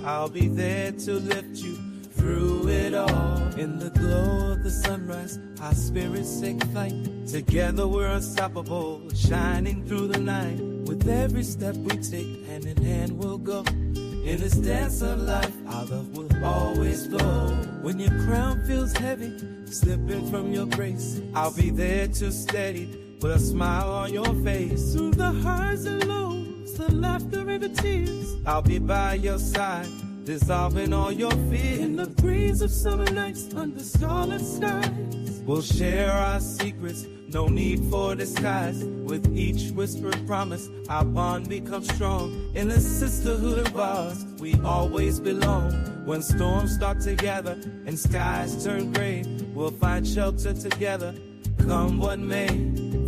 I'll be there to lift you through it all. In the glow of the sunrise, our spirits take flight. Together we're unstoppable, shining through the night. With every step we take, hand in hand we'll go. In this dance of life, our love will always flow. When your crown feels heavy, slipping from your grace, I'll be there to steady, put a smile on your face. Through the highs and lows, the laughter and the tears, I'll be by your side, dissolving all your fears. In the breeze of summer nights, under starlit skies, we'll share our secrets, no need for disguise. With each whispered promise, our bond becomes strong. In a sisterhood of ours, we always belong. When storms start to gather and skies turn gray, we'll find shelter together, come what may.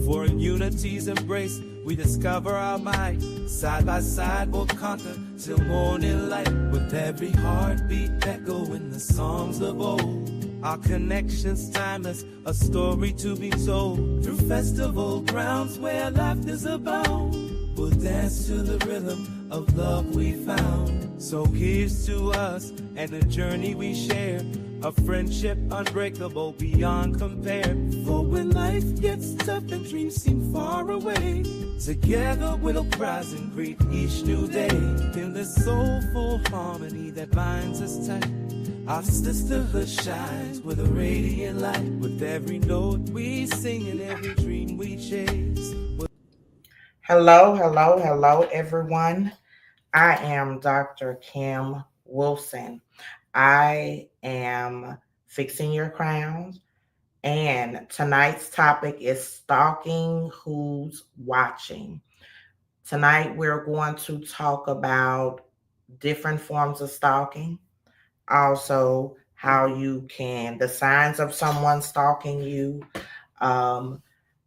For in unity's embrace, we discover our might. Side by side we'll conquer till morning light. With every heartbeat echoing the songs of old, our connection's timeless, a story to be told. Through festival grounds where laughter's abound, we'll dance to the rhythm of love we found. So here's to us and the journey we share, a friendship unbreakable beyond compare. For when life gets tough and dreams seem far away, together we'll rise and greet each new day. In this soulful harmony that binds us tight, our sisterhood shines with a radiant light. With every note we sing and every dream we chase. Hello, everyone. I am Dr. Kim Wilson. I am fixing your crowns, and tonight's topic is stalking who's watching. Tonight, we're going to talk about different forms of stalking, also how you can, the signs of someone stalking you. Um,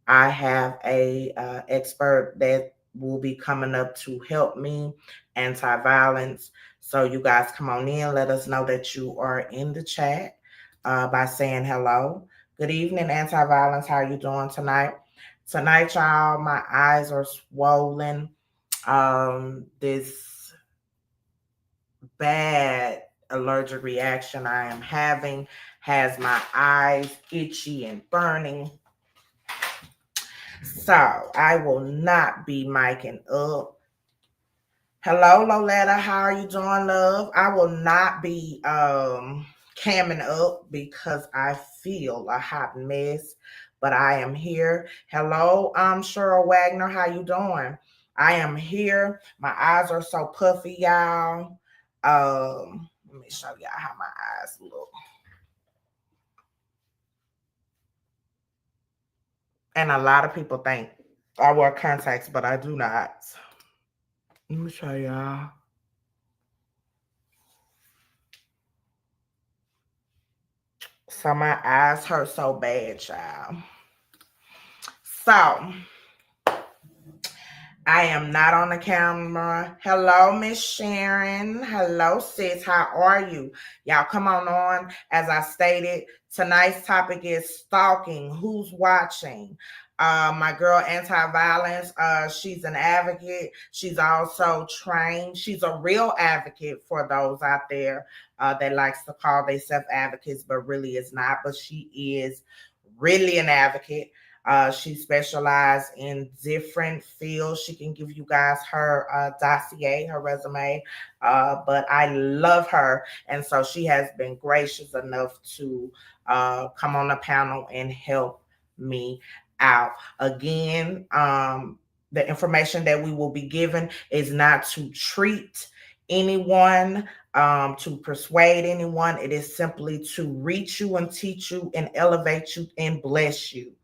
I have a expert that will be coming up to help me, anti-violence. So you guys come on in. Let us know that you are in the chat by saying hello. Good evening, anti-violence. How are you doing tonight? Tonight, y'all, my eyes are swollen. This bad allergic reaction I am having has my eyes itchy and burning. So I will not be miking up. Hello, Loletta. How are you doing, love? I will not be camming up because I feel a hot mess, but I am here. Hello, I'm Cheryl Wagner. How you doing? I am here. My eyes are so puffy, y'all. Let me show y'all how my eyes look. And a lot of people think I wear contacts, but I do not. Let me show y'all. So my eyes hurt so bad, child. So I am not on the camera. Hello, Miss Sharon. Hello, sis. How are you? Y'all come on. As I stated, tonight's topic is stalking. Who's watching? My girl, anti-violence, she's an advocate. She's also trained. She's a real advocate for those out there that likes to call themselves advocates, but really is not. But she is really an advocate. She specializes in different fields. She can give you guys her dossier, her resume, but I love her. And so she has been gracious enough to come on the panel and help me out. Again, the information that we will be given is not to treat anyone, to persuade anyone. It is simply to reach you and teach you and elevate you and bless you.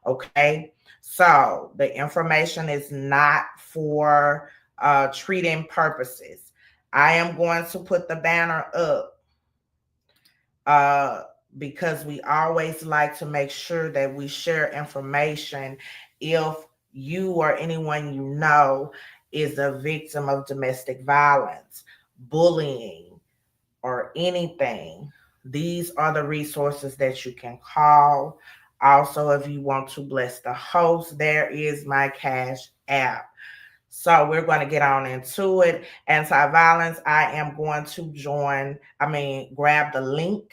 Okay, so the information is not for treating purposes. I am going to put the banner up because we always like to make sure that we share information if you or anyone you know is a victim of domestic violence, bullying, or anything. These are the resources that you can call. Also, if you want to bless the host, there is my Cash App. So we're going to get on into it. Anti-violence, I am going to grab the link.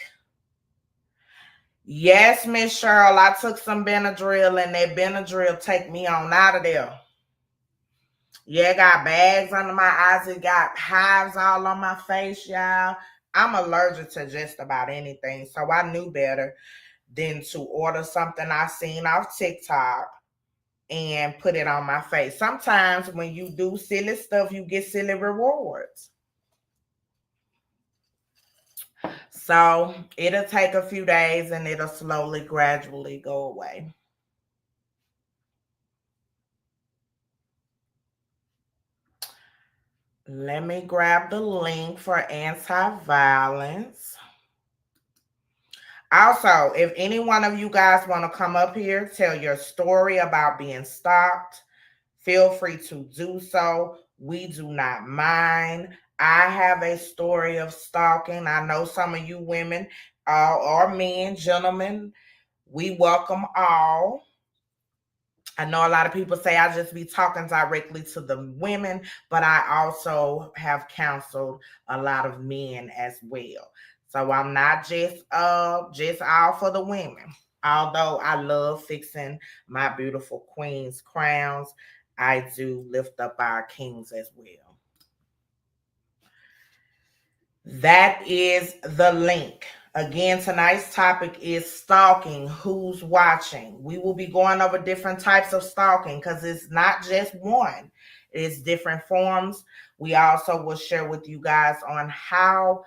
Yes, Miss Cheryl, I took some Benadryl, and that Benadryl take me on out of there. Yeah, it got bags under my eyes. It got hives all on my face, y'all. I'm allergic to just about anything, so I knew better than to order something I seen off TikTok and put it on my face. Sometimes when you do silly stuff, you get silly rewards. So it'll take a few days and it'll slowly, gradually go away. Let me grab the link for anti-violence. Also, if any one of you guys want to come up here, tell your story about being stalked, feel free to do so. We do not mind. I have a story of stalking. I know some of you women or men, gentlemen, we welcome all. I know a lot of people say I just be talking directly to the women, but I also have counseled a lot of men as well. So I'm not just all for the women. Although I love fixing my beautiful queens' crowns, I do lift up our kings as well. That is the link. Again, tonight's topic is stalking. Who's watching? We will be going over different types of stalking because it's not just one, it's different forms. We also will share with you guys on how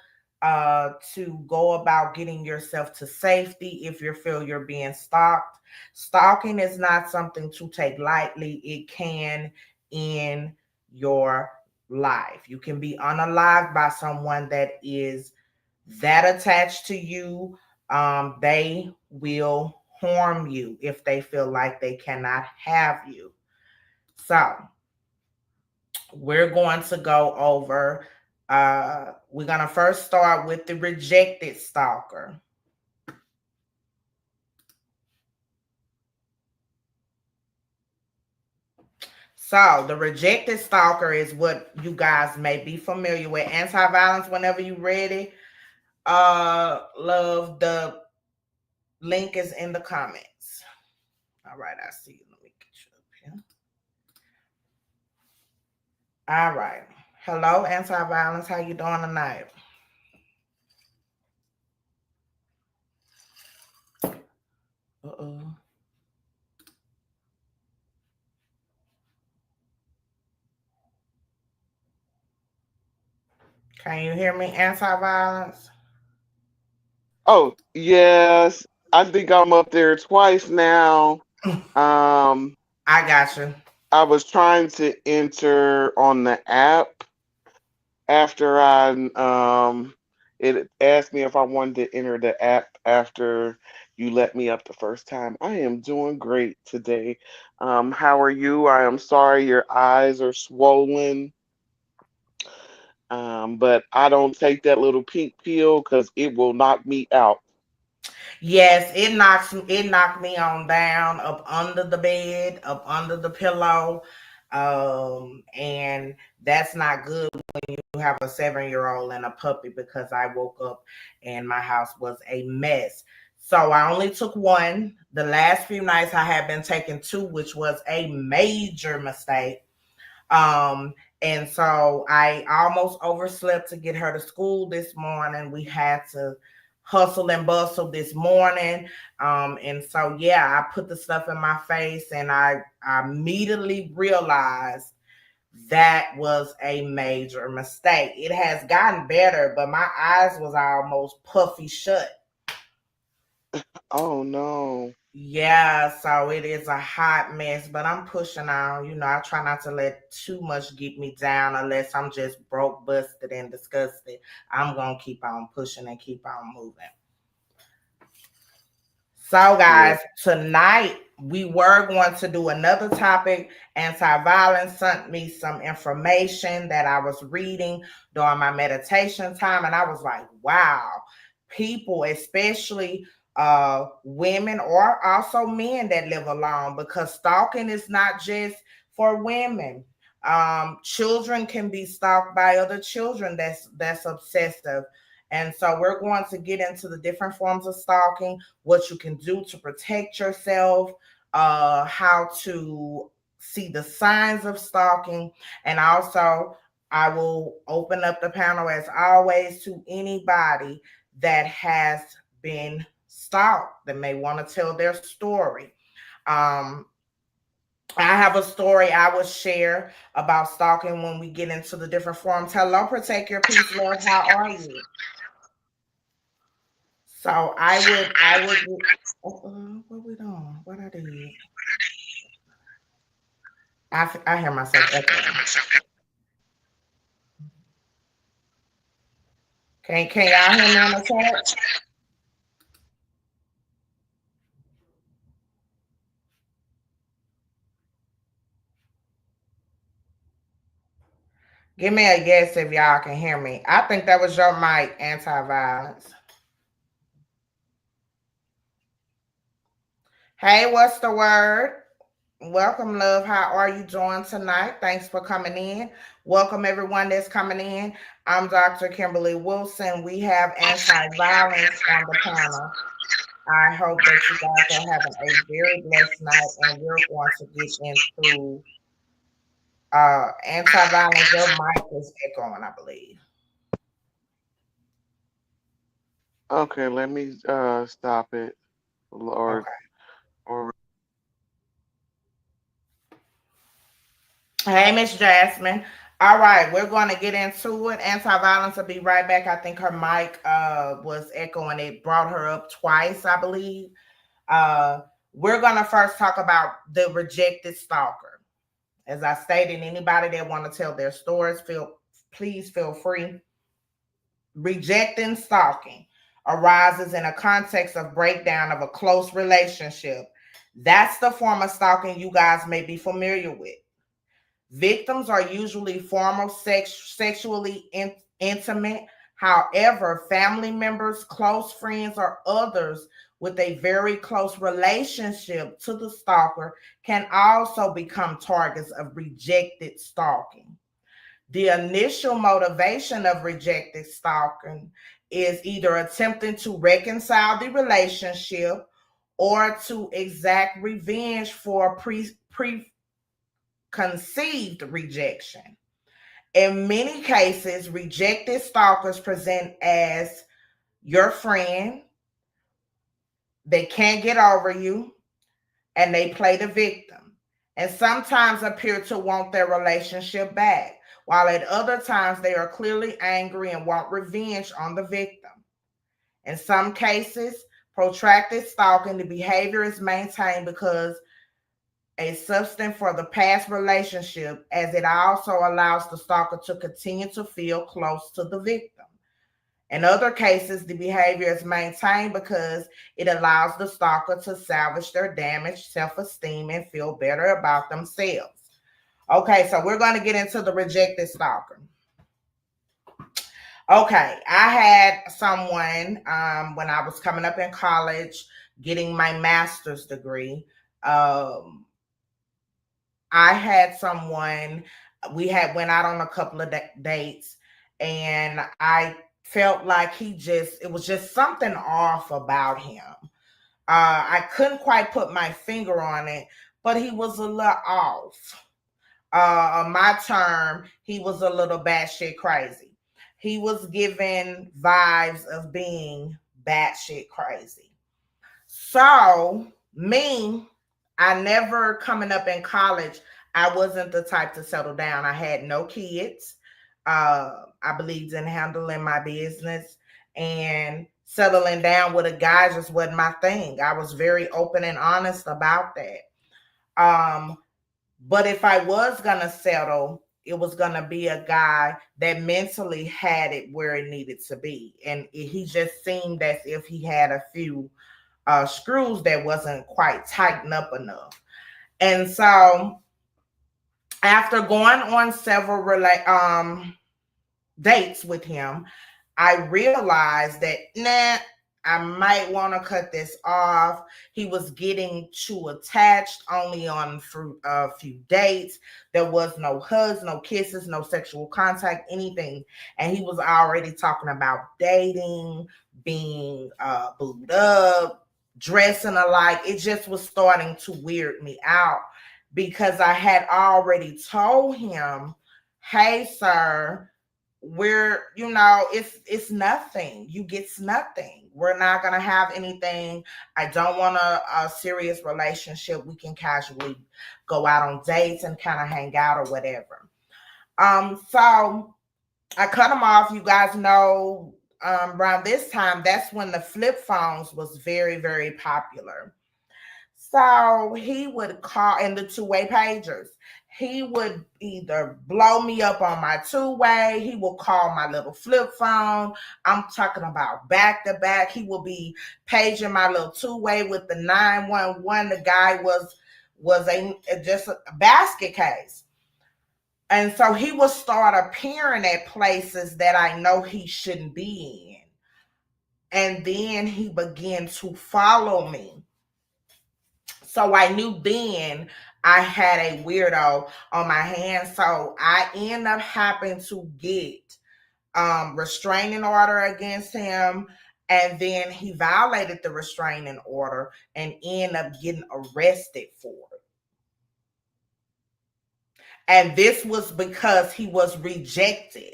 to go about getting yourself to safety if you feel you're being stalked. Stalking is not something to take lightly, it can end your life. You can be unalived by someone that is that attached to you. They will harm you if they feel like they cannot have you. So we're going to go over, we're going to first start with the rejected stalker. So the rejected stalker is what you guys may be familiar with. Anti-violence, whenever you're ready, love, the link is in the comments. All right, I see you. Let me get you up here. All right. Hello, anti-violence. How you doing tonight? Uh-oh. Can you hear me, anti-violence? Oh, yes. I think I'm up there twice now. Um, I got you. I was trying to enter on the app after it asked me if I wanted to enter the app after you let me up the first time. I am doing great today. How are you? I am sorry your eyes are swollen. But I don't take that little pink pill because it will knock me out. Yes, it knocked me on down up under the bed, up under the pillow. And that's not good when you have a 7-year-old and a puppy because I woke up and my house was a mess. So I only took one. The last few nights I had been taking two, which was a major mistake. Um, and so I almost overslept to get her to school this morning. We had to hustle and bustle this morning. And so, yeah, I put the stuff in my face and I immediately realized that was a major mistake. It has gotten better, but my eyes was almost puffy shut. Oh no. Yeah, so it is a hot mess, but I'm pushing on. I try not to let too much get me down unless I'm just broke, busted, and disgusted. I'm going to keep on pushing and keep on moving. So, Yeah. guys, tonight we were going to do another topic. Anti-violence sent me some information that I was reading during my meditation time, and I was like, wow, people, especially women or also men that live alone, because stalking is not just for women. Children can be stalked by other children that's obsessive. And so we're going to get into the different forms of stalking, what you can do to protect yourself, how to see the signs of stalking, and also I will open up the panel as always to anybody that has been stalked that may want to tell their story. Um, I have a story I will share about stalking when we get into the different forms. Hello, protect your peace, love. How are you? So I would. What we doing? What I did? I hear myself echoing. Can y'all hear me on the chat? Give me a yes if y'all can hear me. I think that was your mic, anti-violence. Hey, what's the word? Welcome, love. How are you doing tonight? Thanks for coming in. Welcome, everyone that's coming in. I'm Dr. Kimberly Wilson. We have anti-violence on the panel. I hope that you guys are having a very blessed night, and we're going to get into anti-violence. Your mic is echoing, I believe. Okay, let me stop it. Or Okay. or Hey, Miss Jasmine. All right, we're going to get into it. Anti-violence will be right back. I think her mic was echoing. It brought her up twice, I believe. Uh, we're going to first talk about the rejected stalker. As I stated, anybody that want to tell their stories, please feel free. Rejecting stalking arises in a context of breakdown of a close relationship. That's the form of stalking you guys may be familiar with. Victims are usually formal sexually intimate. However, family members, close friends, or others with a very close relationship to the stalker can also become targets of rejected stalking. The initial motivation of rejected stalking is either attempting to reconcile the relationship or to exact revenge for preconceived rejection. In many cases, rejected stalkers present as your friend, they can't get over you, and they play the victim, and sometimes appear to want their relationship back, while at other times they are clearly angry and want revenge on the victim. In some cases, protracted stalking, the behavior is maintained because a substance for the past relationship, as it also allows the stalker to continue to feel close to the victim. In other cases, the behavior is maintained because it allows the stalker to salvage their damaged self esteem and feel better about themselves. Okay, so we're going to get into the rejected stalker. Okay, I had someone when I was coming up in college getting my master's degree. Um, I had someone, we had went out on a couple of dates, and I felt like it was just something off about him. I couldn't quite put my finger on it, but he was a little off. On my term, he was a little batshit crazy. He was given vibes of being batshit crazy. So, me, I never coming up in college, I wasn't the type to settle down. I had no kids. I believed in handling my business, and settling down with a guy just wasn't my thing. I was very open and honest about that. Um, but if I was gonna settle, it was gonna be a guy that mentally had it where it needed to be, and he just seemed as if he had a few screws that wasn't quite tightened up enough. And so after going on several dates with him, I realized that, nah, I might want to cut this off. He was getting too attached only on a few dates. There was no hugs, no kisses, no sexual contact, anything. And he was already talking about dating, being booed up, dressing alike. It just was starting to weird me out because I had already told him, hey, sir, it's nothing. You gets nothing. We're not gonna have anything. I don't want a serious relationship. We can casually go out on dates and kind of hang out or whatever. So I cut him off. You guys know, around this time, that's when the flip phones was very, very popular. So he would call in the two-way pagers. He would either blow me up on my two-way. He will call my little flip phone. I'm talking about back to back. He will be paging my little two-way with the 911. The guy was just a basket case. And so he will start appearing at places that I know he shouldn't be in. And then he began to follow me. So I knew then I had a weirdo on my hands. So I end up having to get restraining order against him. And then he violated the restraining order and ended up getting arrested for it. And this was because he was rejected.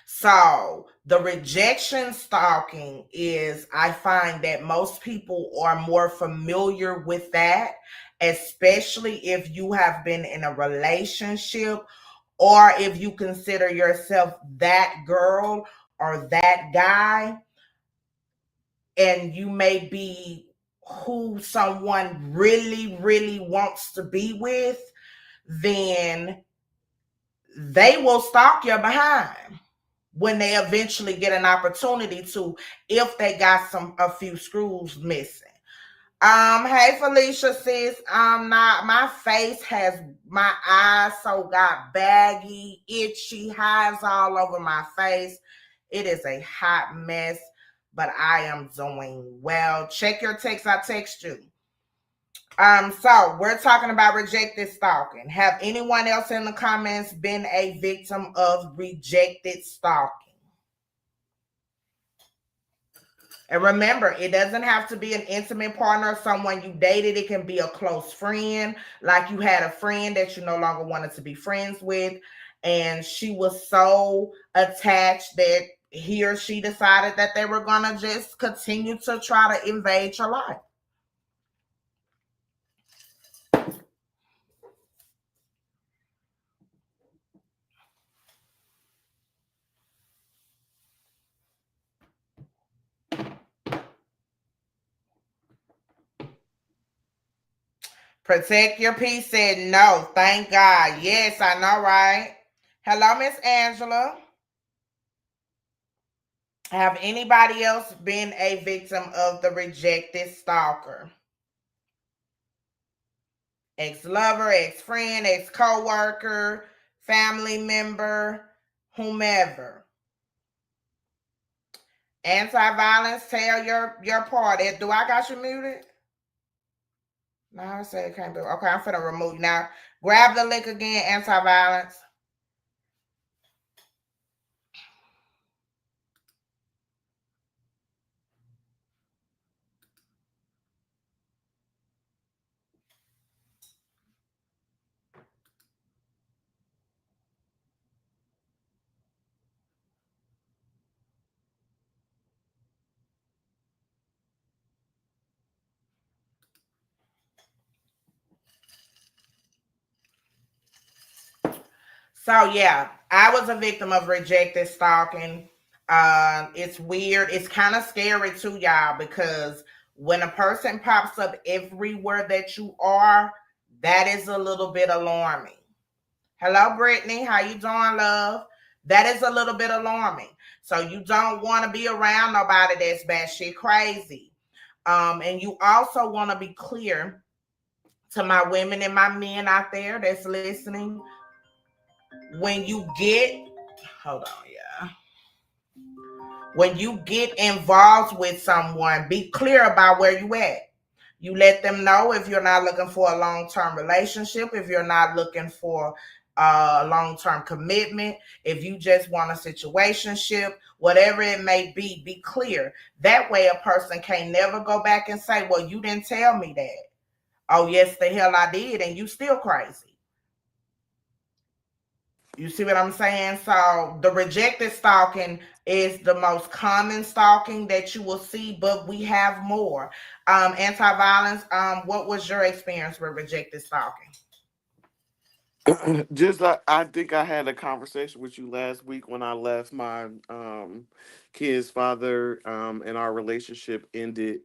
So the rejection stalking is, I find that most people are more familiar with that, especially if you have been in a relationship or if you consider yourself that girl or that guy, and you may be who someone really, really wants to be with, then they will stalk your behind when they eventually get an opportunity to, if they got a few screws missing. Hey Felicia, sis. Not my face has, my eyes so got baggy, itchy, hives all over my face. It is a hot mess, but I am doing well. Check your text. I text you. So we're talking about rejected stalking. Have anyone else in the comments been a victim of rejected stalking? And remember, it doesn't have to be an intimate partner or someone you dated. It can be a close friend, like you had a friend that you no longer wanted to be friends with, and she was so attached that he or she decided that they were going to just continue to try to invade your life. Protect your peace said no. Thank God. Yes, I know, right? Hello, Miss Angela. Have anybody else been a victim of the rejected stalker? Ex-lover, ex-friend, ex-co-worker, family member, whomever. Anti-violence, tell your party. Do I got you muted? No, I said it can't be. Okay, I'm finna remove you. Now, grab the link again, anti-violence. So yeah, I was a victim of rejected stalking. It's weird. It's kind of scary too, y'all, because when a person pops up everywhere that you are, that is a little bit alarming. Hello, Brittany. How you doing, love? That is a little bit alarming. So you don't want to be around nobody that's batshit crazy. And you also want to be clear to my women and my men out there that's listening. When you get, hold on, yeah. When you get involved with someone, be clear about where you at. You let them know if you're not looking for a long-term relationship, if you're not looking for a long-term commitment, if you just want a situationship, whatever it may be clear. That way a person can never go back and say, well, you didn't tell me that. Oh, yes, the hell I did, and you still crazy. You see what I'm saying? So the rejected stalking is the most common stalking that you will see, but we have more. Anti-violence. What was your experience with rejected stalking? Just I think I had a conversation with you last week when I left my kid's father, and our relationship ended.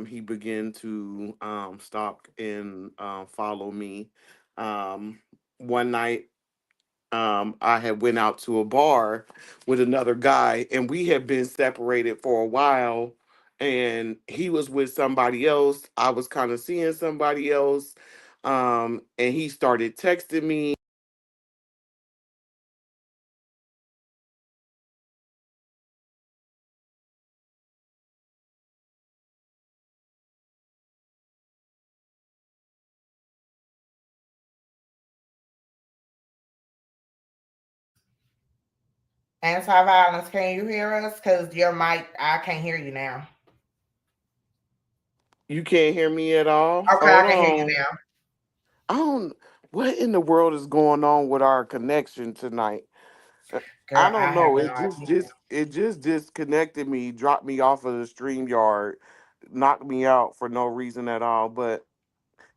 He began to stalk and follow me. Um, One night, I had went out to a bar with another guy, and we had been separated for a while. And he was with somebody else. I was kind of seeing somebody else, and he started texting me. Anti-violence. Can you hear us? Because your mic, I can't hear you now. You can't hear me at all. Okay, I Hold can hear you on. now. I don't. What in the world is going on with our connection tonight? Uh, I Girl, I don't have know. no It just it just disconnected me, dropped me off of the stream yard, knocked me out for no reason at all. But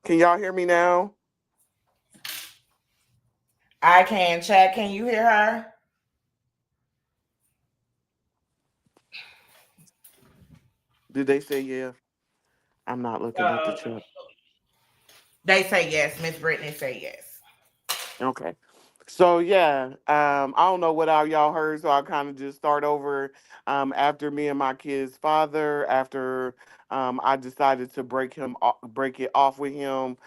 can y'all hear me now? I can chat. Can you hear her? Did they say yeah? I'm not looking at the Uh, chat. they say yes. Miss Brittany say yes. Okay. So yeah, I don't know what all y'all heard, so I'll kind of just start over. After me and my kid's father, after I decided to break it off with him.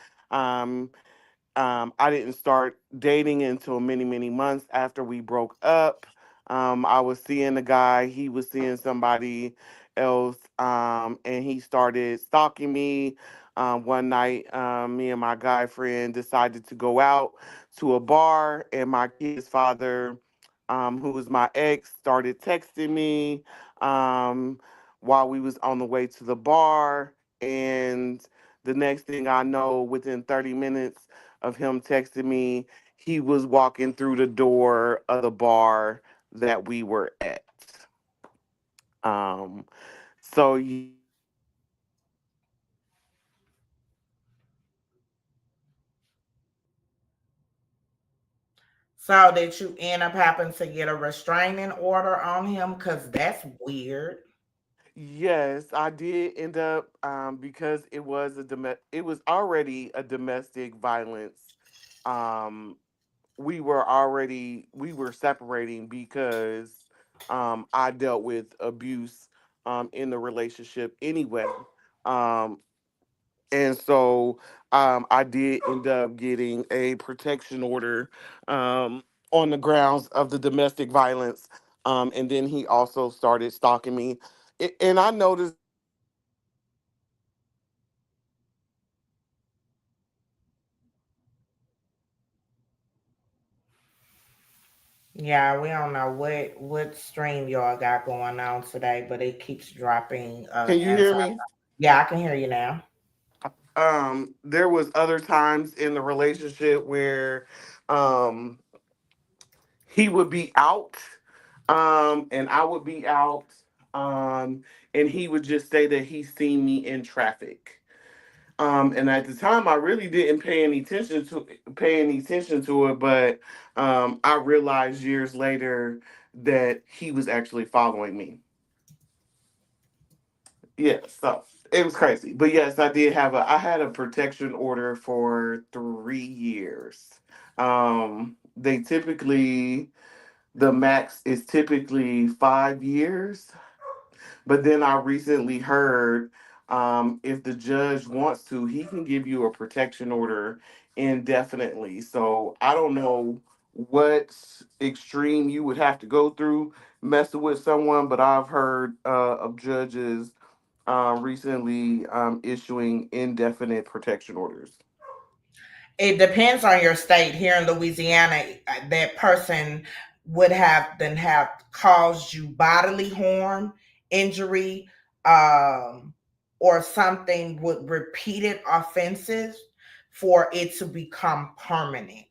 Um, I didn't start dating until many, many months after we broke up. I was seeing a guy, he was seeing somebody else, and he started stalking me. One night, me and my guy friend decided to go out to a bar, and my kid's father, who was my ex, started texting me um, while we was on the way to the bar. And the next thing I know, within 30 minutes, of him texting me, he was walking through the door of the bar that we were at. Um, so yeah, So did you end up having to get a restraining order on him? Because that's weird. yes, I did end up because it was already a domestic violence. Um, we were separating because I dealt with abuse in the relationship anyway. Um, And so I did end up getting a protection order on the grounds of the domestic violence. And then he also started stalking me. And I noticed Yeah, we don't know what stream y'all got going on today, but it keeps dropping can you hear anti. me? Yeah, I can hear you now. There was other times in the relationship where um, he would be out and I would be out um, and he would just say that he seen me in traffic. And at the time, I really didn't pay any attention to it, but I realized years later that he was actually following me. Yeah, so it was crazy. But yes, I had a protection order for 3 years. They typically the max is typically 5 years. But then I recently heard if the judge wants to, he can give you a protection order indefinitely. So I don't know what extreme you would have to go through messing with someone, but I've heard of judges recently issuing indefinite protection orders. It depends on your state. Here in Louisiana, that person would have then have caused you bodily harm, injury, um, or something with repeated offenses for it to become permanent,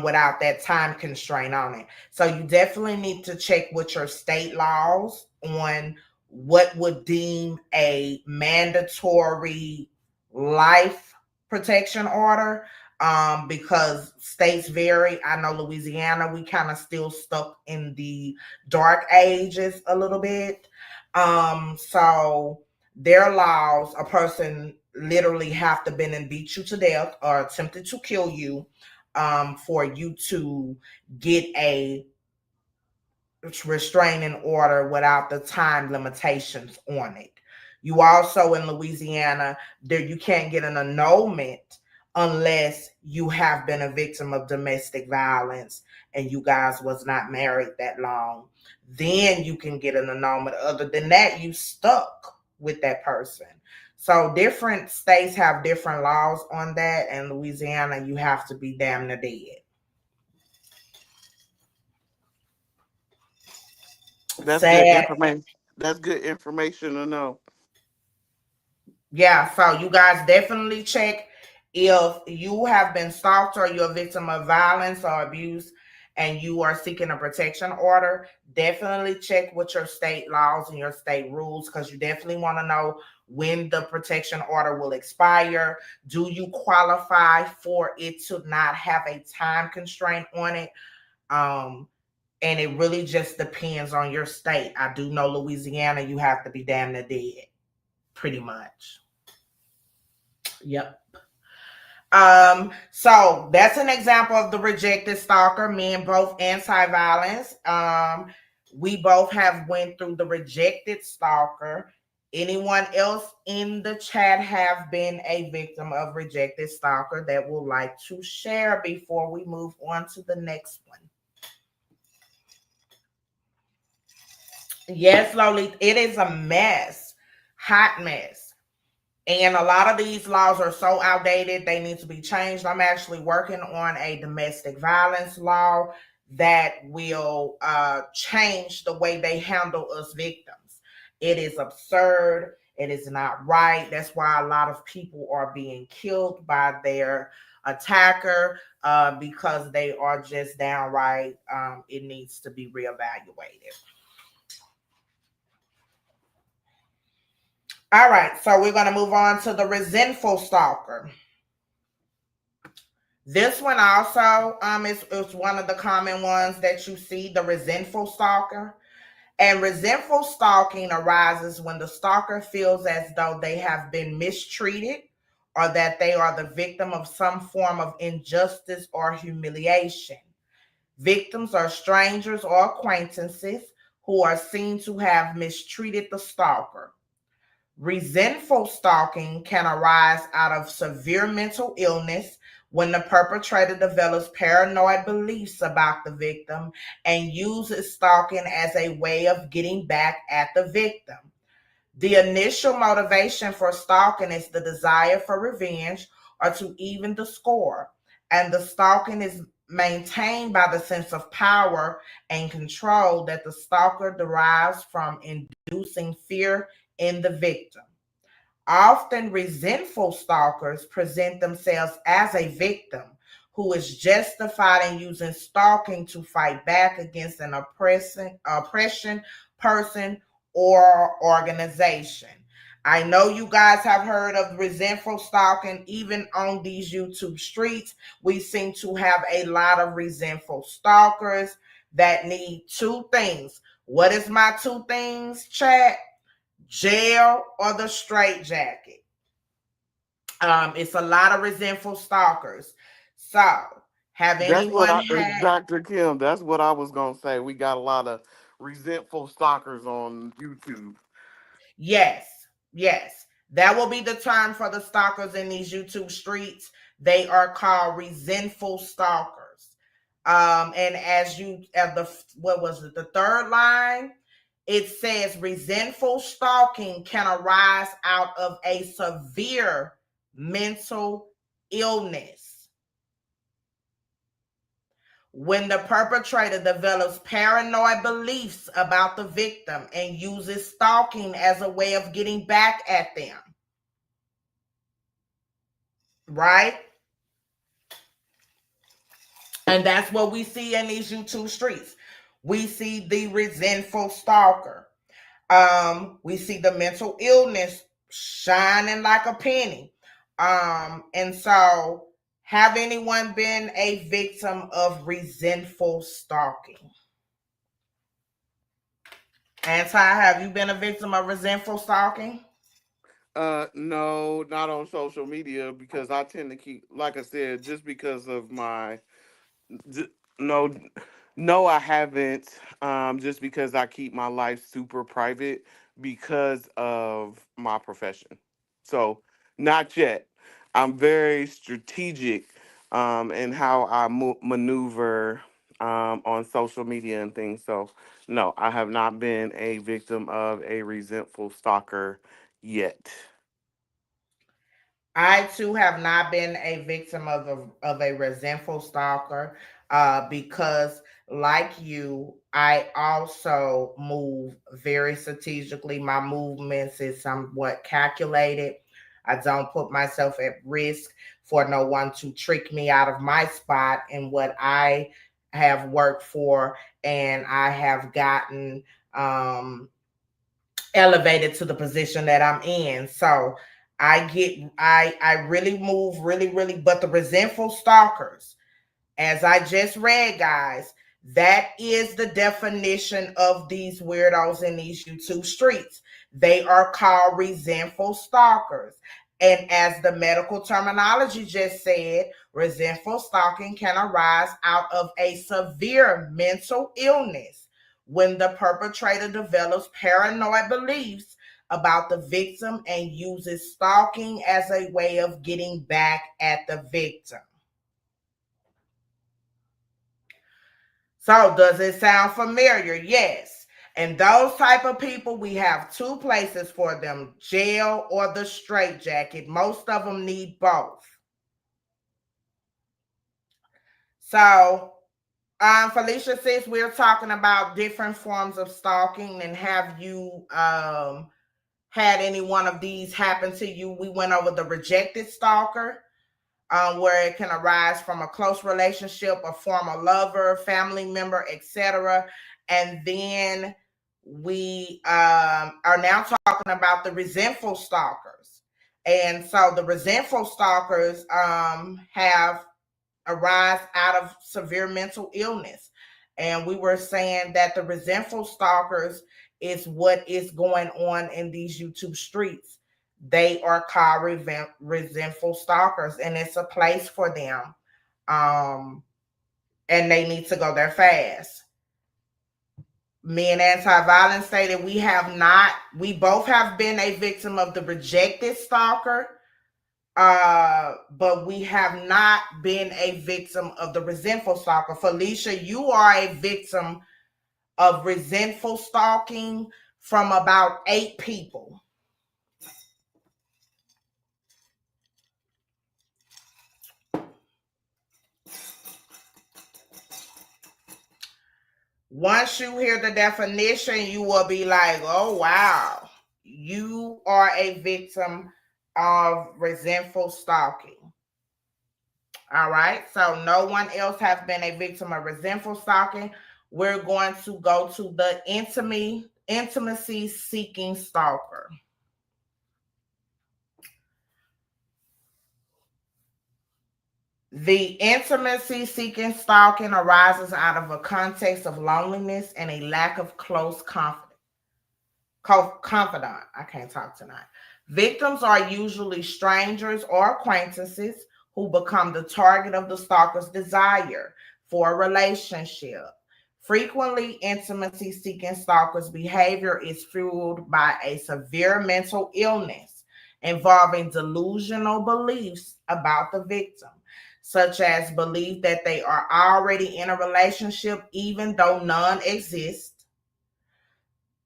without that time constraint on it. So you definitely need to check with your state laws on what would deem a mandatory life protection order, because states vary. I know Louisiana, we kind of still stuck in the dark ages a little bit. So their laws, a person literally have to been and beat you to death or attempted to kill you, for you to get a restraining order without the time limitations on it. You also in Louisiana, there you can't get an annulment unless you have been a victim of domestic violence and you guys was not married that long. Then you can get an annulment. Other than that, you stuck with that person. So different states have different laws on that. And Louisiana, you have to be damn near dead. That's good Sad. information. That's good information to know. Yeah, so you guys definitely check if you have been stalked or you're a victim of violence or abuse and you are seeking a protection order. Definitely check with your state laws and your state rules, because you definitely want to know when the protection order will expire. Do you qualify for it to not have a time constraint on it? Um, and it really just depends on your state. I do know Louisiana, you have to be damn near dead, pretty much. Yep. So that's an example of the rejected stalker. Me and both anti-violence. We both have went through the rejected stalker. Anyone else in the chat have been a victim of rejected stalker that would like to share before we move on to the next one? Yes, Loli, it is a mess, hot mess. And a lot of these laws are so outdated, they need to be changed. I'm actually working on a domestic violence law that will change the way they handle us victims. It is absurd. It is not right. That's why a lot of people are being killed by their attacker, because they are just downright, it needs to be reevaluated. All right, so we're going to move on to the resentful stalker. This one also is one of the common ones that you see, the resentful stalker. And resentful stalking arises when the stalker feels as though they have been mistreated or that they are the victim of some form of injustice or humiliation. Victims are strangers or acquaintances who are seen to have mistreated the stalker. Resentful stalking can arise out of severe mental illness when the perpetrator develops paranoid beliefs about the victim and uses stalking as a way of getting back at the victim. The initial motivation for stalking is the desire for revenge or to even the score, and the stalking is maintained by the sense of power and control that the stalker derives from inducing fear in the victim. Often, resentful stalkers present themselves as a victim who is justified in using stalking to fight back against an oppression person or organization. I know you guys have heard of resentful stalking. Even on these YouTube streets, we seem to have a lot of resentful stalkers that need two things. What is my two things, chat? Jail or the straitjacket. It's a lot of resentful stalkers. So, have That's what anyone had? Dr. Kim. That's what I was gonna say. We got a lot of resentful stalkers on YouTube. Yes, yes. That will be the term for the stalkers in these YouTube streets. They are called resentful stalkers. And as you at the what was it, the third line, it says resentful stalking can arise out of a severe mental illness. When the perpetrator develops paranoid beliefs about the victim and uses stalking as a way of getting back at them. Right? And that's what we see in these YouTube streets. We see the resentful stalker. We see the mental illness shining like a penny. And so have anyone been a victim of resentful stalking? Anti, have you been a victim of resentful stalking? No, not on social media because I tend to keep, like I said, just because of my D- no, no, I haven't. Just because I keep my life super private because of my profession. So, not yet. I'm very strategic in how I maneuver on social media and things. So, no, I have not been a victim of a resentful stalker yet. I too have not been a victim of a resentful stalker, because, like you, I also move very strategically. My movements is somewhat calculated. I don't put myself at risk for no one to trick me out of my spot and what I have worked for, and I have gotten elevated to the position that I'm in. So I really move really, but the resentful stalkers, as I just read, guys, that is the definition of these weirdos in these YouTube streets. They are called resentful stalkers. And as the medical terminology just said, resentful stalking can arise out of a severe mental illness when the perpetrator develops paranoid beliefs about the victim and uses stalking as a way of getting back at the victim. So does it sound familiar? Yes. And those type of people, we have two places for them, jail or the straitjacket. Most of them need both. So, Felicia, says we're talking about different forms of stalking, and have you had any one of these happen to you? We went over the rejected stalker, where it can arise from a close relationship, a former lover, family member, etc. And then we are now talking about the resentful stalkers. And so the resentful stalkers have arise out of severe mental illness. And we were saying that the resentful stalkers is what is going on in these YouTube streets. They are called resentful stalkers, and it's a place for them. Um, and they need to go there fast. Me and anti-violence stated we both have been a victim of the rejected stalker, but we have not been a victim of the resentful stalker. Felicia, you are a victim of resentful stalking from about 8 people. Once you hear the definition, you will be like, oh, wow, you are a victim of resentful stalking. All right. So no one else has been a victim of resentful stalking. We're going to go to the intimacy seeking stalker. The intimacy seeking stalking arises out of a context of loneliness and a lack of close confidant. I can't talk tonight. Victims are usually strangers or acquaintances who become the target of the stalker's desire for a relationship. Frequently, intimacy seeking stalkers' behavior is fueled by a severe mental illness involving delusional beliefs about the victim. such as belief that they are already in a relationship even though none exists.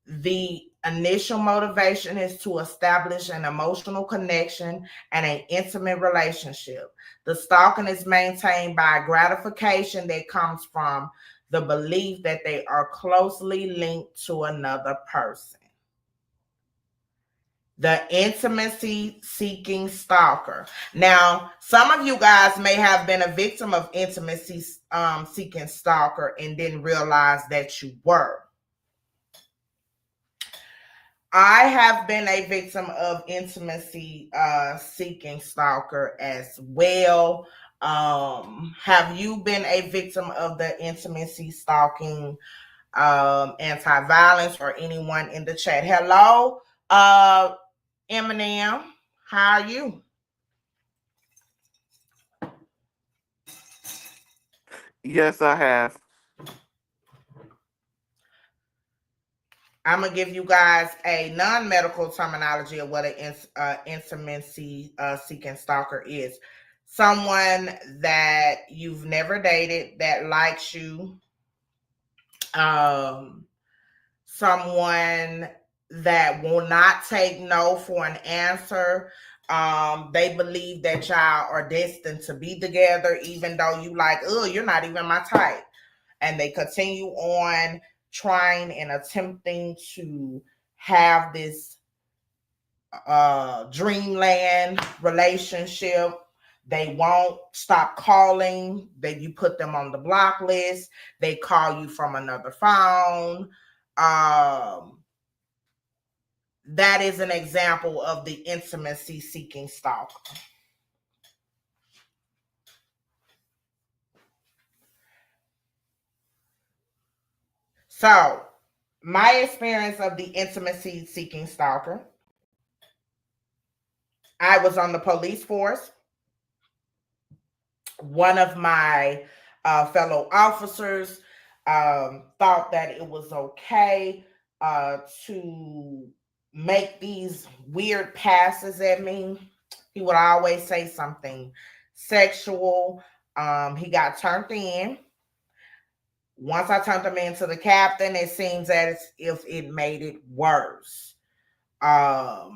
The initial motivation is to establish an emotional connection and an intimate relationship. The stalking is maintained by gratification that comes from the belief that they are closely linked to another person. The intimacy seeking stalker. Now, some of you guys may have been a victim of intimacy seeking stalker and didn't realize that you were. I have been a victim of intimacy seeking stalker as well. Have you been a victim of the intimacy stalking anti-violence, or anyone in the chat? Hello, Eminem. How are you? Yes, I have. I'm gonna give you guys a non-medical terminology of what an intimacy seeking stalker is. Someone that you've never dated that likes you, someone that will not take no for an answer. They believe that y'all are destined to be together, even though you like, oh, you're not even my type. And they continue on trying and attempting to have this dreamland relationship. They won't stop calling. You put them on the block list. They call you from another phone. That is an example of the intimacy seeking stalker. So, my experience of the intimacy seeking stalker, I was on the police force. One of my fellow officers thought that it was okay to make these weird passes at me. He would always say something sexual. He got turned in. Once I turned him into the captain, it seems as if it made it worse.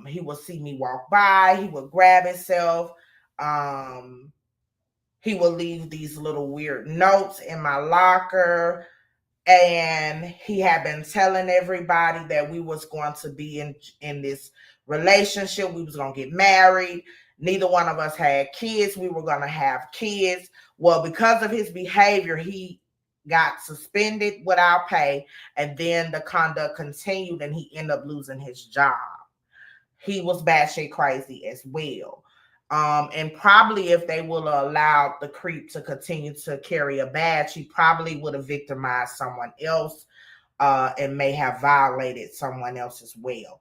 He would see me walk by. He would grab himself. He would leave these little weird notes in my locker. And he had been telling everybody that we was going to be in this relationship. We was going to get married. Neither one of us had kids. We were going to have kids. Well, because of his behavior, he got suspended without pay. And then the conduct continued and he ended up losing his job. He was batshit crazy as well. And probably if they would have allowed the creep to continue to carry a badge, he probably would have victimized someone else and may have violated someone else as well.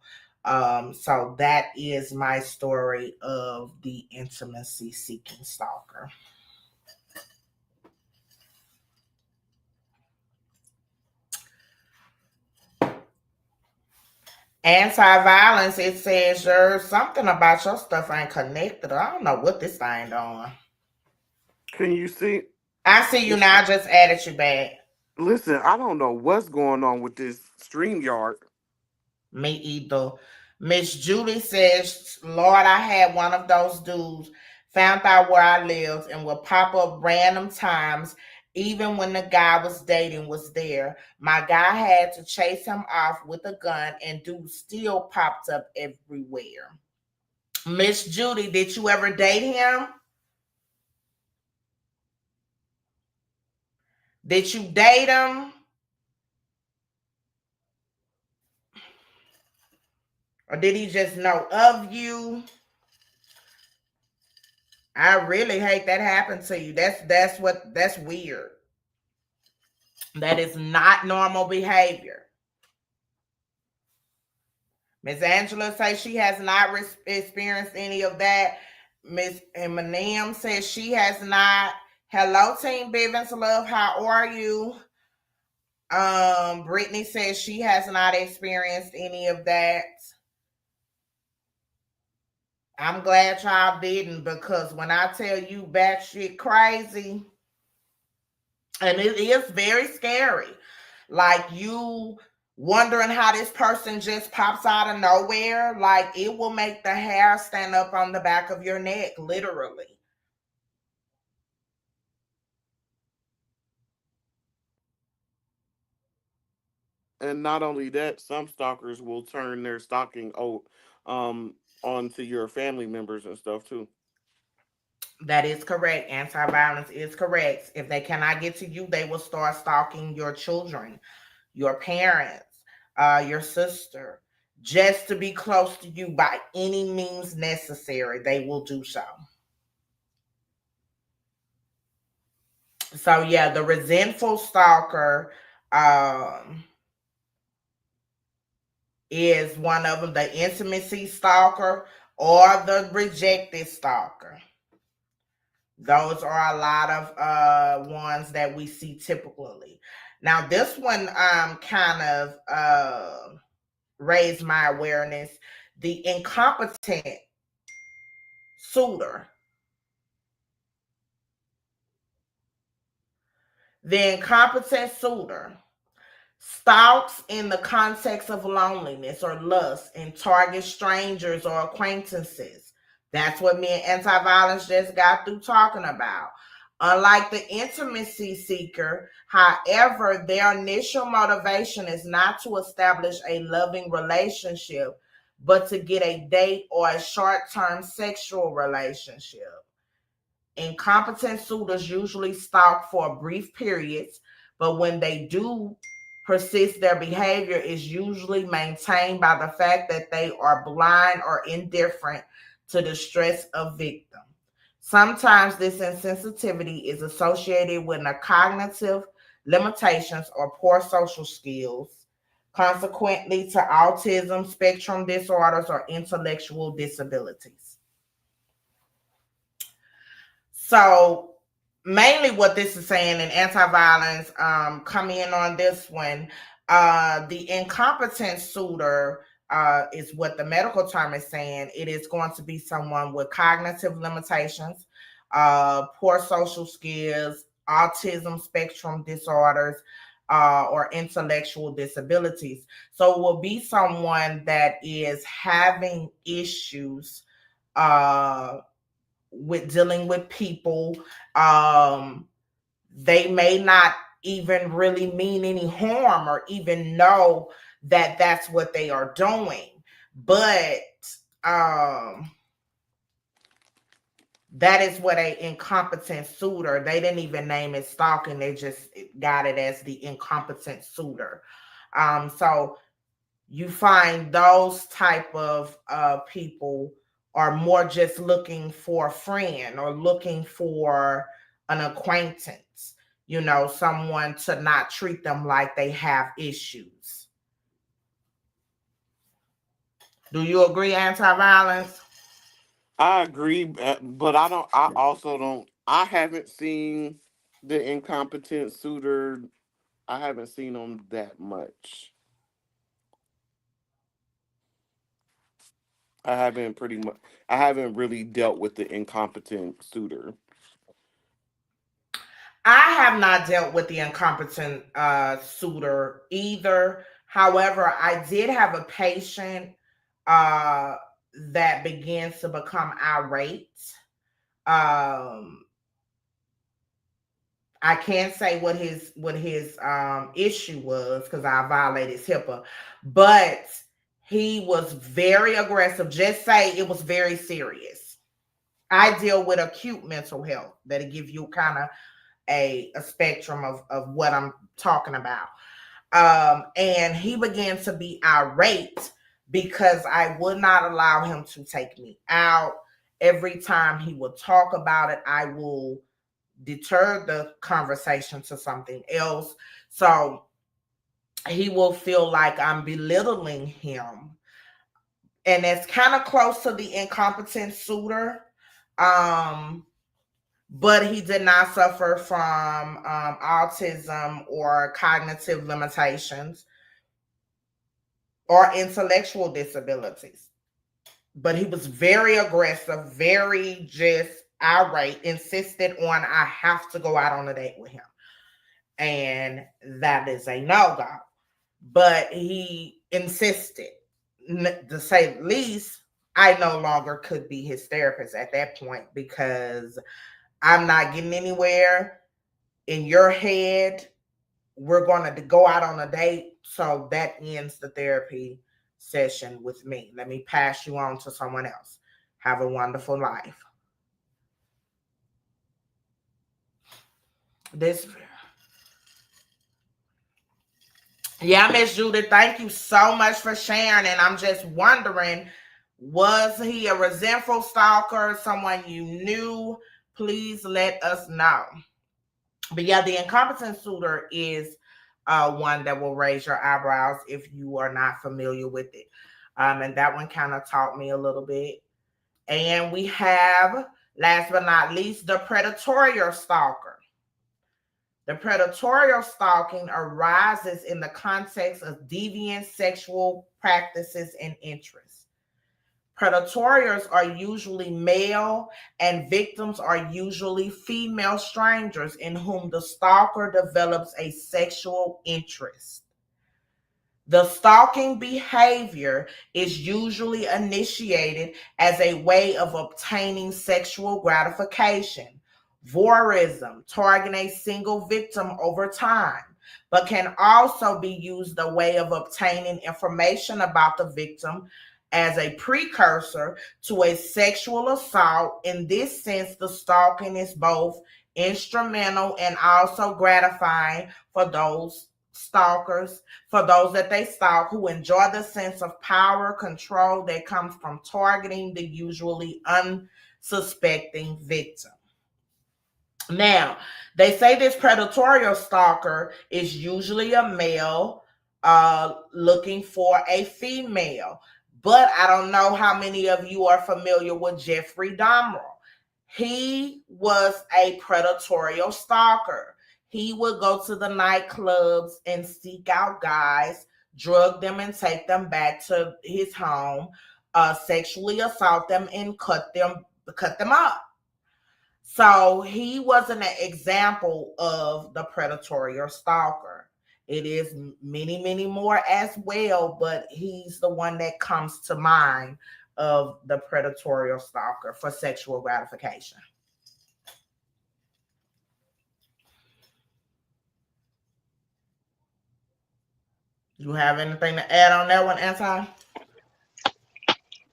So that is my story of the intimacy seeking stalker. Anti-violence, it says something about your stuff ain't connected. I don't know what this thing doing. Can you see? I see you now. I just added you back. Listen, I don't know what's going on with this StreamYard. Me either. Miss Judy says, Lord, I had one of those dudes found out where I lived and would pop up random times, even when the guy was dating was there. My guy had to chase him off with a gun, and dude still popped up everywhere. Miss Judy, did you ever date him? Did you date him? Or did he just know of you? I really hate that happened to you. That's weird. That is not normal behavior. Miss Angela says she has not experienced any of that. Miss Eminem says she has not. Hello, Team Bivens Love. How are you? Brittany says she has not experienced any of that. I'm glad y'all didn't, because when I tell you batshit crazy, and it is very scary, like you wondering how this person just pops out of nowhere, like it will make the hair stand up on the back of your neck, literally. And not only that, some stalkers will turn their stalking um onto your family members and stuff too. That is correct. Anti-violence is correct. If they cannot get to you, they will start stalking your children, your parents, your sister, just to be close to you by any means necessary. They will do so. So yeah, the resentful stalker is one of them. The intimacy stalker or the rejected stalker. Those are a lot of ones that we see typically. Now, this one kind of raised my awareness. The incompetent suitor. The incompetent suitor stalks in the context of loneliness or lust and targets strangers or acquaintances. That's what me and anti-violence just got through talking about. Unlike the intimacy seeker, however, their initial motivation is not to establish a loving relationship, but to get a date or a short-term sexual relationship. Incompetent suitors usually stalk for brief periods, but when they do persist, their behavior is usually maintained by the fact that they are blind or indifferent to the stress of victim. Sometimes this insensitivity is associated with a cognitive limitations or poor social skills, consequently to autism, spectrum disorders, or intellectual disabilities. So mainly what this is saying, and anti-violence come in on this one, the incompetent suitor is what the medical term is saying. It is going to be someone with cognitive limitations, poor social skills, autism spectrum disorders, or intellectual disabilities. So it will be someone that is having issues uh with dealing with people. Um, they may not even really mean any harm or even know that that's what they are doing. But um, that is what a incompetent suitor, they didn't even name it stalking, they just got it as the incompetent suitor. So you find those type of people are more just looking for a friend or looking for an acquaintance, someone to not treat them like they have issues. Do you agree, anti-violence? I agree, but I don't. I also don't. I haven't seen the incompetent suitor. I haven't seen them that much. I haven't pretty much. I haven't really dealt with the incompetent suitor. I have not dealt with the incompetent suitor either. However, I did have a patient uh, that begins to become irate. Um, I can't say what his issue was because I violated HIPAA, but he was very aggressive. Just say it was very serious. I deal with acute mental health that'll give you kind of a spectrum of what I'm talking about. And he began to be irate because I would not allow him to take me out. Every time he would talk about it, I will deter the conversation to something else. So he will feel like I'm belittling him. And it's kind of close to the incompetent suitor. Um, but he did not suffer from autism or cognitive limitations or intellectual disabilities. but he was very aggressive, very just irate, insisted on I have to go out on a date with him. And that is a no-go. But he insisted, to say the least. I no longer could be his therapist at that point because I'm not getting anywhere in your head. We're going to go out on a date. So that ends the therapy session with me. Let me pass you on to someone else. Have a wonderful life. This, yeah, Miss Judith, thank you so much for sharing. And I'm just wondering, was he a resentful stalker, someone you knew? Please let us know. But yeah, the incompetent suitor is one that will raise your eyebrows if you are not familiar with it. And that one kind of taught me a little bit. And we have, last but not least, the predatorial stalker. The predatorial stalking arises in the context of deviant sexual practices and interests. Predators are usually male, and victims are usually female strangers in whom the stalker develops a sexual interest. The stalking behavior is usually initiated as a way of obtaining sexual gratification, voyeurism, targeting a single victim over time, but can also be used a way of obtaining information about the victim as a precursor to a sexual assault. In this sense, the stalking is both instrumental and also gratifying for those stalkers, for those that they stalk, who enjoy the sense of power, control that comes from targeting the usually unsuspecting victim. Now, they say this predatorial stalker is usually a male looking for a female. But I don't know how many of you are familiar with Jeffrey Dahmer. He was a predatorial stalker. He would go to the nightclubs and seek out guys, drug them and take them back to his home, sexually assault them and cut them up. So he wasn't an example of the predatorial stalker. It is many, many more as well, but he's the one that comes to mind of the predatorial stalker for sexual gratification. You have anything to add on that one, Anti?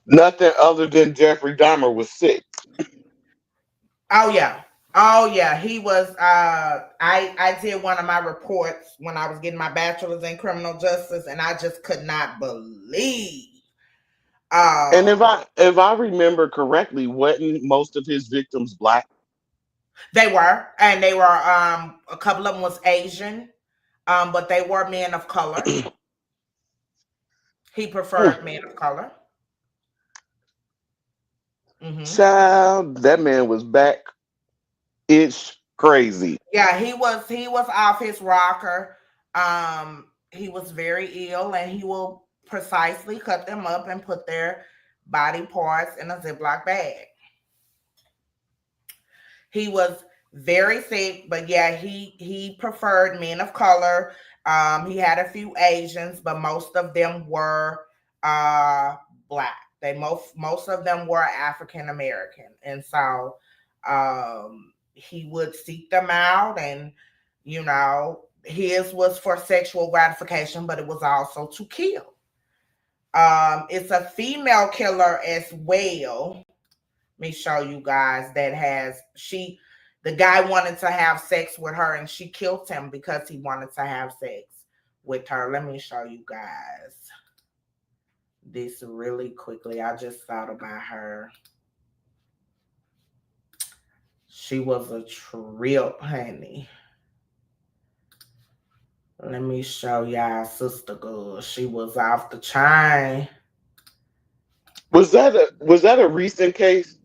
Nothing other than Jeffrey Dahmer was sick. Oh yeah. Oh yeah. He was I did one of my reports when I was getting my bachelor's in criminal justice, and I just could not believe And if um I remember correctly, wasn't most of his victims black? they were, and they were a couple of them was Asian, but they were men of color. He Hmm. preferred men of color. Hmm. Child, that man was back. It's crazy. Yeah, he was off his rocker. He was very ill, and he will precisely cut them up and put their body parts in a Ziploc bag. He was very sick, but yeah, he preferred men of color. He had a few Asians, but most of them were uh black. They most of them were African American, and so he would seek them out, and his was for sexual gratification, but it was also to kill. It's a female killer as well. Let me show you guys that the guy wanted to have sex with her, and she killed him because he wanted to have sex with her. Let me show you guys this really quickly. I just thought about her. She was a trip, honey. Let me show y'all Sister Good. She was off the chain. Was that a recent case?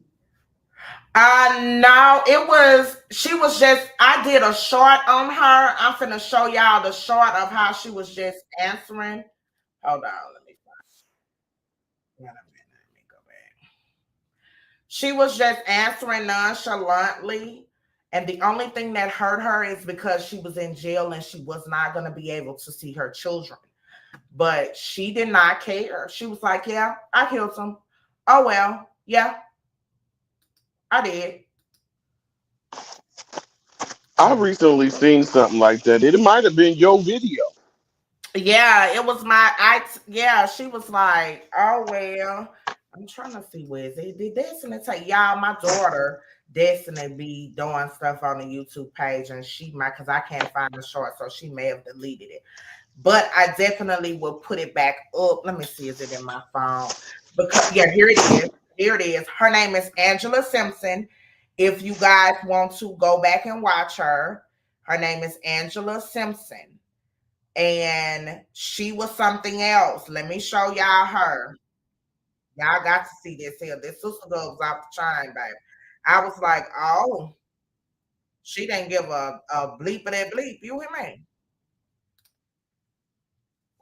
No, she was just, I did a short on her. I'm finna show y'all the short of how she was just answering. Hold on, let me find. Wait a minute, let me go back. She was just answering nonchalantly. And the only thing that hurt her is because she was in jail and she was not going to be able to see her children. But she did not care. She was like, yeah, I killed him. Oh, well, yeah, I did. I recently seen something like that. It might have been your video. Yeah, it was yeah, she was like, oh well. I'm trying to see where is it. Did Destiny take y'all? My daughter Destiny be doing stuff on the YouTube page, and she might because I can't find the short, so she may have deleted it. But I definitely will put it back up. Let me see, is it in my phone? Because yeah, here it is. Here it is. Her name is Angela Simpson. If you guys want to go back and watch her name is Angela Simpson, and she was something else. Let me show y'all her. Y'all got to see this here. This sister goes off the chain, baby. I was like, oh, she didn't give a bleep of that bleep. You hear me?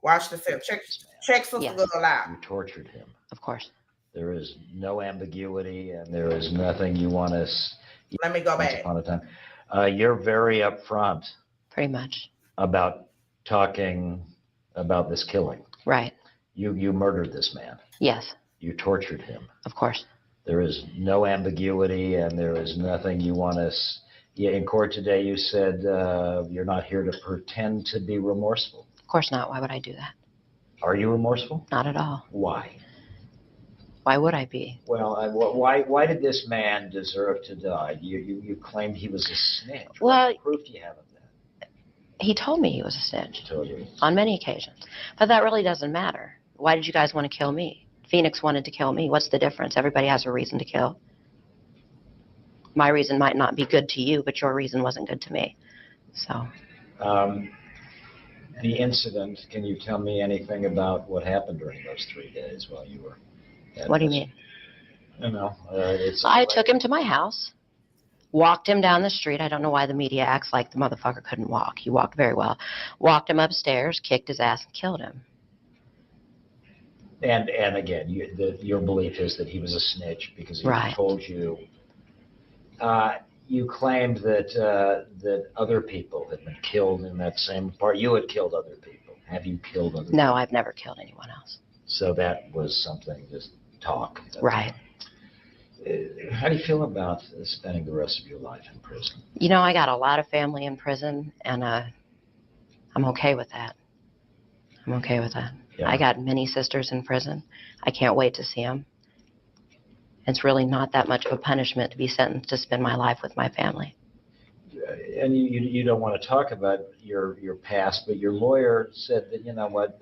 Watch this here. Check sister Yes. girl out. You tortured him. Of course. There is no ambiguity, and there is nothing you want to. Let me go Once back. upon a time, you're very upfront Pretty much. about talking about this killing. Right. You murdered this man. Yes. You tortured him. Of course. There is no ambiguity, and there is nothing you want to. Yeah, in court today, you said you're not here to pretend to be remorseful. Of course not. Why would I do that? Are you remorseful? Not at all. Why? Why would I be? Well, why did this man deserve to die? You claimed he was a snitch. Well, what proof do you have of that? He told me he was a snitch. He told you. On many occasions. But that really doesn't matter. Why did you guys want to kill me? Phoenix wanted to kill me. What's the difference? Everybody has a reason to kill. My reason might not be good to you, but your reason wasn't good to me. So. The incident, can you tell me anything about what happened during those 3 days while you were at What do you mean? No, I took him to my house, walked him down the street. I don't know why the media acts like the motherfucker couldn't walk. He walked very well. Walked him upstairs, kicked his ass, and killed him. And again, your belief is that he was a snitch because he Right. told you. You claimed that other people had been killed in that same part. You had killed other people. Have you killed other people? No, I've never killed anyone else. So that was something, just talk. Right. How do you feel about spending the rest of your life in prison? You know, I got a lot of family in prison, and I'm okay with that. I'm okay with that. Yeah. I got many sisters in prison. I can't wait to see them. It's really not that much of a punishment to be sentenced to spend my life with my family. And you don't want to talk about your past, but your lawyer said that, you know what,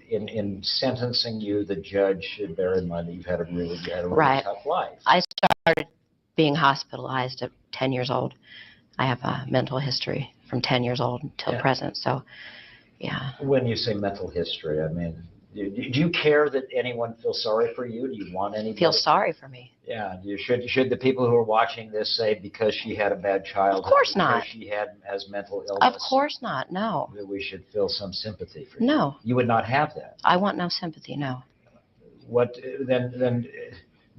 in sentencing you, the judge should bear in mind that you had a really Right. tough life. I started being hospitalized at 10 years old. I have a mental history from 10 years old until present. So, yeah. When you say mental history, I mean, do you care that anyone feels sorry for you? Do you want anybody? Feel sorry for me? Yeah. Should the people who are watching this say because she had a bad childhood? Of course not. Because she has mental illness? Of course not. No. That we should feel some sympathy for you? No. You would not have that. I want no sympathy. No. What then?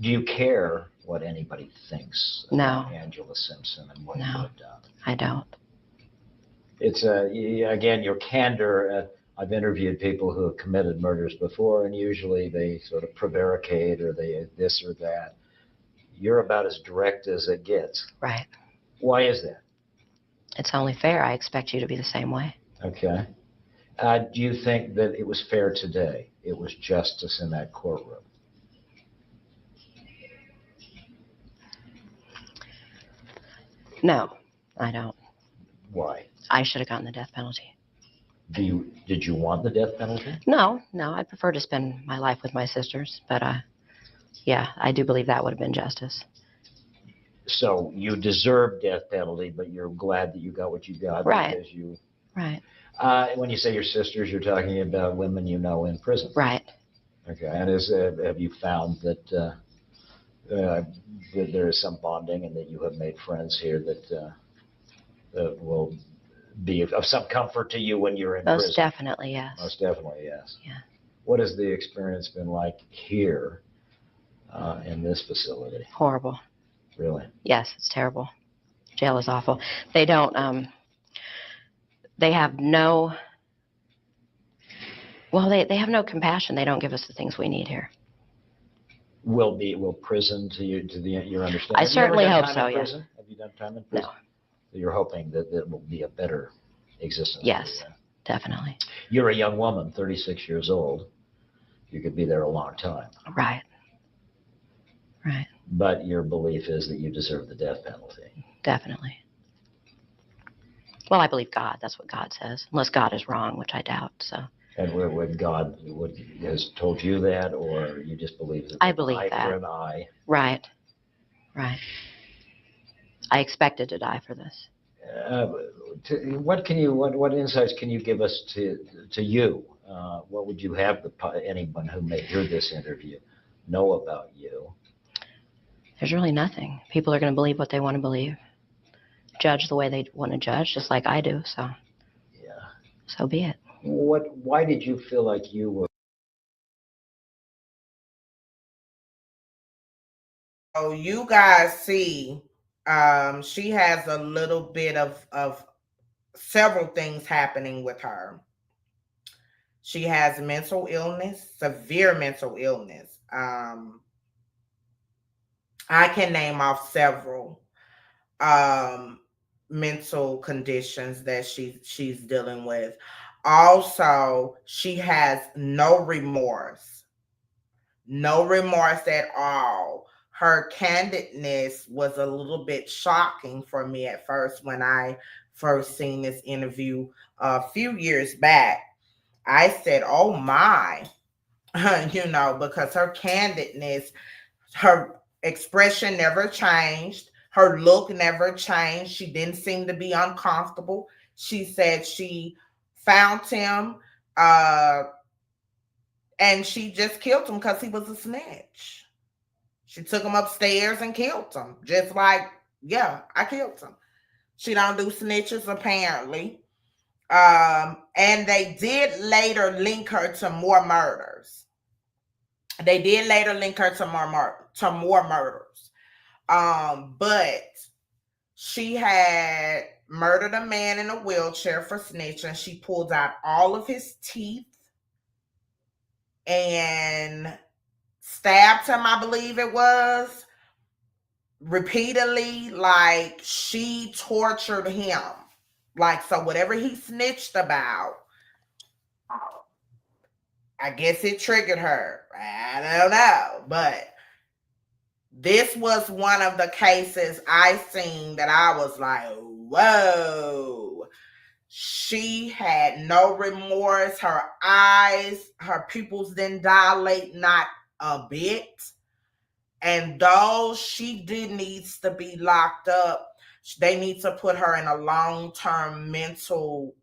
Do you care what anybody thinks about Angela Simpson and what you have done? I don't. It's again, your candor. I've interviewed people who have committed murders before, and usually they sort of prevaricate or they this or that. You're about as direct as it gets. Right. Why is that? It's only fair. I expect you to be the same way. Okay. Do you think that it was fair today? It was justice in that courtroom? No, I don't. Why? I should have gotten the death penalty. Did you want the death penalty? No, I prefer to spend my life with my sisters, but yeah, I do believe that would have been justice. So you deserve death penalty, but you're glad that you got what you got. Right. Because you. Right. When you say your sisters, you're talking about women you know in prison. Right. Okay. And have you found that there is some bonding and that you have made friends here that will be of some comfort to you when you're in prison? Most definitely, yes. Most definitely, yes. Yeah. What has the experience been like here in this facility? Horrible. Really? Yes, it's terrible. Jail is awful. They don't, they have no, well, they have no compassion. They don't give us the things we need here. Will prison to your understanding? I certainly hope so, yes. yeah. Have you done time in prison? No. So you're hoping that it will be a better existence. Yes, definitely. You're a young woman, 36 years old. You could be there a long time. Right. Right. But your belief is that you deserve the death penalty. Definitely. Well, I believe God. That's what God says. Unless God is wrong, which I doubt. So. And would God has told you that, or you just believe that? I believe eye that. for an eye. Right. Right. I expected to die for this. What insights can you give us to you? What would you have anyone who may hear this interview know about you? There's really nothing. People are going to believe what they want to believe, judge the way they want to judge, just like I do. So, yeah, so be it. Why did you feel like you were? So you guys see, she has a little bit of several things happening with her. She has mental illness, severe mental illness. I can name off several mental conditions that she's dealing with. Also, she has no remorse at all. Her candidness was a little bit shocking for me at first when I first seen this interview a few years back. I said, oh my, because her candidness, her expression never changed. Her look never changed. She didn't seem to be uncomfortable. She said she found him and she just killed him because he was a snitch. She took him upstairs and killed him. Just like, yeah, I killed him. She don't do snitches apparently. And they did later link her to more murders. They did later link her to more murders. But she had murdered a man in a wheelchair for snitching. She pulled out all of his teeth and stabbed him, I believe it was, repeatedly. Like, she tortured him. Like, so whatever he snitched about, I guess it triggered her. I don't know. But this was one of the cases I seen that I was like, whoa. She had no remorse. Her eyes, her pupils didn't dilate not a bit. And though she needs to be locked up, they need to put her in a long-term mental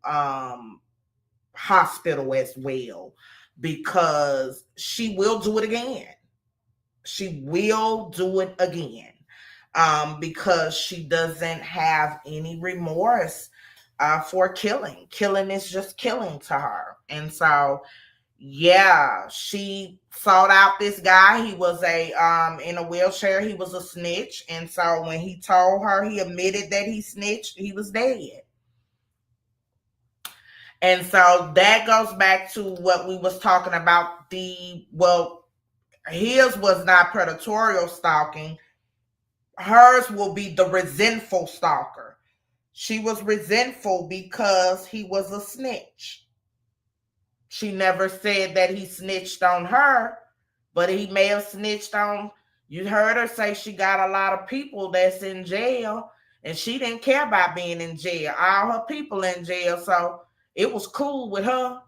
hospital as well, because she will do it again. She will do it again because she doesn't have any remorse for killing. Killing is just killing to her. And so, yeah, she sought out this guy. He was in a wheelchair. He was a snitch. And so when he told her, he admitted that he snitched, he was dead. And so that goes back to what we was talking about. His was not predatorial stalking. Hers will be the resentful stalker. She was resentful because he was a snitch. She never said that he snitched on her, but he may have snitched on, you heard her say she got a lot of people that's in jail, and she didn't care about being in jail. All her people in jail, so it was cool with her.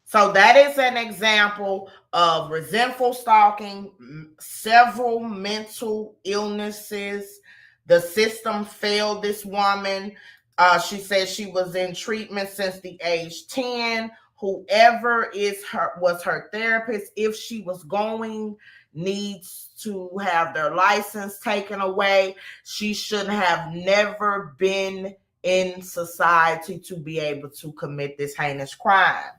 So that is an example of resentful stalking, several mental illnesses. The system failed this woman. She said she was in treatment since the age 10. Whoever was her therapist, if she was going, needs to have their license taken away. She should have never been in society to be able to commit this heinous crime.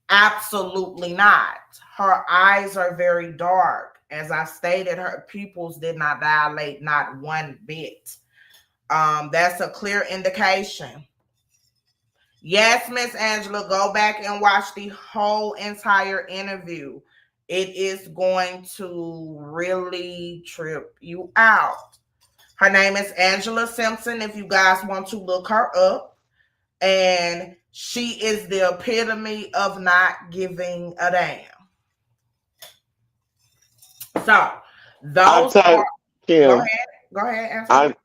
Absolutely not. Her eyes are very dark. As I stated, her pupils did not dilate, not one bit. That's a clear indication. Yes, Miss Angela, go back and watch the whole entire interview. It is going to really trip you out. Her name is Angela Simpson, if you guys want to look her up. And she is the epitome of not giving a damn. So, I those are. typed Go Kim. ahead. Go ahead, answer.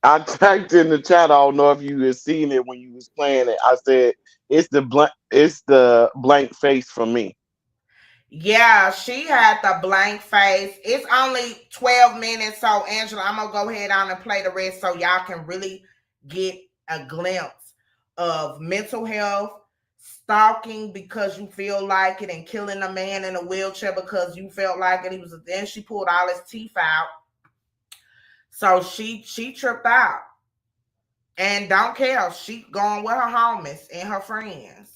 I typed in the chat. I don't know if you had seen it when you was playing it. I said it's the blank face for me. Yeah, she had the blank face. It's only 12 minutes. So, Angela, I'm going to go ahead on and play the rest so y'all can really get a glimpse of mental health, stalking because you feel like it, and killing a man in a wheelchair because you felt like it. Then she pulled all his teeth out. So she tripped out and don't care. She going with her homies and her friends.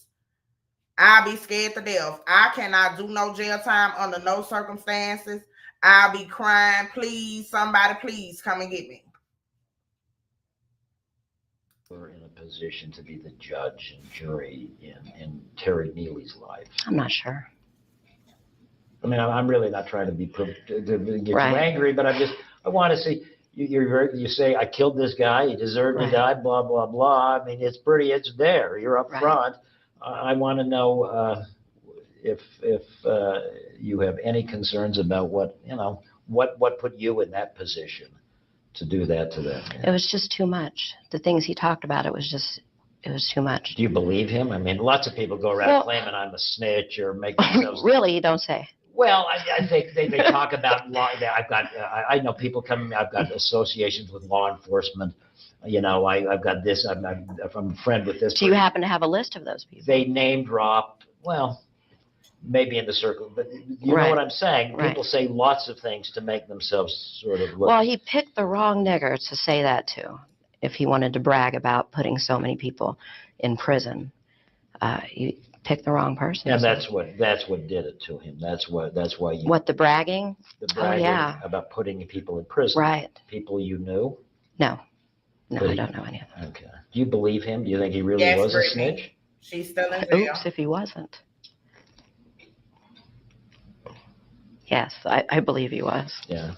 I'll be scared to death. I cannot do no jail time under no circumstances. I'll be crying, please, somebody, please come and get me. We're in a position to be the judge and jury in Terry Neely's life. I'm not sure. I mean, I'm really not trying to be to get Right. you angry, but I want to see you say I killed this guy, he deserved to die, blah blah blah. I mean, it's there. You're up front. I want to know if you have any concerns about what put you in that position to do that to them. It was just too much. The things he talked about, it was too much. Do you believe him? I mean, lots of people go around claiming I'm a snitch or make themselves. Really, you don't say. Well, I think they talk about law. I know people coming. I've got associations with law enforcement. You know, I've got this. I'm a friend with this. Do you happen to have a list of those people? They name drop. Well, maybe in the circle, but you know what I'm saying. People say lots of things to make themselves sort of look. Well, he picked the wrong nigger to say that to. If he wanted to brag about putting so many people in prison, he picked the wrong person. And that's what did it to him. That's why you. What, the bragging? The bragging about putting people in prison. Right. People you knew? No, I don't know any of them. Okay. Do you believe him? Do you think he really was a snitch? She's still in jail. Oops, if he wasn't. Yes, I believe he was. Yeah.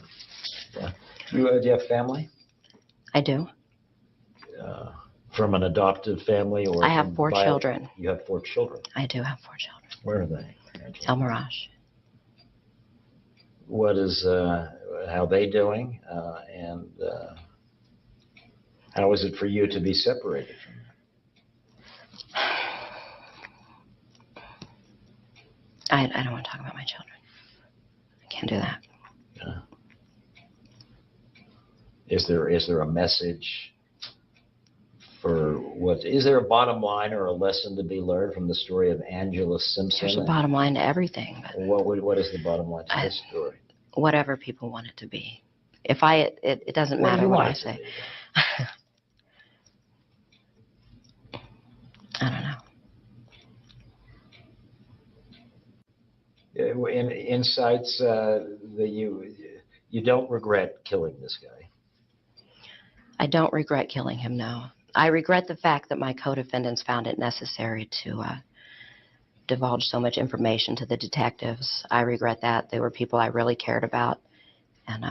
Do you have family? I do. From an adopted family, or I have 4 children. You have 4 children. I do have 4 children. Where are they? El Mirage. What is how they doing, and how is it for you to be separated from them? I don't want to talk about my children. I can't do that. Yeah. Is there a message for what? Is there a bottom line or a lesson to be learned from the story of Angela Simpson? There's a bottom line to everything. But what is the bottom line to this story? Whatever people want it to be. It doesn't matter what I say. I don't know. Insights that you don't regret killing this guy. I don't regret killing him, no. I regret the fact that my co-defendants found it necessary to divulge so much information to the detectives. I regret that. They were people I really cared about. And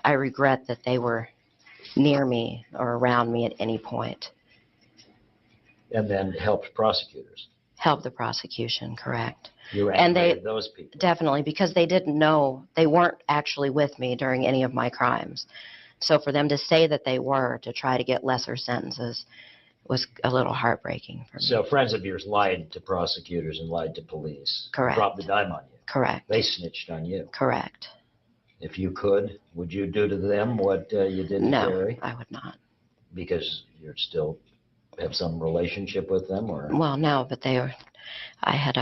I regret that they were near me or around me at any point. And then helped prosecutors. Helped the prosecution, correct. You aggravated those people. Definitely, because they didn't know, they weren't actually with me during any of my crimes. So for them to say that they were, to try to get lesser sentences, was a little heartbreaking for me. So friends of yours lied to prosecutors and lied to police. Correct. Dropped the dime on you. Correct. They snitched on you. Correct. If you could, would you do to them what you did to Terry? No, I would not. Because you still have some relationship with them, or? Well, no, but I had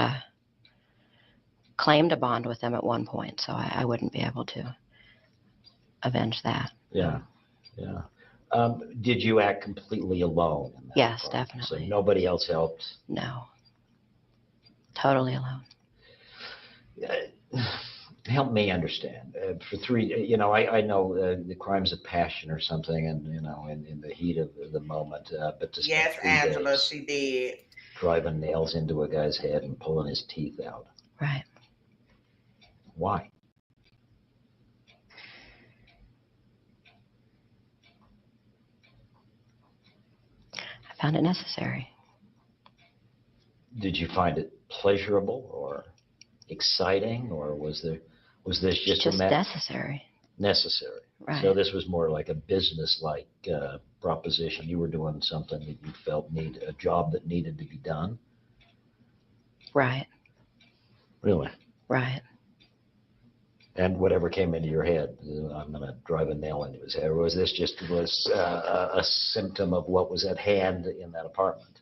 claimed a bond with them at one point, so I wouldn't be able to avenge that. Yeah. Did you act completely alone in that Yes, part? definitely. So nobody else helped? No. Totally alone. Help me understand. For 3, I know the crimes of passion or something, and in the heat of the moment. But to spend Yes, 3 Angela, days she did. driving nails into a guy's head and pulling his teeth out. Right. Why? I found it necessary. Did you find it pleasurable or exciting, or was this It's just necessary. necessary? Right. So this was more like a business-like proposition. You were doing something that you felt a job that needed to be done. Right. Really? Right. And whatever came into your head, I'm going to drive a nail into his head. Or was this just a symptom of what was at hand in that apartment?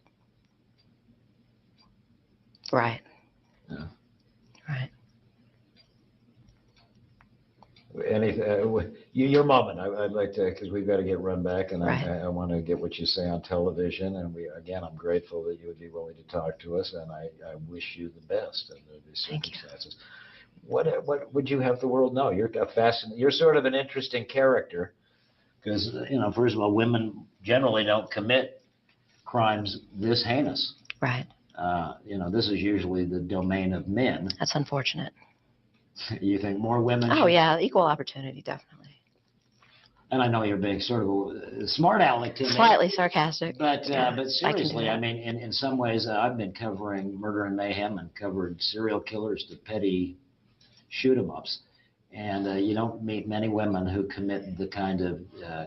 Right. Yeah. Right. Your moment. I'd like to, because we've got to get run back, and Right. I want to get what you say on television. And I'm grateful that you would be willing to talk to us, and I wish you the best under these Thank you. circumstances. What would you have the world know? You're sort of an interesting character, because first of all, women generally don't commit crimes this heinous. Right. This is usually the domain of men. That's unfortunate. You think more women? Oh, yeah. Equal opportunity, definitely. And I know you're being sort of a smart aleck to me. Slightly sarcastic. But yeah, seriously, I mean, in some ways, I've been covering murder and mayhem and covered serial killers to petty shoot 'em ups. And you don't meet many women who commit the kind of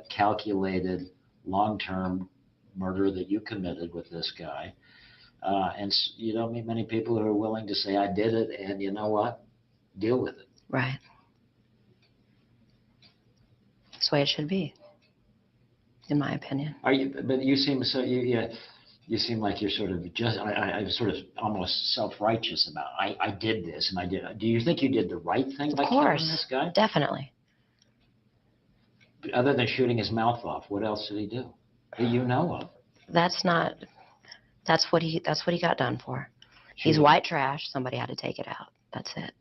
calculated, long-term murder that you committed with this guy. And you don't meet many people who are willing to say, I did it, and you know what? Deal with it. Right. That's the way it should be, in my opinion. But you seem so, you seem like you're sort of I'm sort of almost self-righteous about it. I did this, and I did. Do you think you did the right thing by killing this guy? Definitely. Other than shooting his mouth off, what else did he do that you know of? That's what he got done for. He's white trash. Somebody had to take it out. That's it.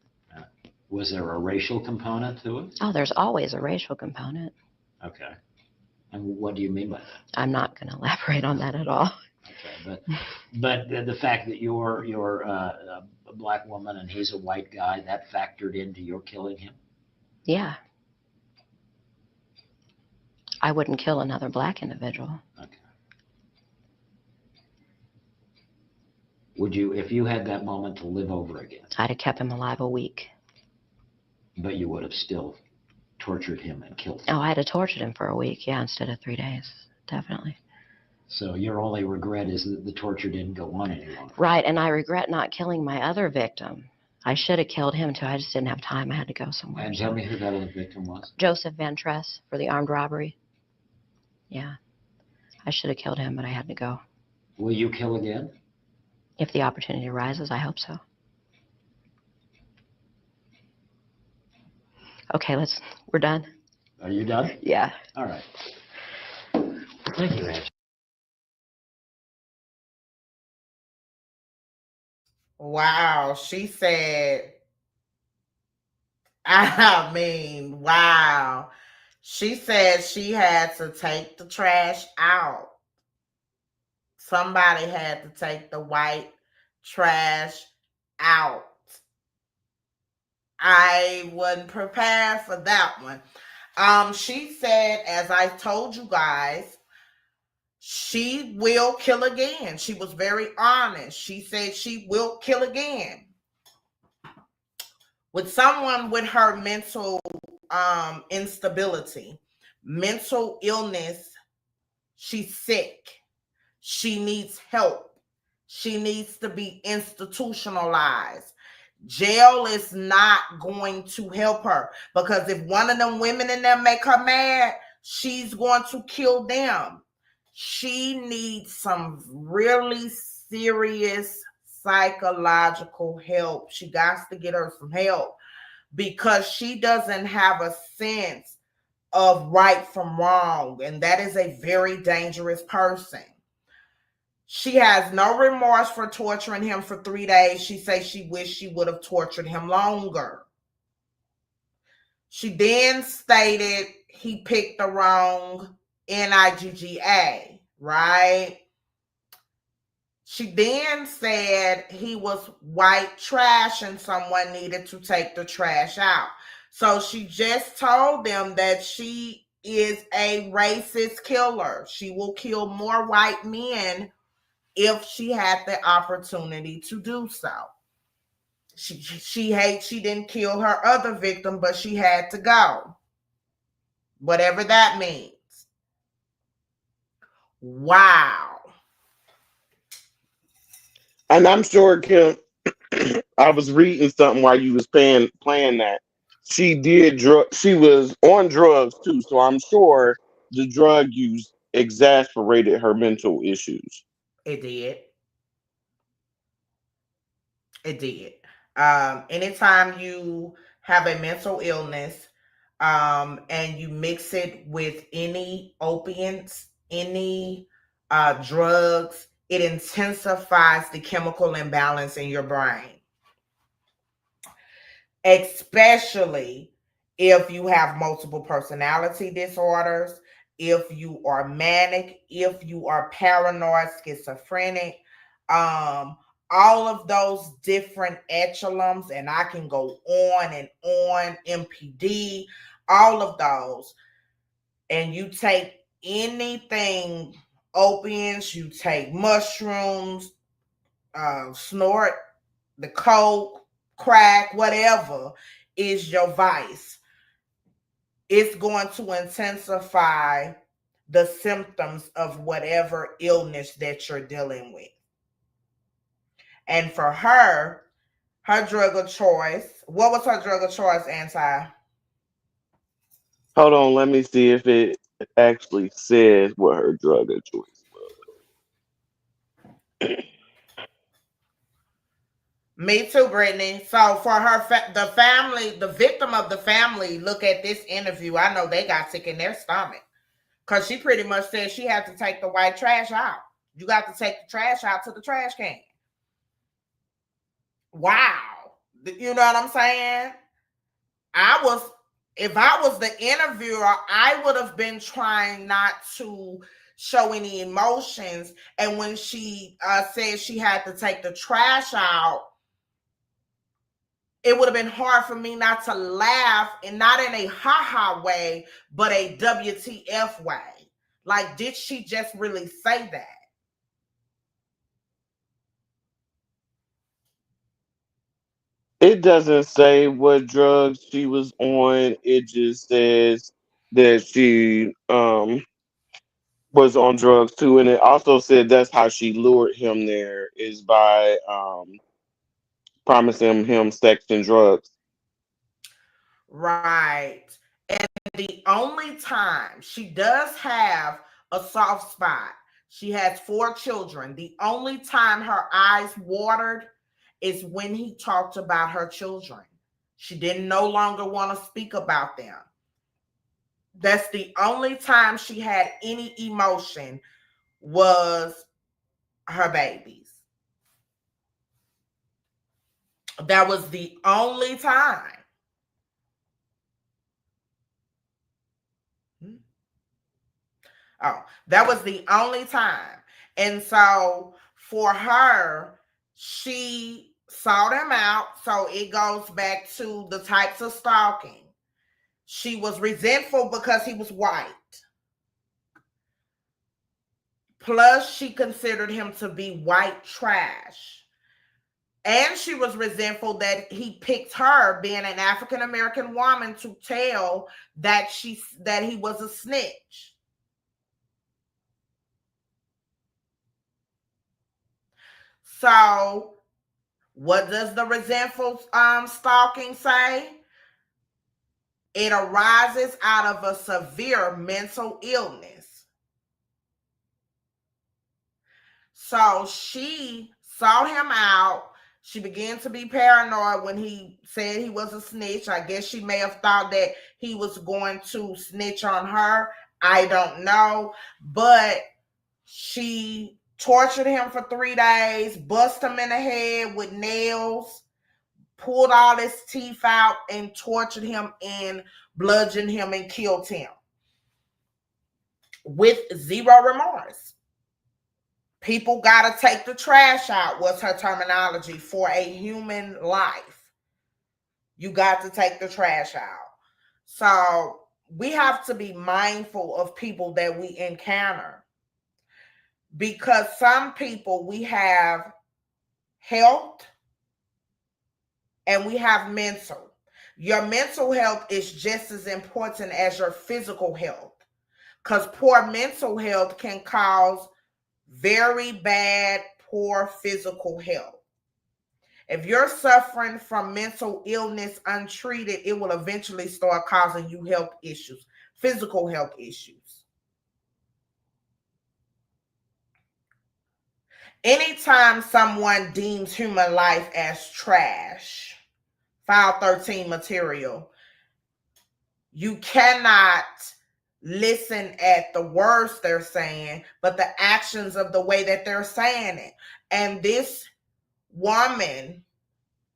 Was there a racial component to it? Oh, there's always a racial component. Okay. And what do you mean by that? I'm not going to elaborate on that at all. Okay, but the fact that you're a black woman and he's a white guy, that factored into your killing him? Yeah. I wouldn't kill another black individual. Okay. Would you, if you had that moment to live over again? I'd have kept him alive a week. But you would have still tortured him and killed him? Oh, I'd have tortured him for a week, yeah, instead of 3 days. Definitely. So your only regret is that the torture didn't go on any longer? Right, and I regret not killing my other victim. I should have killed him, too. I just didn't have time. I had to go somewhere. And tell me who that other victim was. Joseph Van Tress for the armed robbery. Yeah. I should have killed him, but I had to go. Will you kill again? If the opportunity arises, I hope so. Okay, we're done. Are you done? Yeah. All right. Thank you, Ange. Wow, she said, I mean, wow. She said she had to take the trash out. Somebody had to take the white trash out. I wasn't prepared for that one. She said, as I told you guys, she will kill again. She was very honest. She said she will kill again. With someone with her mental instability, mental illness, she's sick. She needs help. She needs to be institutionalized. Jail is not going to help her, because if one of them women in there make her mad, she's going to kill them. She needs some really serious psychological help. She got to get her some help, because she doesn't have a sense of right from wrong, and that is a very dangerous person. She has no remorse for torturing him for 3 days. She says she wished she would have tortured him longer. She then stated he picked the wrong NIGGA, right? She then said he was white trash and someone needed to take the trash out. So she just told them that she is a racist killer. She will kill more white men if she had the opportunity to do so. She didn't kill her other victim, but she had to go. Whatever that means. Wow. And I'm sure, Kim, I was reading something while you was playing that. She did she was on drugs too, so I'm sure the drug use exasperated her mental issues. It did. It did. Anytime you have a mental illness, and you mix it with any opiates, any drugs, it intensifies the chemical imbalance in your brain, especially if you have multiple personality disorders, if you are manic, if you are paranoid, schizophrenic, um, all of those different echelons, and I can go on, MPD, all of those. And you take anything, opiates, you take mushrooms, snort the coke, crack, whatever is your vice, it's going to intensify the symptoms of whatever illness that you're dealing with. And for her drug of choice, what was her drug of choice, Anti? Hold on, let me see if it actually says what her drug of choice was. Me too, Brittany. So for her, the family, the victim of the family, look at this interview. I know they got sick in their stomach because she pretty much said she had to take the white trash out. You got to take the trash out to the trash can. Wow. You know what I'm saying? If I was the interviewer, I would have been trying not to show any emotions. And when she said she had to take the trash out, it would have been hard for me not to laugh, and not in a ha-ha way, but a WTF way. Like, did she just really say that? It doesn't say what drugs she was on. It just says that she was on drugs too, and it also said that's how she lured him there is by promising him sex and drugs. Right. And the only time she does have a soft spot, she has 4 children. The only time her eyes watered is when he talked about her children. She didn't no longer want to speak about them. That's the only time she had any emotion, was her babies. That was the only time. Oh, that was the only time. And so for her, she sought him out. So it goes back to the types of stalking. She was resentful because he was white. Plus, she considered him to be white trash. And she was resentful that he picked her, being an African American woman, to tell that he was a snitch. So, what does the resentful stalking say? It arises out of a severe mental illness. So she sought him out. She began to be paranoid when he said he was a snitch. I guess she may have thought that he was going to snitch on her. I don't know. But she tortured him for 3 days, bust him in the head with nails, pulled all his teeth out, and tortured him and bludgeoned him and killed him with zero remorse. People gotta take the trash out, was her terminology for a human life. You got to take the trash out. So we have to be mindful of people that we encounter, because some people, we have health and we have mental. Your mental health is just as important as your physical health, because poor mental health can cause very bad, poor physical health. If you're suffering from mental illness untreated, it will eventually start causing you health issues, physical health issues. Anytime someone deems human life as trash, file 13 material, you cannot listen at the words they're saying, but the actions of the way that they're saying it. And this woman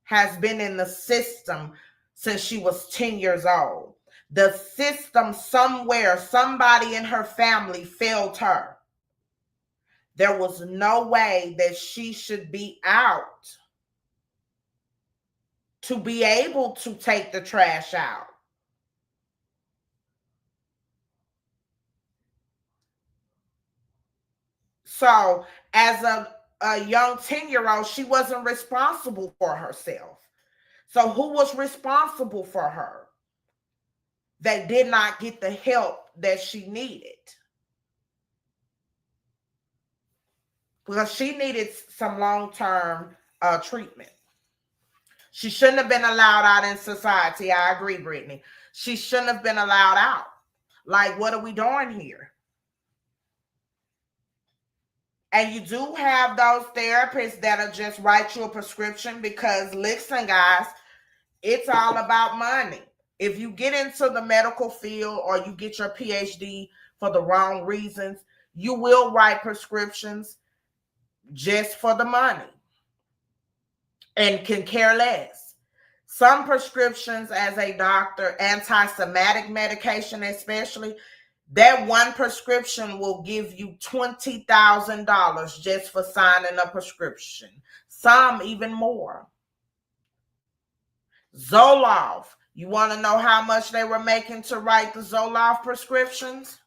has been in the system since she was 10 years old. The system, somewhere, somebody in her family failed her. There was no way that she should be out to be able to take the trash out. So, as a young 10-year-old, she wasn't responsible for herself. So, who was responsible for her that did not get the help that she needed? Because she needed some long-term treatment. She shouldn't have been allowed out in society. I agree, Brittany. She shouldn't have been allowed out. Like, what are we doing here? And you do have those therapists that'll just write you a prescription, because listen, guys, it's all about money. If you get into the medical field or you get your PhD for the wrong reasons, you will write prescriptions just for the money and can care less. Some prescriptions, as a doctor, anti-Semitic medication especially, that one prescription will give you $20,000 just for signing a prescription. Some even more. Zoloft. You want to know how much they were making to write the Zoloft prescriptions?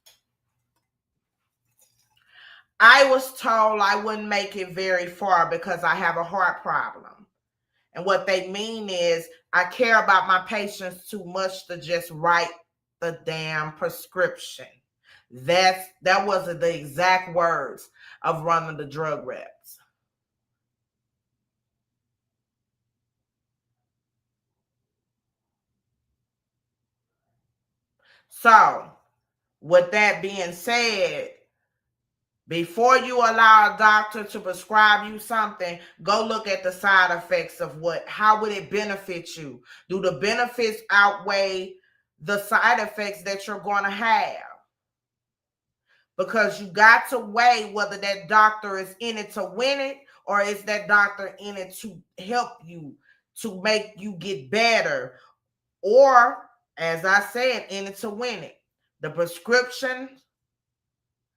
I was told I wouldn't make it very far because I have a heart problem. And what they mean is I care about my patients too much to just write the damn prescription. That wasn't the exact words of running the drug reps. So, with that being said, before you allow a doctor to prescribe you something, go look at the side effects of how would it benefit you? Do the benefits outweigh the side effects that you're going to have? Because you got to weigh whether that doctor is in it to win it, or is that doctor in it to help you, to make you get better, or, as I said, in it to win it. The prescription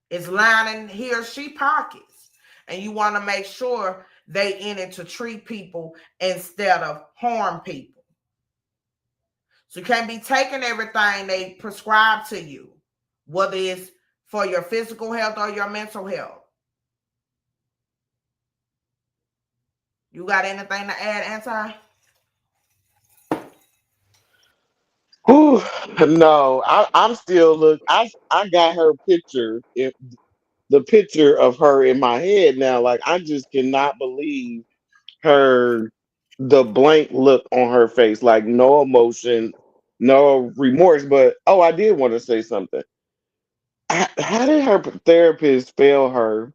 is lining he or she pockets, and you want to make sure they in it to treat people instead of harm people. So you can't be taking everything they prescribe to you, whether it's for your physical health or your mental health. You got anything to add, Anti? Whew, no, I'm still look. I got her picture, the picture of her in my head now. Like, I just cannot believe her, the blank look on her face, like no emotion, no remorse. But oh, I did want to say something. How did her therapist fail her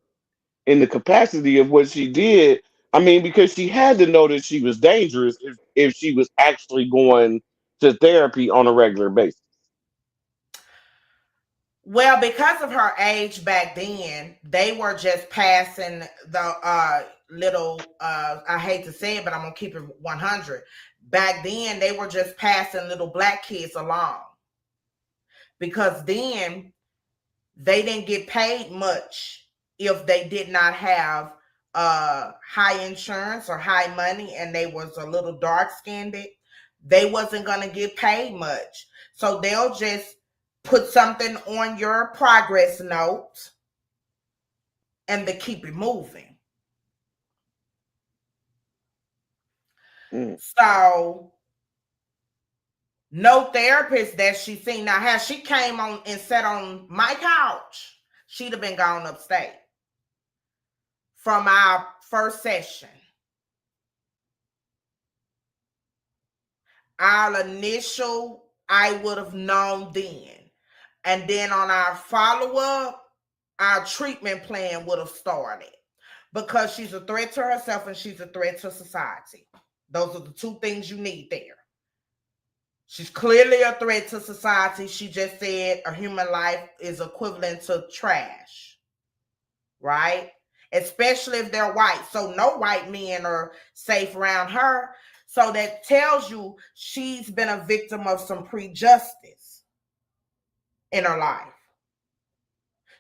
in the capacity of what she did? I mean, because she had to know that she was dangerous if she was actually going to therapy on a regular basis. Well, because of her age back then, they were just passing the little I hate to say it, but I'm gonna keep it 100. Back then, they were just passing little black kids along because then they didn't get paid much if they did not have high insurance or high money and they was a little dark skinned. They wasn't gonna get paid much. So they'll just put something on your progress note and they keep it moving. So no therapist that she seen. Now, had she came on and sat on my couch, she'd have been gone upstate from our first session. Our initial, I would have known then. And then on our follow-up, our treatment plan would have started. Because she's a threat to herself and she's a threat to society. Those are the two things you need there. She's clearly a threat to society. She just said a human life is equivalent to trash, right? Especially if they're white. So no white men are safe around her. So that tells you she's been a victim of some prejudice in her life.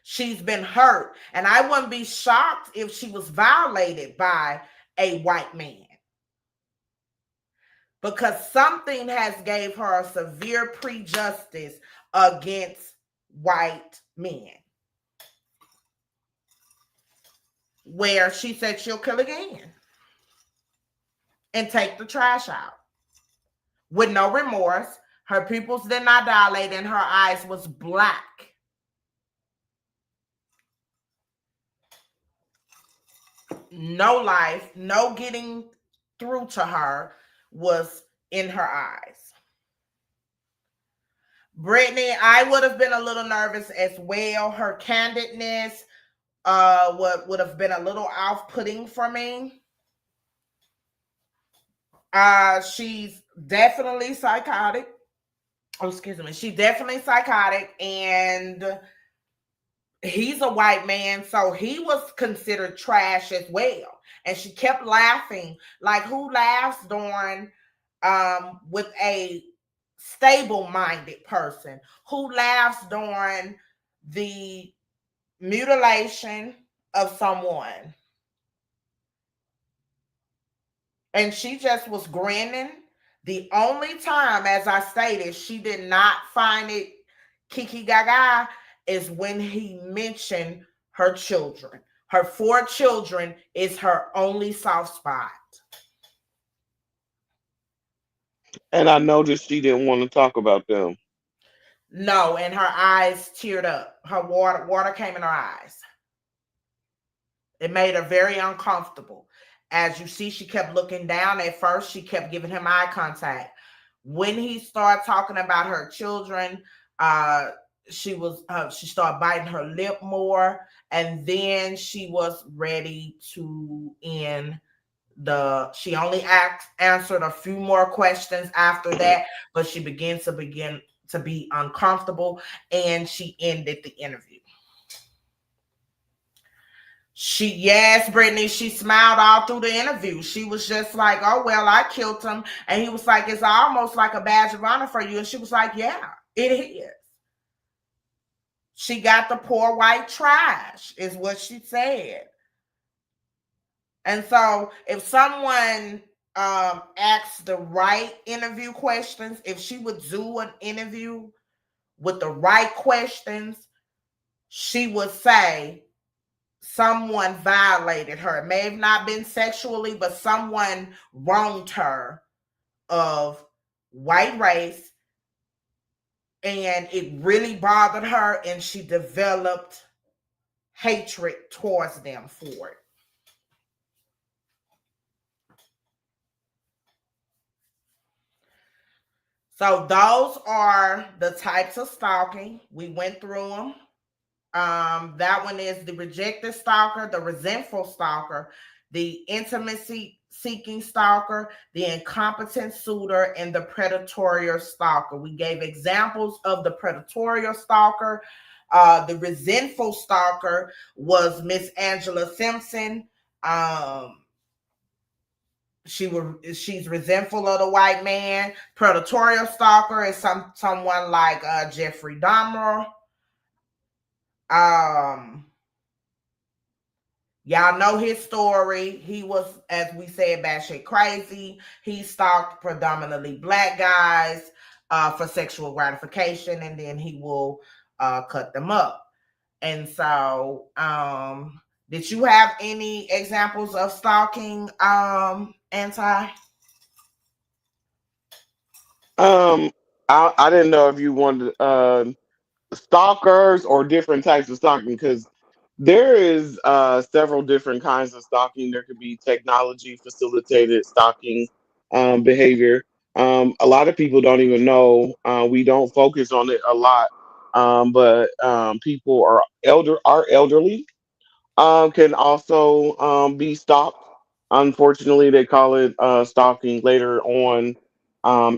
She's been hurt. And I wouldn't be shocked if she was violated by a white man. Because something has gave her a severe prejudice against white men. Where she said she'll kill again. And take the trash out. With no remorse. Her pupils did not dilate and her eyes was black. No life, no getting through to her was in her eyes. Brittany, I would have been a little nervous as well. Her candidness would have been a little off-putting for me. She's definitely psychotic. Oh, excuse me. She's definitely psychotic, and he's a white man, so he was considered trash as well. And she kept laughing. Like, who laughs during with a stable-minded person? Who laughs during the mutilation of someone? And she just was grinning. The only time, as I stated, she did not find it kiki gaga is when he mentioned her children. Her 4 children is her only soft spot. And I noticed she didn't want to talk about them. No, and her eyes teared up. Her water came in her eyes. It made her very uncomfortable. As you see, she kept looking down. At first, she kept giving him eye contact. When he started talking about her children, she started biting her lip more, and then she was ready to end she only answered a few more questions after that, but she began to be uncomfortable, and she ended the interview. Yes, Brittany, she smiled all through the interview. She was just like, oh, well, I killed him. And he was like, it's almost like a badge of honor for you. And she was like, yeah, it is. She got the poor white trash, is what she said. And so if someone asks the right interview questions, if she would do an interview with the right questions, she would say, someone violated her. It may have not been sexually, but someone wronged her of white race, and it really bothered her, and she developed hatred towards them for it. So those are the types of stalking. We went through them. That one is the rejected stalker, the resentful stalker, the intimacy seeking stalker, the incompetent suitor, and the predatory stalker. We gave examples of the predatory stalker. The resentful stalker was Miss Angela Simpson. Um, she's resentful of the white man. Predatorial stalker is someone like Jeffrey Dahmer. Um, Y'all know his story. He was, as we said, batshit crazy. He stalked predominantly black guys for sexual gratification, and then he will cut them up. And so, did you have any examples of stalking, anti? Um, I didn't know if you wanted stalkers or different types of stalking because there is several different kinds of stalking. There could be technology facilitated stalking behavior. A lot of people don't even know. We don't focus on it a lot, but people are elderly can also be stalked. Unfortunately, they call it stalking later on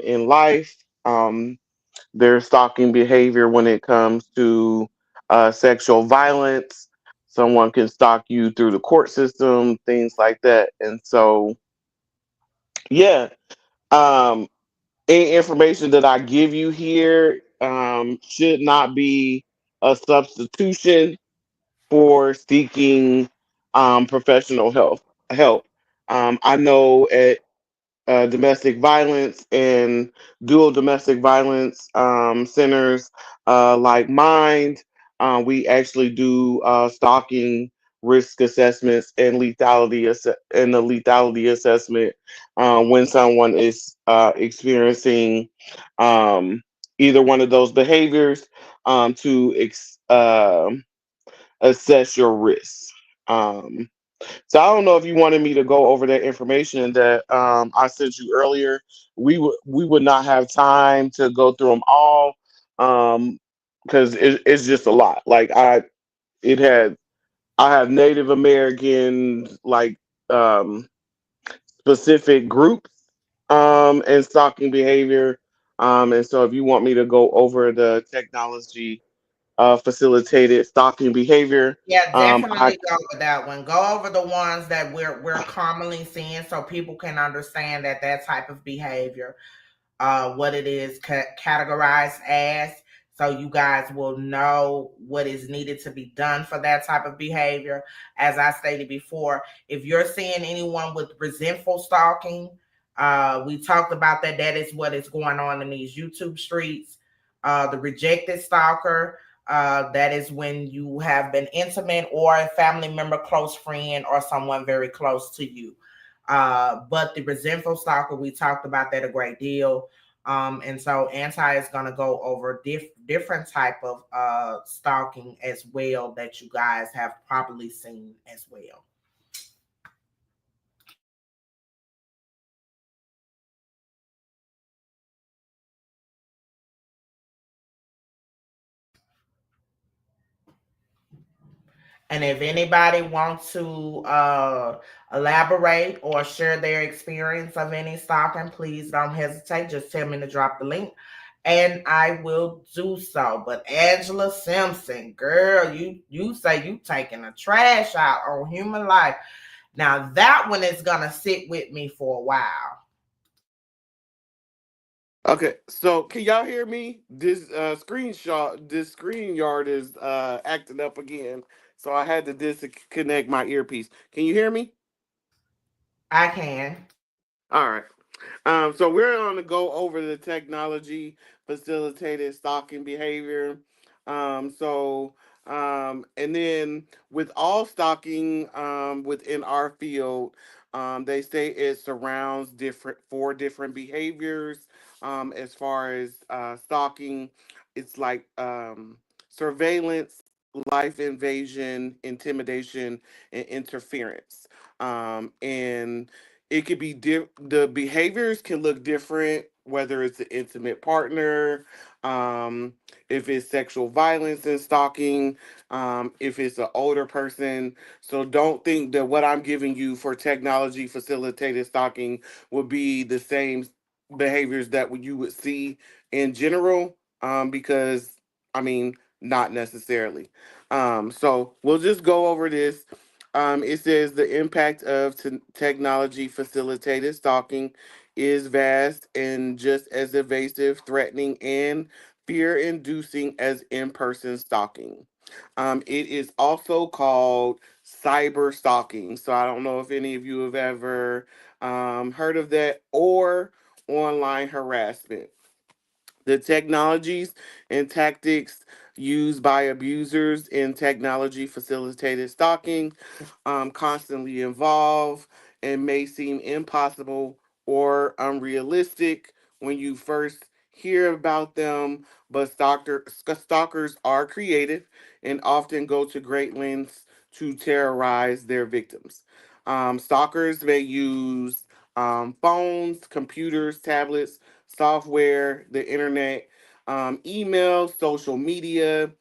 in life. There's stalking behavior when it comes to sexual violence. Someone can stalk you through the court system, things like that. And so, yeah, um, any information that I give you here should not be a substitution for seeking professional help. I know at domestic violence and dual domestic violence centers like Mind. We actually do stalking risk assessments and and the lethality assessment when someone is experiencing um, either one of those behaviors to assess your risk. Um, so I don't know if you wanted me to go over that information that I sent you earlier. We would not have time to go through them all because it's just a lot. Like it had I have Native American like um, specific groups and stalking behavior. And so if you want me to go over the technology facilitated stalking behavior, Yeah, I definitely go with that one. Go over the ones that we're commonly seeing, so people can understand that type of behavior, what it is categorized as, so you guys will know what is needed to be done for that type of behavior. As I stated before, if you're seeing anyone with resentful stalking, we talked about that. That is what is going on in these YouTube streets. The rejected stalker, that is when you have been intimate or a family member, close friend, or someone very close to you. But the resentful stalker, we talked about that a great deal. And so anti is going to go over different type of stalking as well that you guys have probably seen as well. And if anybody wants to elaborate or share their experience of any stalking, please don't hesitate. Just tell me to drop the link and I will do so. But Angela Simpson, girl, you say you taking the trash out on human life. Now that one is gonna sit with me for a while. Okay, so can y'all hear me? This screen yard is acting up again, so I had to disconnect my earpiece. Can you hear me? I can. All right. So we're going to go over the technology facilitated stalking behavior. So and then with all stalking within our field, they say it surrounds different four different behaviors. As far as stalking, it's like surveillance, life invasion, intimidation, and interference. And it could be the behaviors can look different, whether it's an intimate partner, um if it's sexual violence and stalking, if it's an older person. So don't think that what I'm giving you for technology facilitated stalking would be the same behaviors that you would see in general, because I mean not necessarily. So we'll just go over this. It says the impact of technology facilitated stalking is vast and just as evasive, threatening, and fear inducing as in person stalking. It is also called cyber stalking. So I don't know if any of you have ever heard of that, or online harassment. The technologies and tactics used by abusers in technology facilitated stalking constantly evolve and may seem impossible or unrealistic when you first hear about them, but stalkers are creative and often go to great lengths to terrorize their victims. Stalkers may use phones, computers, tablets, software, the internet, email, social media,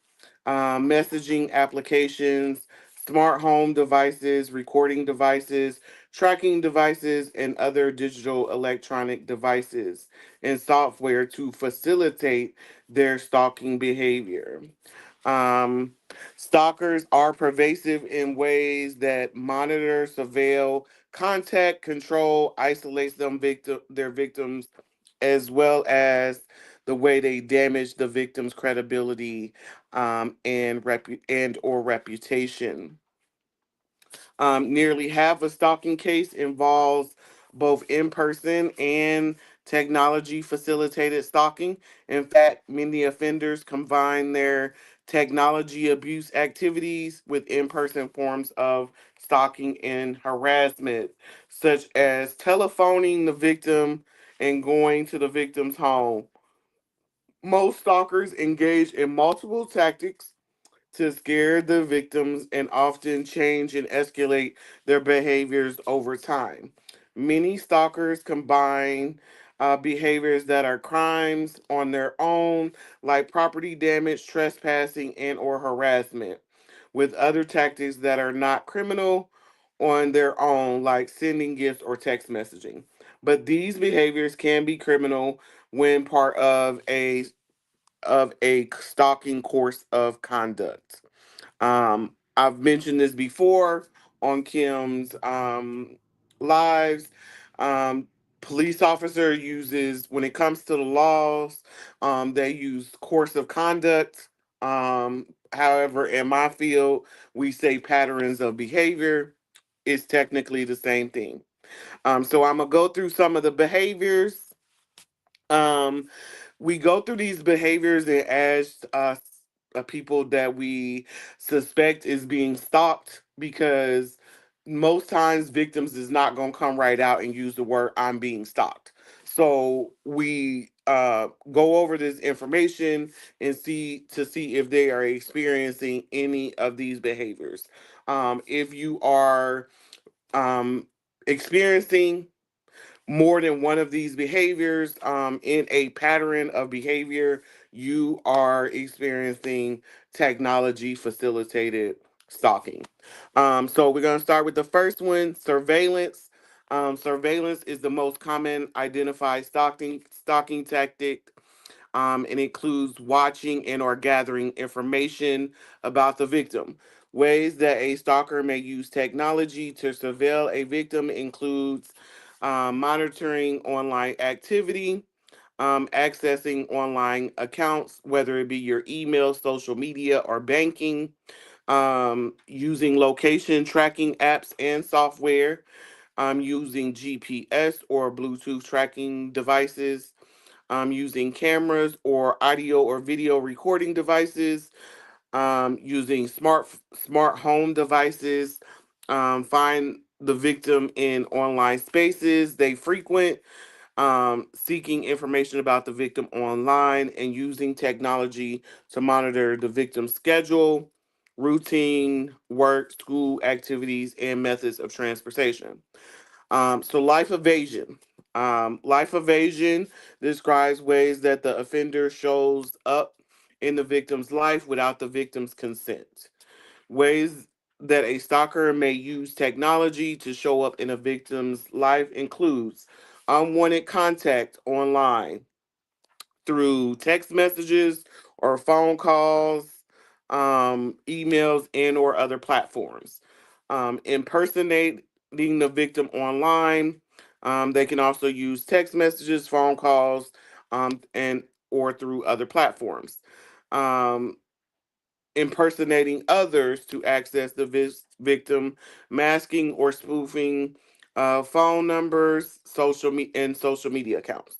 messaging applications, smart home devices, recording devices, tracking devices, and other digital electronic devices and software to facilitate their stalking behavior. Um, Stalkers are pervasive in ways that monitor, surveil, contact, control, isolates their victims, as well as the way they damage the victim's credibility and or reputation. Nearly half of stalking case involves both in-person and technology facilitated stalking. In fact, many offenders combine their technology abuse activities with in-person forms of stalking and harassment, such as telephoning the victim and going to the victim's home. Most stalkers engage in multiple tactics to scare the victims and often change and escalate their behaviors over time. Many stalkers combine behaviors that are crimes on their own, like property damage, trespassing, and or harassment, with other tactics that are not criminal on their own, like sending gifts or text messaging. But these behaviors can be criminal when part of a stalking course of conduct. I've mentioned this before on Kim's lives. Um, Police officer uses, when it comes to the laws, they use course of conduct. However, in my field, we say patterns of behavior. It's technically the same thing. So I'm gonna go through some of the behaviors. Um, we go through these behaviors and as people that we suspect is being stalked, because most times victims is not going to come right out and use the word I'm being stalked. So we go over this information and see if they are experiencing any of these behaviors. If you are experiencing more than one of these behaviors in a pattern of behavior, you are experiencing technology facilitated stalking. So we're going to start with the first one, surveillance. Surveillance is the most common identified stalking tactic. It includes watching and or gathering information about the victim. Ways that a stalker may use technology to surveil a victim includes monitoring online activity, accessing online accounts, whether it be your email, social media, or banking, using location tracking apps and software, using GPS or Bluetooth tracking devices, using cameras or audio or video recording devices, using smart home devices, find the victim in online spaces they frequent, seeking information about the victim online, and using technology to monitor the victim's schedule, routine, work, school activities, and methods of transportation. So life evasion. Life evasion describes ways that the offender shows up in the victim's life without the victim's consent. Ways that a stalker may use technology to show up in a victim's life includes unwanted contact online through text messages or phone calls, emails, and or other platforms. Impersonating the victim online. They can also use text messages, phone calls, and or through other platforms. Um, Impersonating others to access the victim, masking or spoofing phone numbers, social media accounts.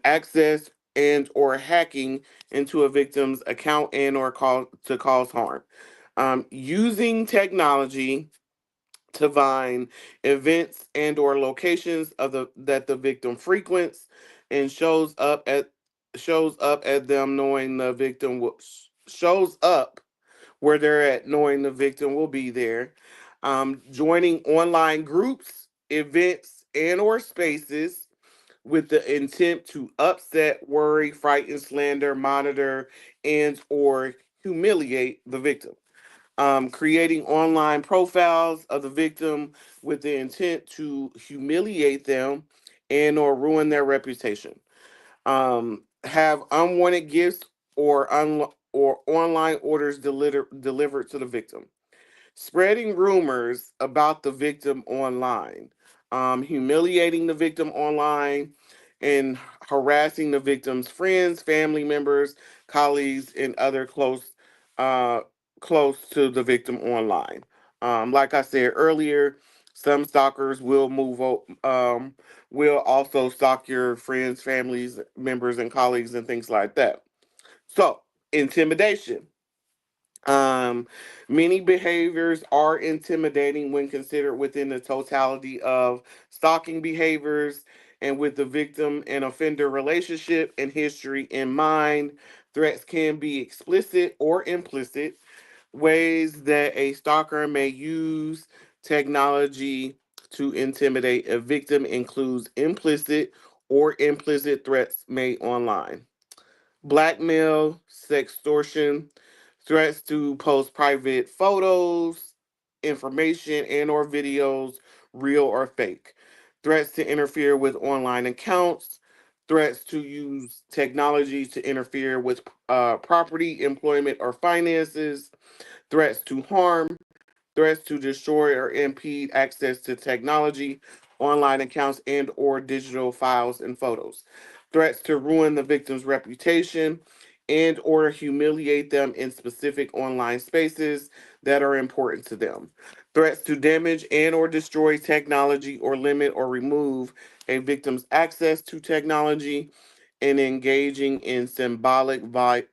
Access and or hacking into a victim's account and or cause harm. Using technology to find events and or locations of the that the victim frequents and shows up at them knowing the victim will shows up where they're at knowing the victim will be there. Joining online groups, events, and or spaces with the intent to upset, worry, frighten, slander, monitor, and or humiliate the victim. Creating online profiles of the victim with the intent to humiliate them and or ruin their reputation. Have unwanted gifts or online orders delivered to the victim. Spreading rumors about the victim online, humiliating the victim online, and harassing the victim's friends, family members, colleagues, and other uh, close to the victim online. Like I said earlier, some stalkers will also stalk your friends, families, members, and colleagues, and things like that. So, intimidation. Um, Many behaviors are intimidating when considered within the totality of stalking behaviors and with the victim and offender relationship and history in mind. Threats can be explicit or implicit. Ways that a stalker may use technology to intimidate a victim includes implicit or implicit threats made online. Blackmail, sextortion, threats to post private photos, information and or videos, real or fake. Threats to interfere with online accounts, threats to use technology to interfere with property, employment, or finances, threats to harm, threats to destroy or impede access to technology, online accounts, and or digital files and photos. Threats to ruin the victim's reputation and or humiliate them in specific online spaces that are important to them. Threats to damage and or destroy technology or limit or remove a victim's access to technology and engaging in symbolic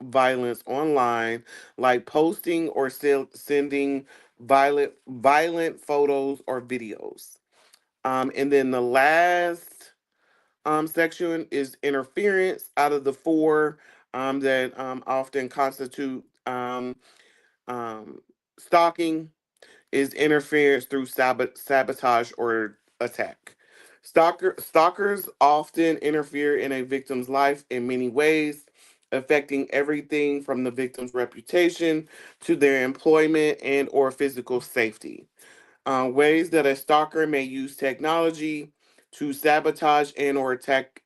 violence online, like posting or sending violent photos or videos. And then the last section is interference out of the four that often constitute um, stalking is interference through sabotage or attack. Stalkers often interfere in a victim's life in many ways, affecting everything from the victim's reputation to their employment and or physical safety. Ways that a stalker may use technology to sabotage and or attack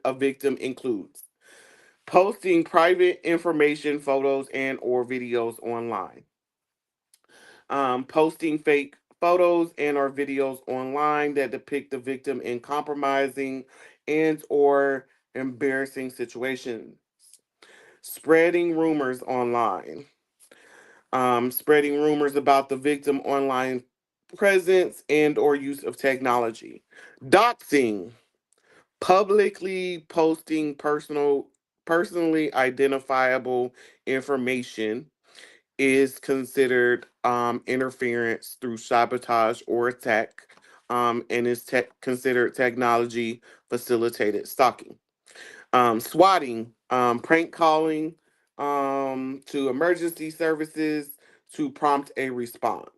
a victim includes posting private information, photos, and or videos online, posting fake photos and or videos online that depict the victim in compromising and or embarrassing situations, spreading rumors online, spreading rumors about the victim online presence and or use of technology, doxing, publicly posting personally identifiable information is considered interference through sabotage or attack, and is considered technology facilitated stalking. Swatting, prank calling to emergency services to prompt a response.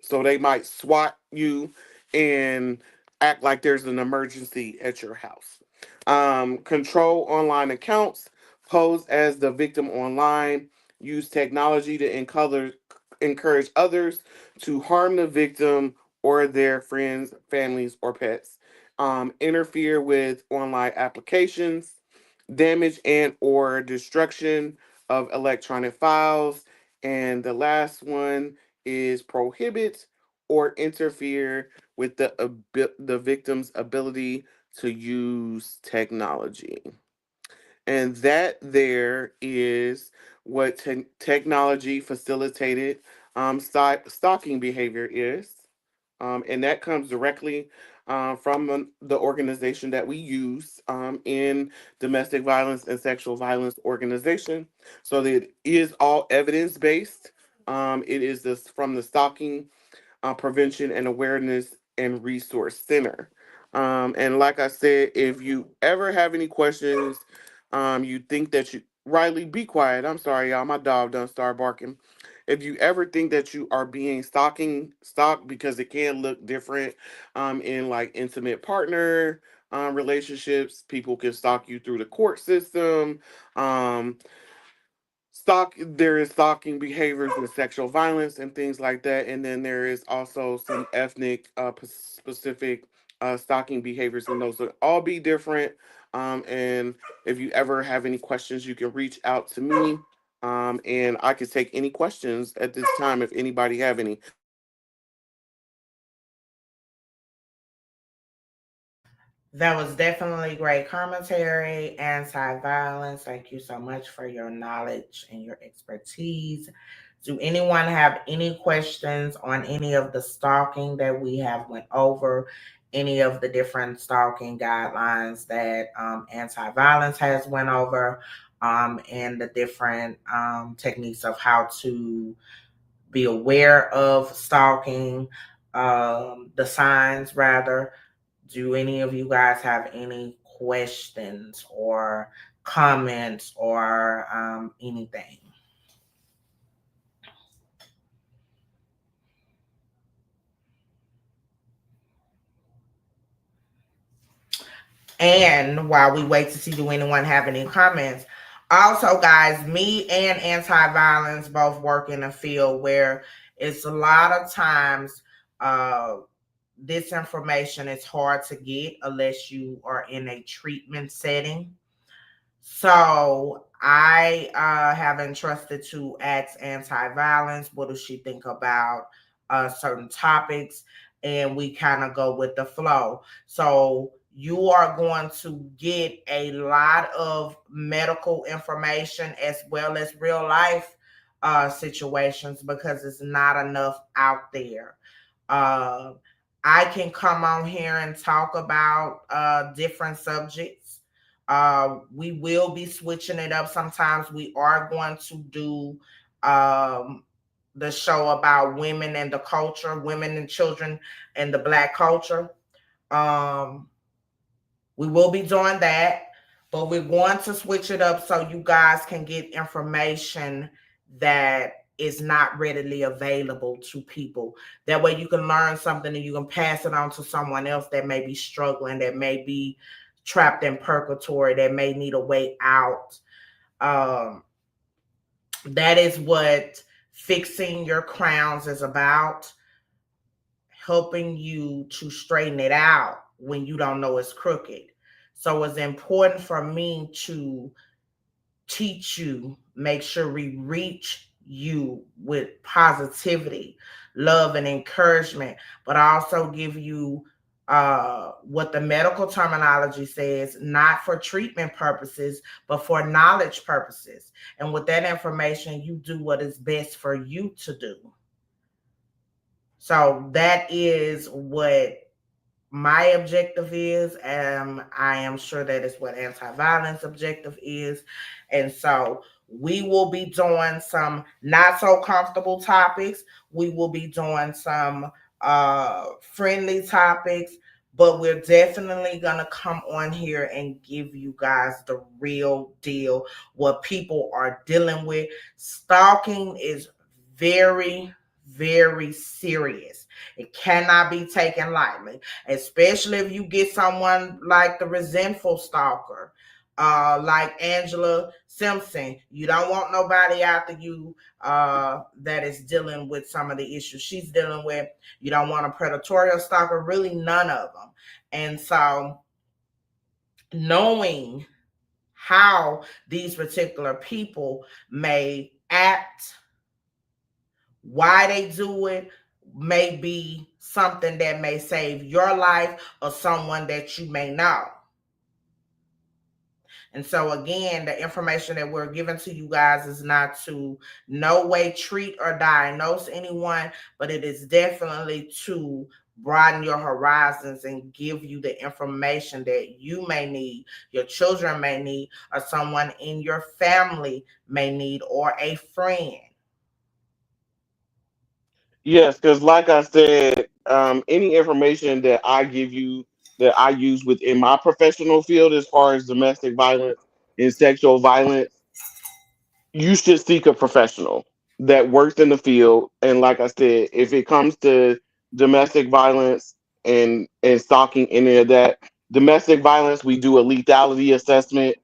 So they might SWAT you and act like there's an emergency at your house. Control online accounts, pose as the victim online, use technology to encourage others to harm the victim or their friends, families, or pets. Interfere with online applications, damage and or destruction of electronic files. And the last one is prohibit or interfere with the victim's ability to use technology. And that there is what technology facilitated stalking behavior is. And that comes directly from the organization that we use in domestic violence and sexual violence organization. So that it is all evidence based. It is this from the Stalking Prevention and Awareness and Resource Center. And like I said, if you ever have any questions, you think that you Riley, be quiet. I'm sorry, y'all. My dog done start barking. If you ever think that you are being stalked because it can look different in like intimate partner relationships, people can stalk you through the court system. There is stalking behaviors and sexual violence and things like that, and then there is also some ethnic specific stalking behaviors, and those will all be different. And if you ever have any questions, you can reach out to me, and I can take any questions at this time if anybody have any. That was definitely great commentary, anti-violence. Thank you so much for your knowledge and your expertise. Do anyone have any questions on any of the stalking that we have went over? Any of the different stalking guidelines that anti-violence has went over, and the different techniques of how to be aware of stalking, the signs rather. Do any of you guys have any questions or comments or anything? And while we wait to see do anyone have any comments, also guys, me and anti-violence both work in a field where it's a lot of times this information is hard to get unless you are in a treatment setting. So I have entrusted to ask anti-violence, what does she think about certain topics? And we kind of go with the flow. So you are going to get a lot of medical information as well as real life situations because it's not enough out there. Uh, I can come on here and talk about different subjects. We will be switching it up. Sometimes we are going to do the show about women and the culture, women and children and the Black culture. Um, we will be doing that, but we're going to switch it up so you guys can get information that is not readily available to people. That way you can learn something and you can pass it on to someone else that may be struggling, that may be trapped in purgatory, that may need a way out. That is what fixing your crowns is about, helping you to straighten it out when you don't know it's crooked. So it's important for me to teach you, make sure we reach you with positivity, love, and encouragement, but also give you what the medical terminology says, not for treatment purposes, but for knowledge purposes. And with that information, you do what is best for you to do. So that is what my objective is. I am sure that is what anti-violence objective is. And so we will be doing some not so comfortable topics. We will be doing some friendly topics, but we're definitely going to come on here and give you guys the real deal, what people are dealing with. Stalking is very, very serious. It cannot be taken lightly, especially if you get someone like the resentful stalker, like Angela Simpson. You don't want nobody after you that is dealing with some of the issues she's dealing with. You don't want a predatory stalker, really none of them. And so knowing how these particular people may act, why they do it, may be something that may save your life or someone that you may know. And so again, the information that we're giving to you guys is not to no way treat or diagnose anyone, but it is definitely to broaden your horizons and give you the information that you may need, your children may need, or someone in your family may need, or a friend. Yes, because like I said, any information that I give you that I use within my professional field as far as domestic violence and sexual violence, you should seek a professional that works in the field. And like I said, if it comes to domestic violence and stalking any of that, domestic violence, we do a lethality assessment.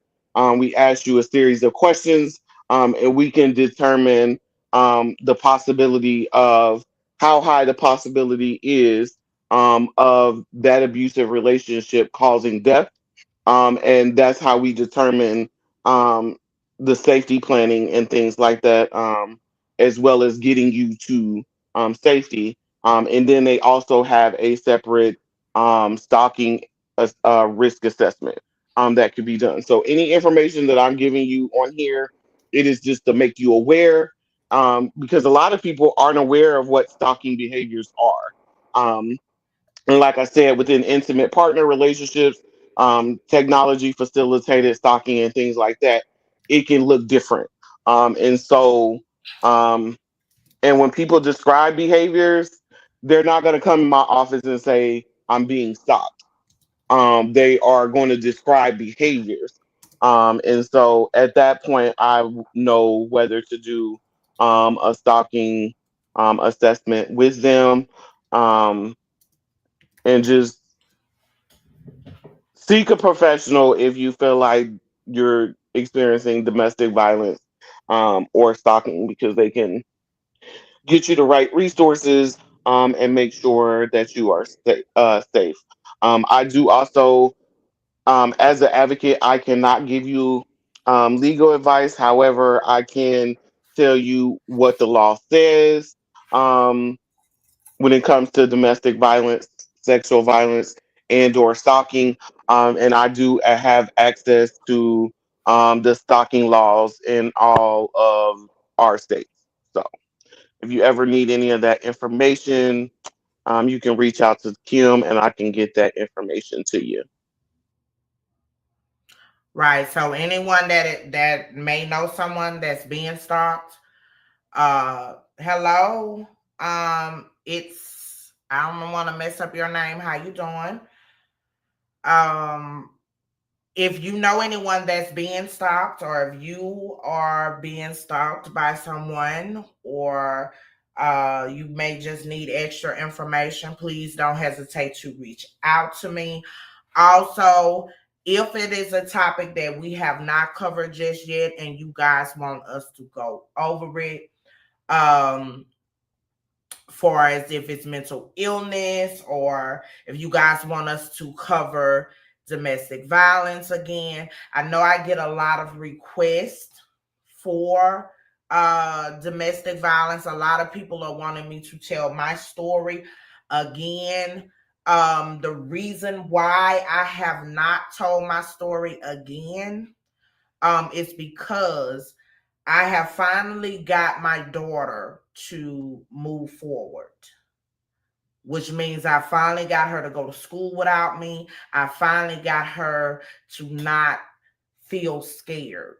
We ask you a series of questions, and we can determine the possibility of how high the possibility is of that abusive relationship causing death, and that's how we determine um, the safety planning and things like that, as well as getting you to safety. And then they also have a separate stalking risk assessment that could be done. So any information that I'm giving you on here, it is just to make you aware, because a lot of people aren't aware of what stalking behaviors are. And like I said, within intimate partner relationships, technology facilitated stalking and things like that, it can look different. And so, um, and when people describe behaviors, they're not going to come in my office and say, I'm being stalked. They are going to describe behaviors. And so at that point, know whether to do a stalking assessment with them, um, and just seek a professional if you feel like you're experiencing domestic violence or stalking, because they can get you the right resources and make sure that you are safe. I do also, as an advocate, I cannot give you legal advice. However, I can tell you what the law says. When it comes to domestic violence, sexual violence, and or stalking. And I do have access to the stalking laws in all of our states. So if you ever need any of that information, you can reach out to Kim and I can get that information to you. Right. So anyone that may know someone that's being stalked, hello. It's I don't want to mess up your name. How you doing? Um, if you know anyone that's being stalked, or if you are being stalked by someone, or you may just need extra information, please don't hesitate to reach out to me. Also, if it is a topic that we have not covered just yet and you guys want us to go over it, um, far as if it's mental illness, or if you guys want us to cover domestic violence again. I know I get a lot of requests for domestic violence. A lot of people are wanting me to tell my story again. The reason why I have not told my story again is because I have finally got my daughter to move forward, which means I finally got her to go to school without me. I finally got her to not feel scared.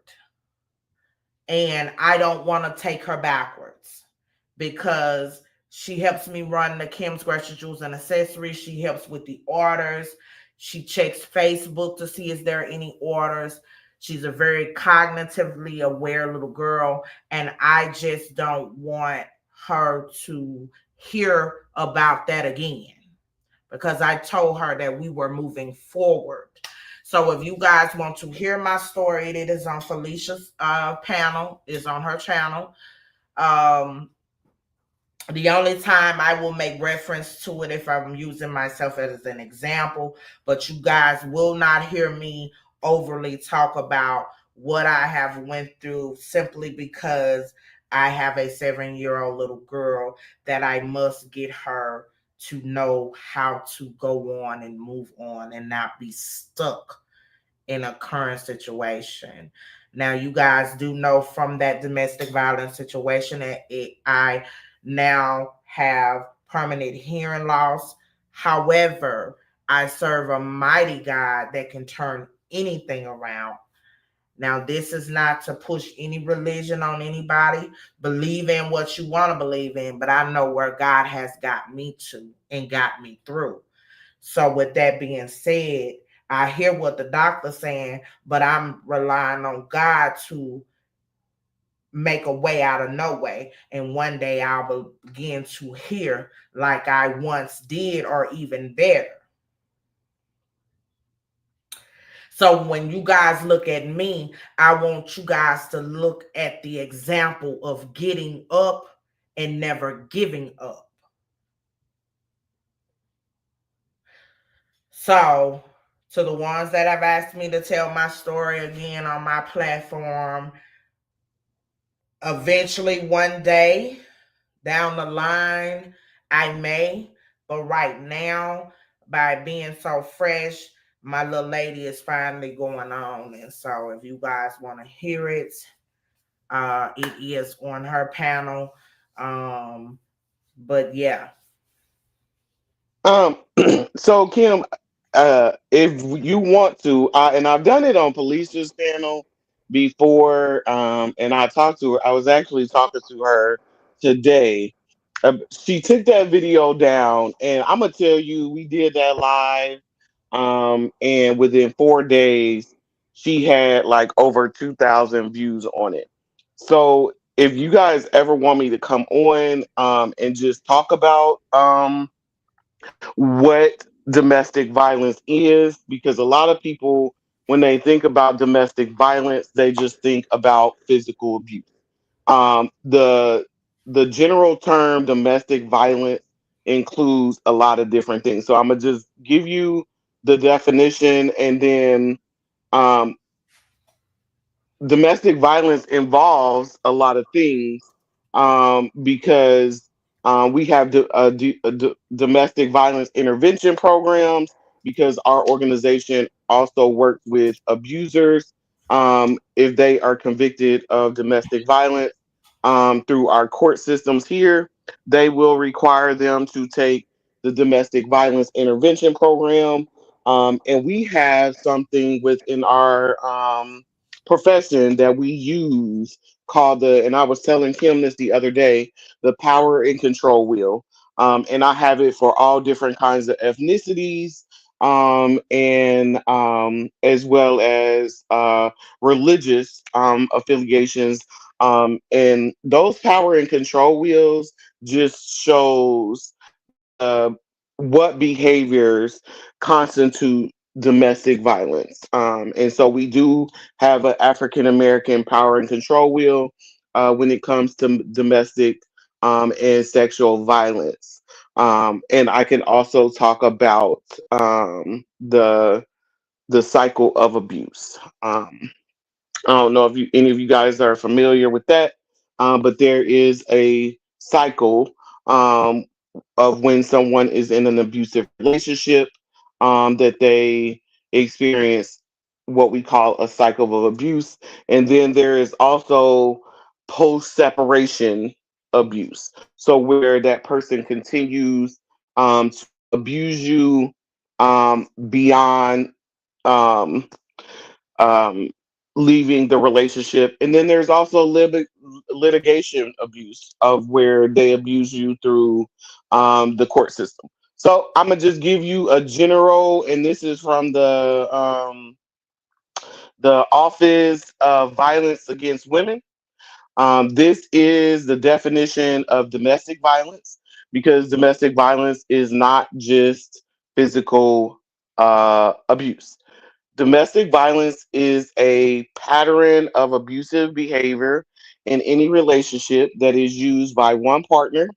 And I don't want to take her backwards, because she helps me run the Kim's Grocery Jewels and Accessories. She helps with the orders. She checks Facebook to see is there any orders. She's a very cognitively aware little girl, and I just don't want her to hear about that again, because I told her that we were moving forward. So if you guys want to hear my story, it is on Felicia's panel, is on her channel. Um, the only time I will make reference to it if I'm using myself as an example, but you guys will not hear me overly talk about what I have went through simply because I have a 7-year-old little girl that I must get her to know how to go on and move on and not be stuck in a current situation. Now, you guys do know from that domestic violence situation that I now have permanent hearing loss. However, I serve a mighty God that can turn anything around. Now, this is not to push any religion on anybody. Believe in what you want to believe in, but I know where God has got me to and got me through. So, with that being said, I hear what the doctor's saying, but I'm relying on God to make a way out of no way. And one day I'll begin to hear like I once did, or even better. So when you guys look at me, I want you guys to look at the example of getting up and never giving up. So, to the ones that have asked me to tell my story again on my platform, eventually one day down the line, I may, but right now, by being so fresh, my little lady is finally going on. And so, if you guys want to hear it, it is on her panel. Um, but yeah. Um, so Kim, if you want to, and I've done it on Felicia's panel before, and I talked to her. I was actually talking to her today. She took that video down, and I'm gonna tell you, we did that live, and within 4 days, she had like over 2,000 views on it. So if you guys ever want me to come on, and just talk about, what domestic violence is, because a lot of people, when they think about domestic violence, they just think about physical abuse. The general term domestic violence includes a lot of different things. So I'm gonna just give you the definition, and then, um, domestic violence involves a lot of things, because we have domestic violence intervention programs, because our organization also works with abusers, if they are convicted of domestic violence, through our court systems here. They will require them to take the domestic violence intervention program, and we have something within our, profession that we use called and I was telling Kim this the other day, the power and control wheel. And I have it for all different kinds of ethnicities, and as well as religious affiliations. And those power and control wheels just shows uh, what behaviors constitute domestic violence. And so we do have an African American power and control wheel when it comes to domestic, and sexual violence. And I can also talk about, the cycle of abuse. I don't know if any of you guys are familiar with that, but there is a cycle, um, of when someone is in an abusive relationship, that they experience what we call a cycle of abuse. And then there is also post separation abuse. So, where that person continues, to abuse you, beyond, um, um, leaving the relationship. And then there's also litigation abuse, of where they abuse you through, the court system. So I'm gonna just give you a general, and this is from the Office of Violence Against Women. This is the definition of domestic violence, because domestic violence is not just physical abuse. Domestic violence is a pattern of abusive behavior in any relationship that is used by one partner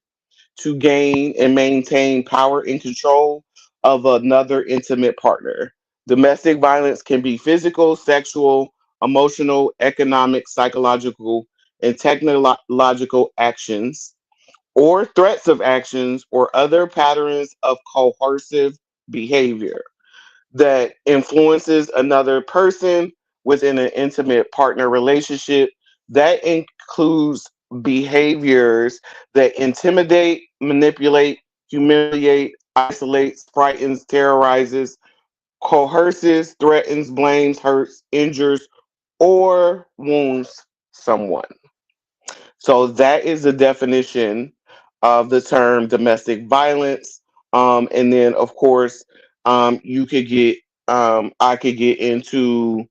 to gain and maintain power and control of another intimate partner. Domestic violence can be physical, sexual, emotional, economic, psychological, and technological actions, or threats of actions, or other patterns of coercive behavior that influences another person within an intimate partner relationship. That includes behaviors that intimidate, manipulate, humiliate, isolates, frightens, terrorizes, coerces, threatens, blames, hurts, injures, or wounds someone. So that is the definition of the term domestic violence. And then, of course, you could get, I could get into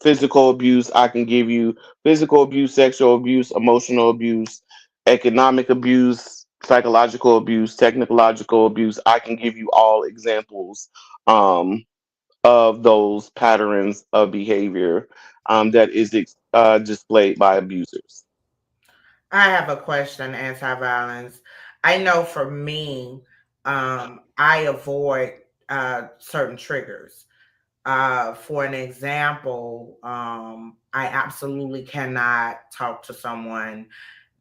physical abuse. I can give you physical abuse, sexual abuse, emotional abuse, economic abuse, psychological abuse, technological abuse. I can give you all examples um, of those patterns of behavior that is displayed by abusers. I have a question, anti-violence. I know for me, I avoid certain triggers. For an example, I absolutely cannot talk to someone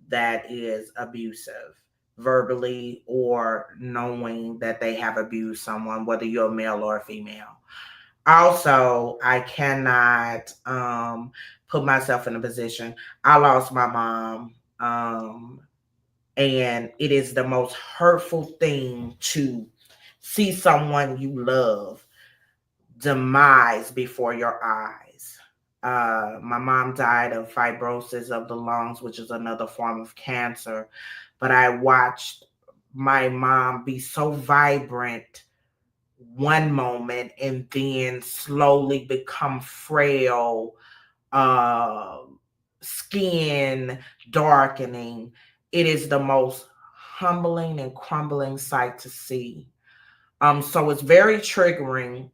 that is abusive, verbally or knowing that they have abused someone, whether you're a male or a female. Also, I cannot put myself in a position. I lost my mom, and it is the most hurtful thing to see someone you love demise before your eyes. My mom died of fibrosis of the lungs, which is another form of cancer. But I watched my mom be so vibrant one moment and then slowly become frail, uh, skin darkening. It is the most humbling and crumbling sight to see. So it's very triggering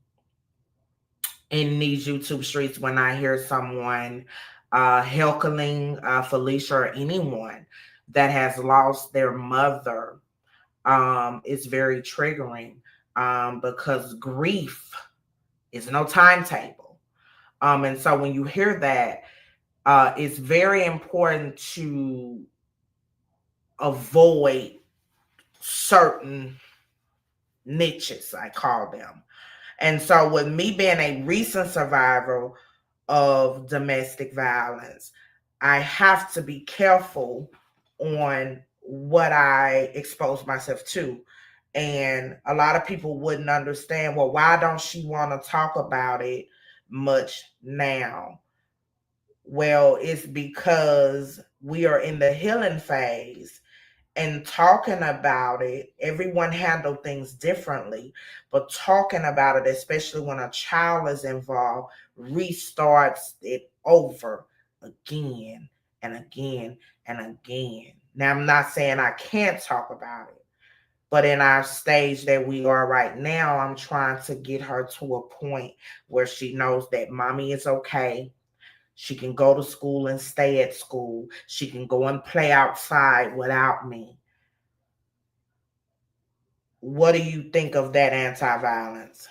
in these YouTube streets when I hear someone heckling Felicia or anyone that has lost their mother. It's very triggering because grief is no timetable. And so when you hear that, it's very important to avoid certain niches, I call them. And so, with me being a recent survivor of domestic violence, I have to be careful on what I expose myself to. And a lot of people wouldn't understand, well, why don't she want to talk about it much now? Well, it's because we are in the healing phase and talking about it. Everyone handle things differently, but talking about it, especially when a child is involved, restarts it over again and again and again. Now, I'm not saying I can't talk about it, but in our stage that we are right now, I'm trying to get her to a point where she knows that mommy is okay. She can go to school and stay at school. She can go and play outside without me. What do you think of that anti-violence?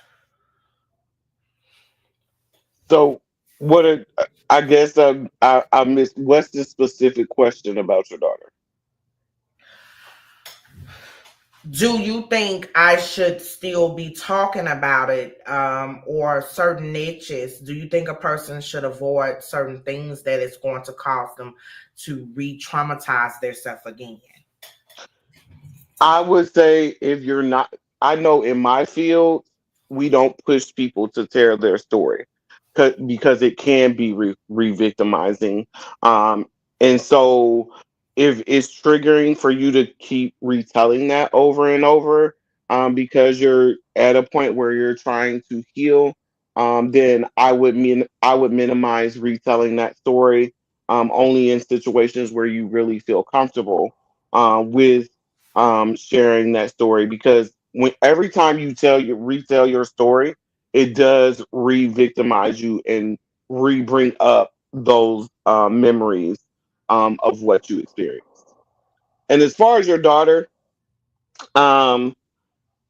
So, what are, I guess I missed, what's the specific question about your daughter? Do you think I should still be talking about it, or certain niches? Do you think a person should avoid certain things that is going to cause them to re-traumatize themselves again? I would say if you're not, I know in my field, we don't push people to tell their story because it can be re-victimizing. Um, and so if it's triggering for you to keep retelling that over and over, because you're at a point where you're trying to heal, then I would minimize retelling that story, only in situations where you really feel comfortable with sharing that story, because when every time you retell your story, it does re-victimize you and re-bring up those memories of what you experienced. And as far as your daughter, um,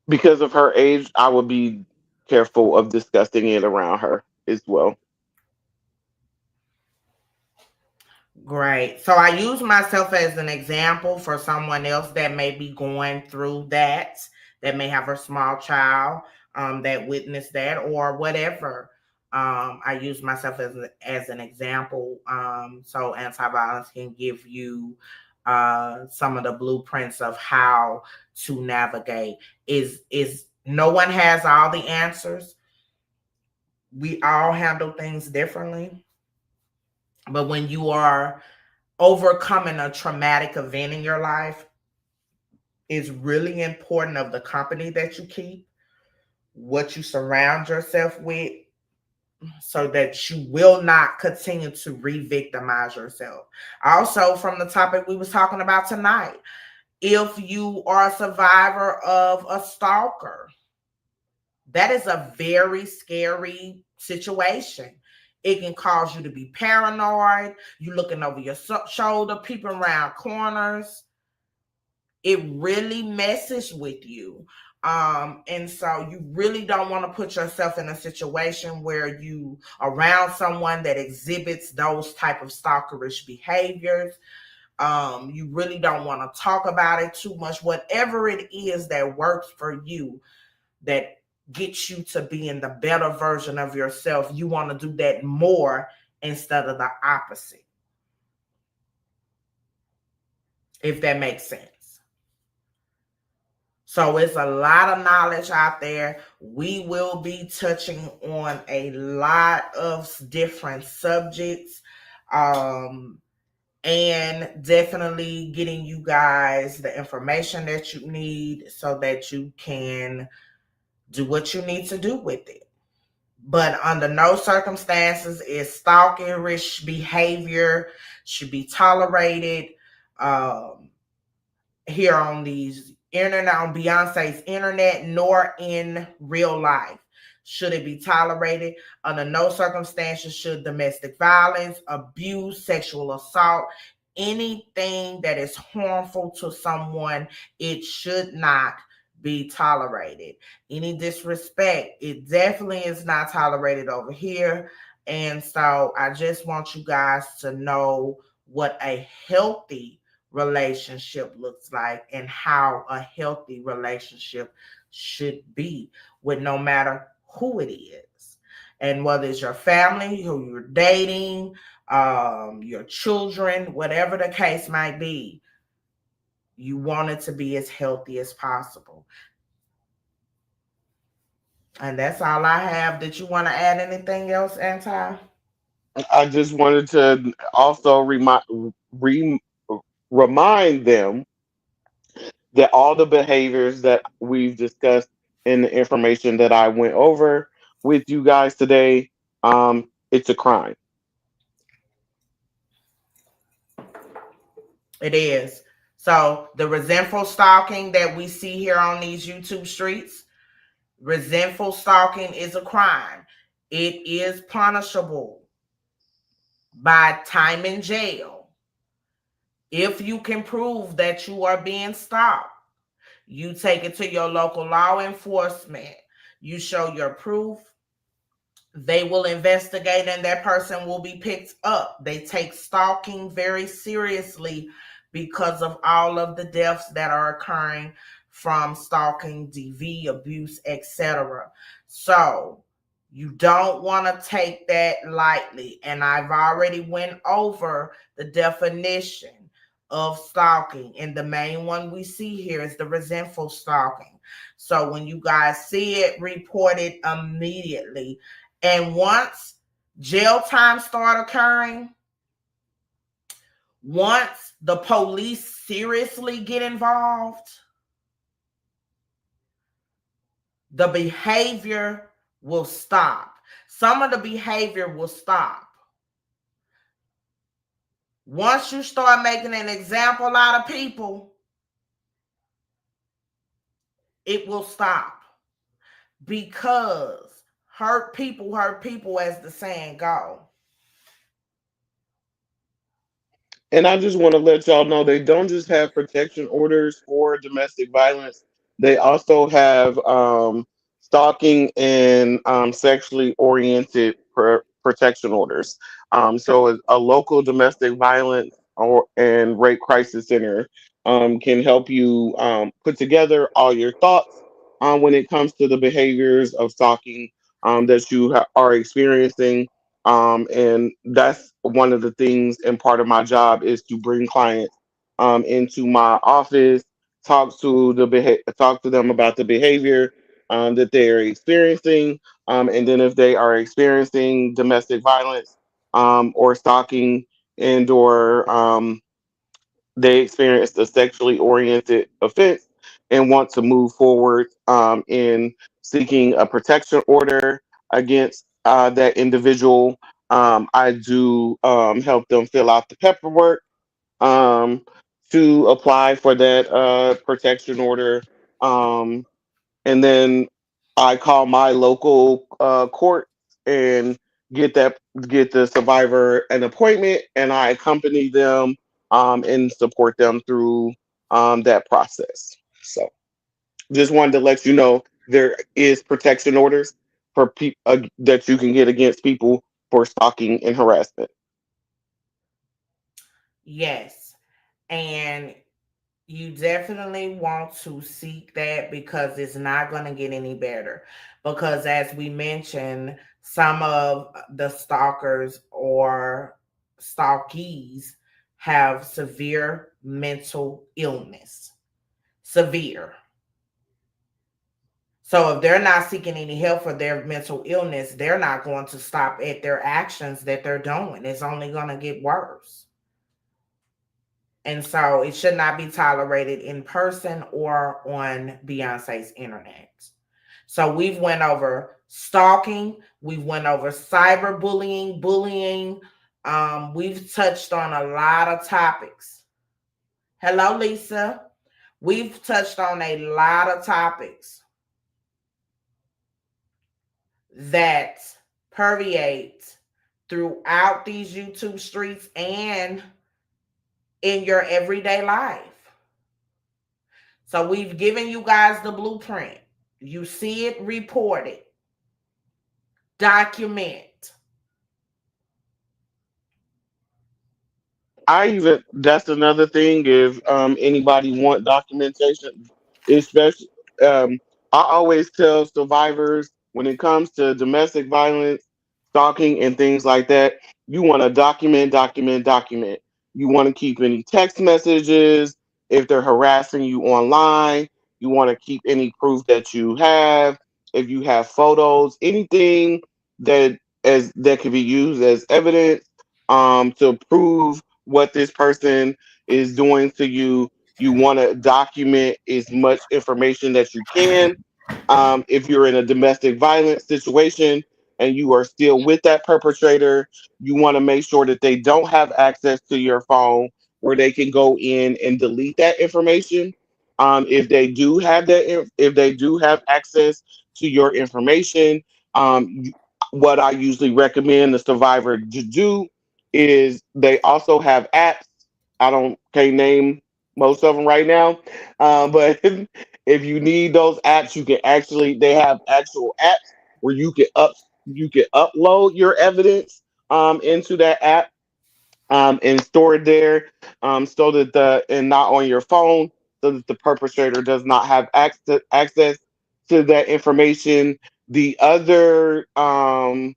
because of her age, I would be careful of discussing it around her as well. Great. So I use myself as an example for someone else that may be going through that may have a small child that witnessed that or whatever. I use myself as an example. So anti-violence can give you some of the blueprints of how to navigate. Is no one has all the answers. We all handle things differently. But when you are overcoming a traumatic event in your life, is really important of the company that you keep, what you surround yourself with, so that you will not continue to re-victimize yourself. Also, from the topic we was talking about tonight, if you are a survivor of a stalker, that is a very scary situation. It can cause you to be paranoid. You looking over your shoulder, peeping around corners. It really messes with you. And so you really don't want to put yourself in a situation where you around someone that exhibits those type of stalkerish behaviors. You really don't want to talk about it too much. Whatever it is that works for you, that gets you to being the better version of yourself, you want to do that more instead of the opposite, if that makes sense. So it's a lot of knowledge out there. We will be touching on a lot of different subjects, and definitely getting you guys the information that you need so that you can do what you need to do with it. But under no circumstances is stalkerish behavior should be tolerated. Um, Here on these internet, on Beyonce's internet, nor in real life. Should it be tolerated? Under no circumstances should domestic violence, abuse, sexual assault, anything that is harmful to someone, it should not be tolerated. Any disrespect, it definitely is not tolerated over here. And so I just want you guys to know what a healthy relationship looks like and how a healthy relationship should be with no matter who it is, and whether it's your family, who you're dating, your children, whatever the case might be, you want it to be as healthy as possible. And that's all I have. Did you want to add anything else, Anti? I just wanted to also remind them that all the behaviors that we've discussed in the information that I went over with you guys today, it's a crime. It is. So the resentful stalking that we see here on these YouTube streets, resentful stalking is a crime. It is punishable by time in jail. If you can prove that you are being stalked, you take it to your local law enforcement. You show your proof. They will investigate and that person will be picked up. They take stalking very seriously because of all of the deaths that are occurring from stalking, DV, abuse, etc. So you don't want to take that lightly. And I've already went over the definition of stalking. And the main one we see here is the resentful stalking. So when you guys see it, report it immediately. And once jail time start occurring, once the police seriously get involved, the behavior will stop. Some of the behavior will stop. Once you start making an example out of people, it will stop. Because hurt people, as the saying go. And I just want to let y'all know they don't just have protection orders for domestic violence. They also have stalking and sexually oriented protection orders. So a local domestic violence or and rape crisis center can help you put together all your thoughts when it comes to the behaviors of stalking that you are experiencing. And that's one of the things and part of my job is to bring clients into my office, talk to them about the behavior that they are experiencing, and then if they are experiencing domestic violence or stalking and or they experienced a sexually oriented offense and want to move forward in seeking a protection order against that individual. I do help them fill out the paperwork um, to apply for that protection order. Um, and then I call my local court and get that get the survivor an appointment, and I accompany them and support them through that process. So, just wanted to let you know there is protection orders for people that you can get against people for stalking and harassment. Yes. And you definitely want to seek that because it's not going to get any better. Because as we mentioned, some of the stalkers or stalkees have severe mental illness. Severe. So if they're not seeking any help for their mental illness, they're not going to stop at their actions that they're doing. It's only going to get worse. And so it should not be tolerated in person or on Beyonce's internet. So we've went over stalking, we've went over cyberbullying, bullying. We've touched on a lot of topics. Hello, Lisa. We've touched on a lot of topics that permeate throughout these YouTube streets and in your everyday life. So we've given you guys the blueprint. You see it, report it, document. I even that's another thing. If anybody want documentation, especially I always tell survivors when it comes to domestic violence, stalking, and things like that, you want to document, document, document. You want to keep any text messages if they're harassing you online. You want to keep any proof that you have. If you have photos, anything that can be used as evidence to prove what this person is doing to you. You want to document as much information that you can. If you're in a domestic violence situation and you are still with that perpetrator, you want to make sure that they don't have access to your phone where they can go in and delete that information. If they do have if they do have access to your information, what I usually recommend the survivor to do is they also have apps. I don't can't name most of them right now, but if you need those apps, you can actually they have actual apps where you can upload your evidence into that app and store it there so that the and not on your phone so that the perpetrator does not have access to that information. The other thing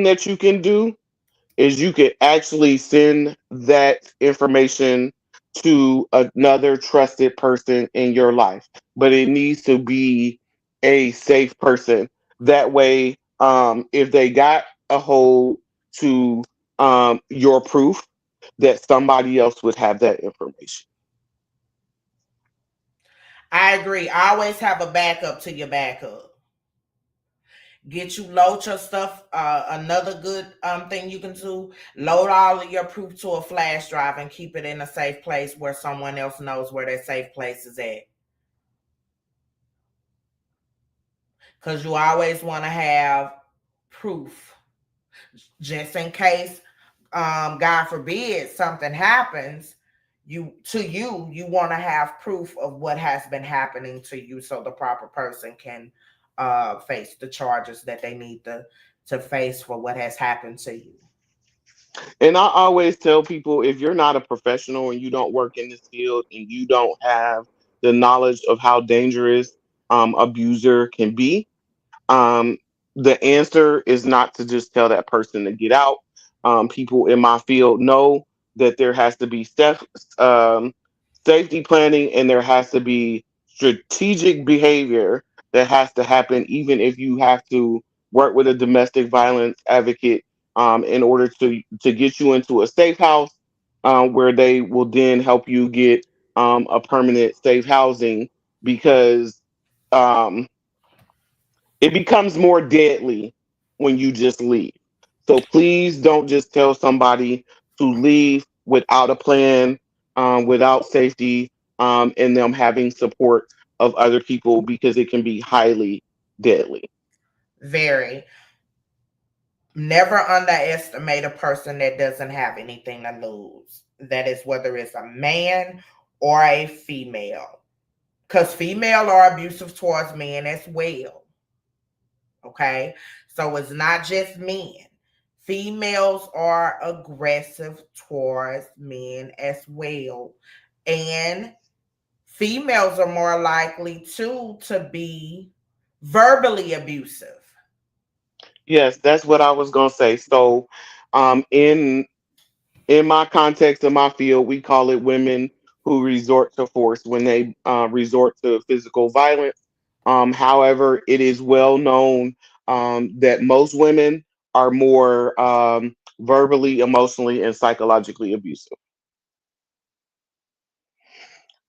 that you can do is you can actually send that information to another trusted person in your life, but it needs to be a safe person. That way, if they got a hold to your proof, that somebody else would have that information. I agree. Always have a backup to your backup. Get you load your stuff. Another good thing you can do: load all of your proof to a flash drive and keep it in a safe place where someone else knows where that safe place is at. Because you always want to have proof just in case, God forbid, something happens. You want to have proof of what has been happening to you so the proper person can face the charges that they need to face for what has happened to you. And I always tell people, if you're not a professional and you don't work in this field and you don't have the knowledge of how dangerous abuser can be, um, the answer is not to just tell that person to get out. People in my field know that there has to be um, safety planning, and there has to be strategic behavior that has to happen, even if you have to work with a domestic violence advocate in order to get you into a safe house, where they will then help you get a permanent safe housing, because um, it becomes more deadly when you just leave. So please don't just tell somebody to leave without a plan, without safety, and them having support of other people, because it can be highly deadly. Very. Never underestimate a person that doesn't have anything to lose. That is whether it's a man or a female. Because female are abusive towards men as well. Okay. So it's not just men. Females are aggressive towards men as well. And females are more likely to be verbally abusive. Yes, that's what I was gonna say. So, in my context of my field, we call it women who resort to force when they resort to physical violence. However, it is well known that most women are more verbally, emotionally, and psychologically abusive.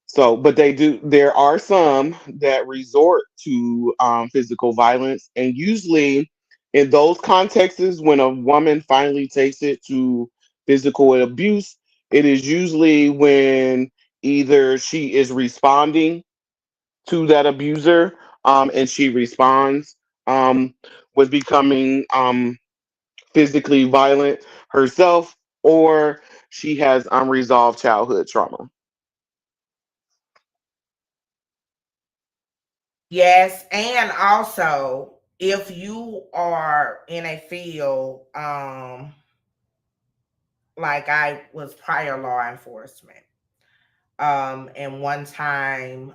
So, but they do. There are some that resort to physical violence, and usually in those contexts, when a woman finally takes it to physical abuse, it is usually when either she is responding to that abuser, and she responds um, with becoming physically violent herself, or she has unresolved childhood trauma. Yes, and also if you are in a field, like I was prior law enforcement, and one time,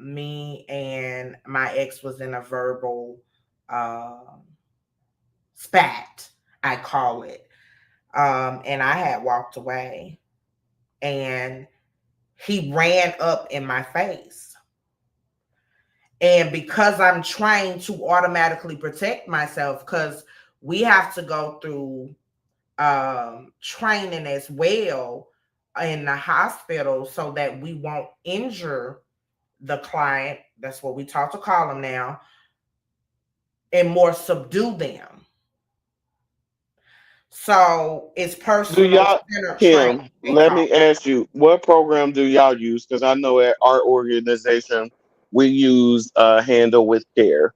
me and my ex was in a verbal spat, I call it, and I had walked away, and he ran up in my face. And because I'm trying to automatically protect myself, because we have to go through training as well in the hospital so that we won't injure the client. That's what we talk to call them now, and more subdue them. So it's Do personal y'all, center training, Kim, they let call me it. ask you, what program do y'all use? Because I know at our organization, we use Handle with Care.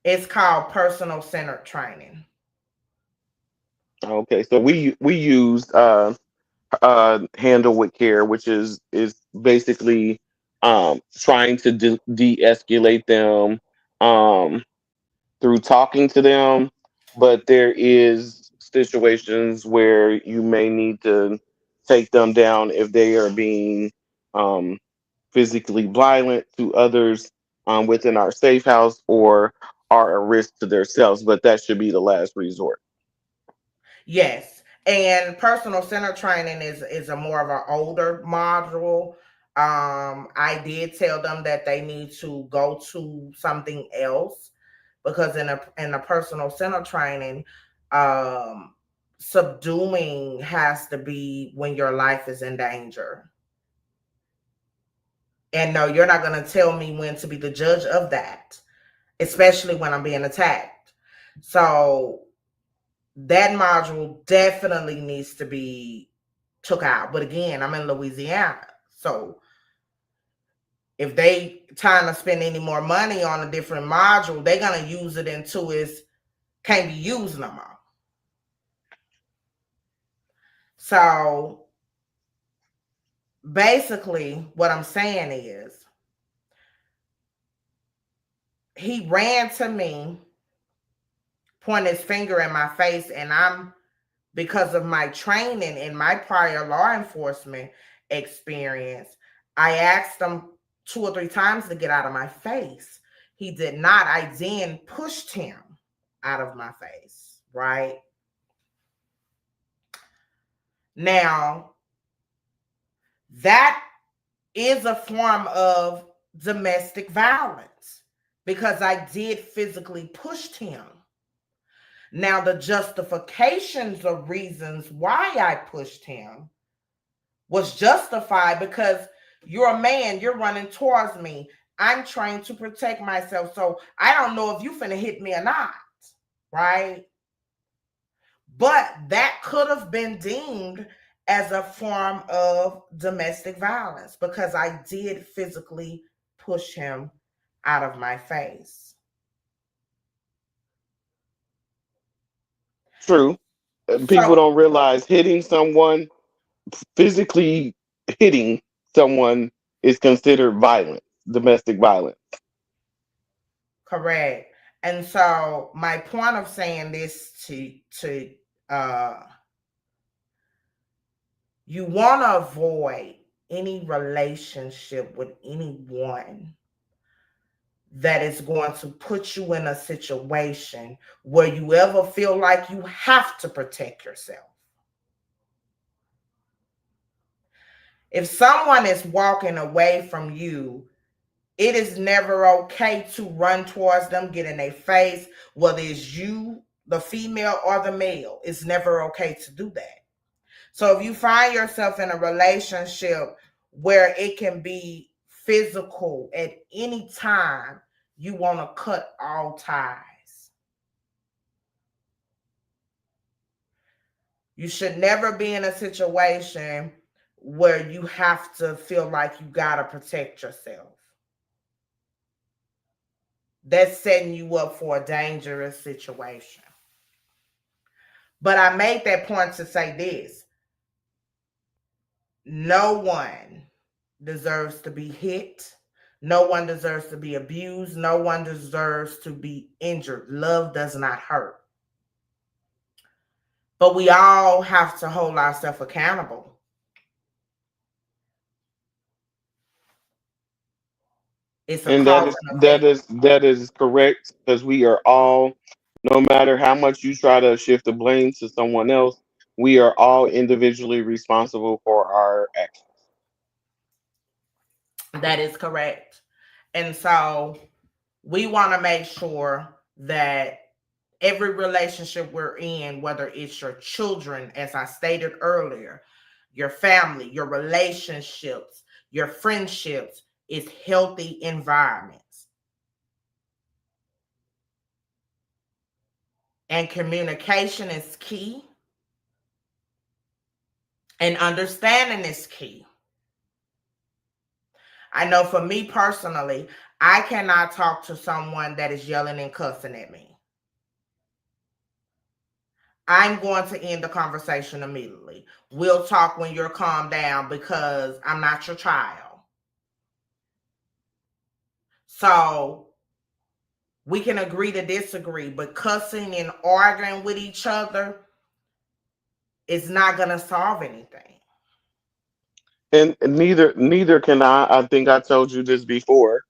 It's called personal centered training. Okay, so we use Handle with Care, which is basically trying to de-escalate them um, through talking to them, but there is situations where you may need to take them down if they are being um, physically violent to others within our safe house, or are a risk to themselves. But that should be the last resort. Yes. And personal center training is a more of an older module. I did tell them that they need to go to something else, because in a personal center training, um, subduing has to be when your life is in danger. And no, you're not going to tell me when to be the judge of that, especially when I'm being attacked. So that module definitely needs to be took out. But again, I'm in Louisiana. So if they trying to spend any more money on a different module, they're gonna use it until it's can't be used no more. So basically what I'm saying is he ran to me, pointed his finger in my face, and because of my training and my prior law enforcement experience, I asked him 2 or 3 times to get out of my face. He did not. I then pushed him out of my face, right? Now, that is a form of domestic violence because I did physically push him. Now, the justifications of reasons why I pushed him was justified because you're a man, you're running towards me. I'm trying to protect myself. So I don't know if you finna hit me or not, right? But that could have been deemed as a form of domestic violence because I did physically push him out of my face. True. People So, don't realize hitting someone, physically hitting someone, is considered violence, domestic violence. correct. And so my point of saying this to uh you want to avoid any relationship with anyone that is going to put you in a situation where you ever feel like you have to protect yourself. If someone is walking away from you, it is never okay to run towards them, get in their face, whether it's you, the female, or the male. It's never okay to do that. So if you find yourself in a relationship where it can be physical at any time, you want to cut all ties. You should never be in a situation where you have to feel like you got to protect yourself. That's setting you up for a dangerous situation. But I made that point to say this: no one deserves to be hit. No one deserves to be abused. No one deserves to be injured. Love does not hurt. But we all have to hold ourselves accountable. It's a And cause and effect. that is correct, because we are all, no matter how much you try to shift the blame to someone else, we are all individually responsible for our actions. That is correct. And so we want to make sure that every relationship we're in, whether it's your children, as I stated earlier, your family, your relationships, your friendships, is healthy environments. And communication is key, and understanding is key. I know for me personally, I cannot talk to someone that is yelling and cussing at me. I'm going to end the conversation immediately. We'll talk when you're calmed down because I'm not your child. So we can agree to disagree, but cussing and arguing with each other is not going to solve anything. And neither can I. I think I told you this before.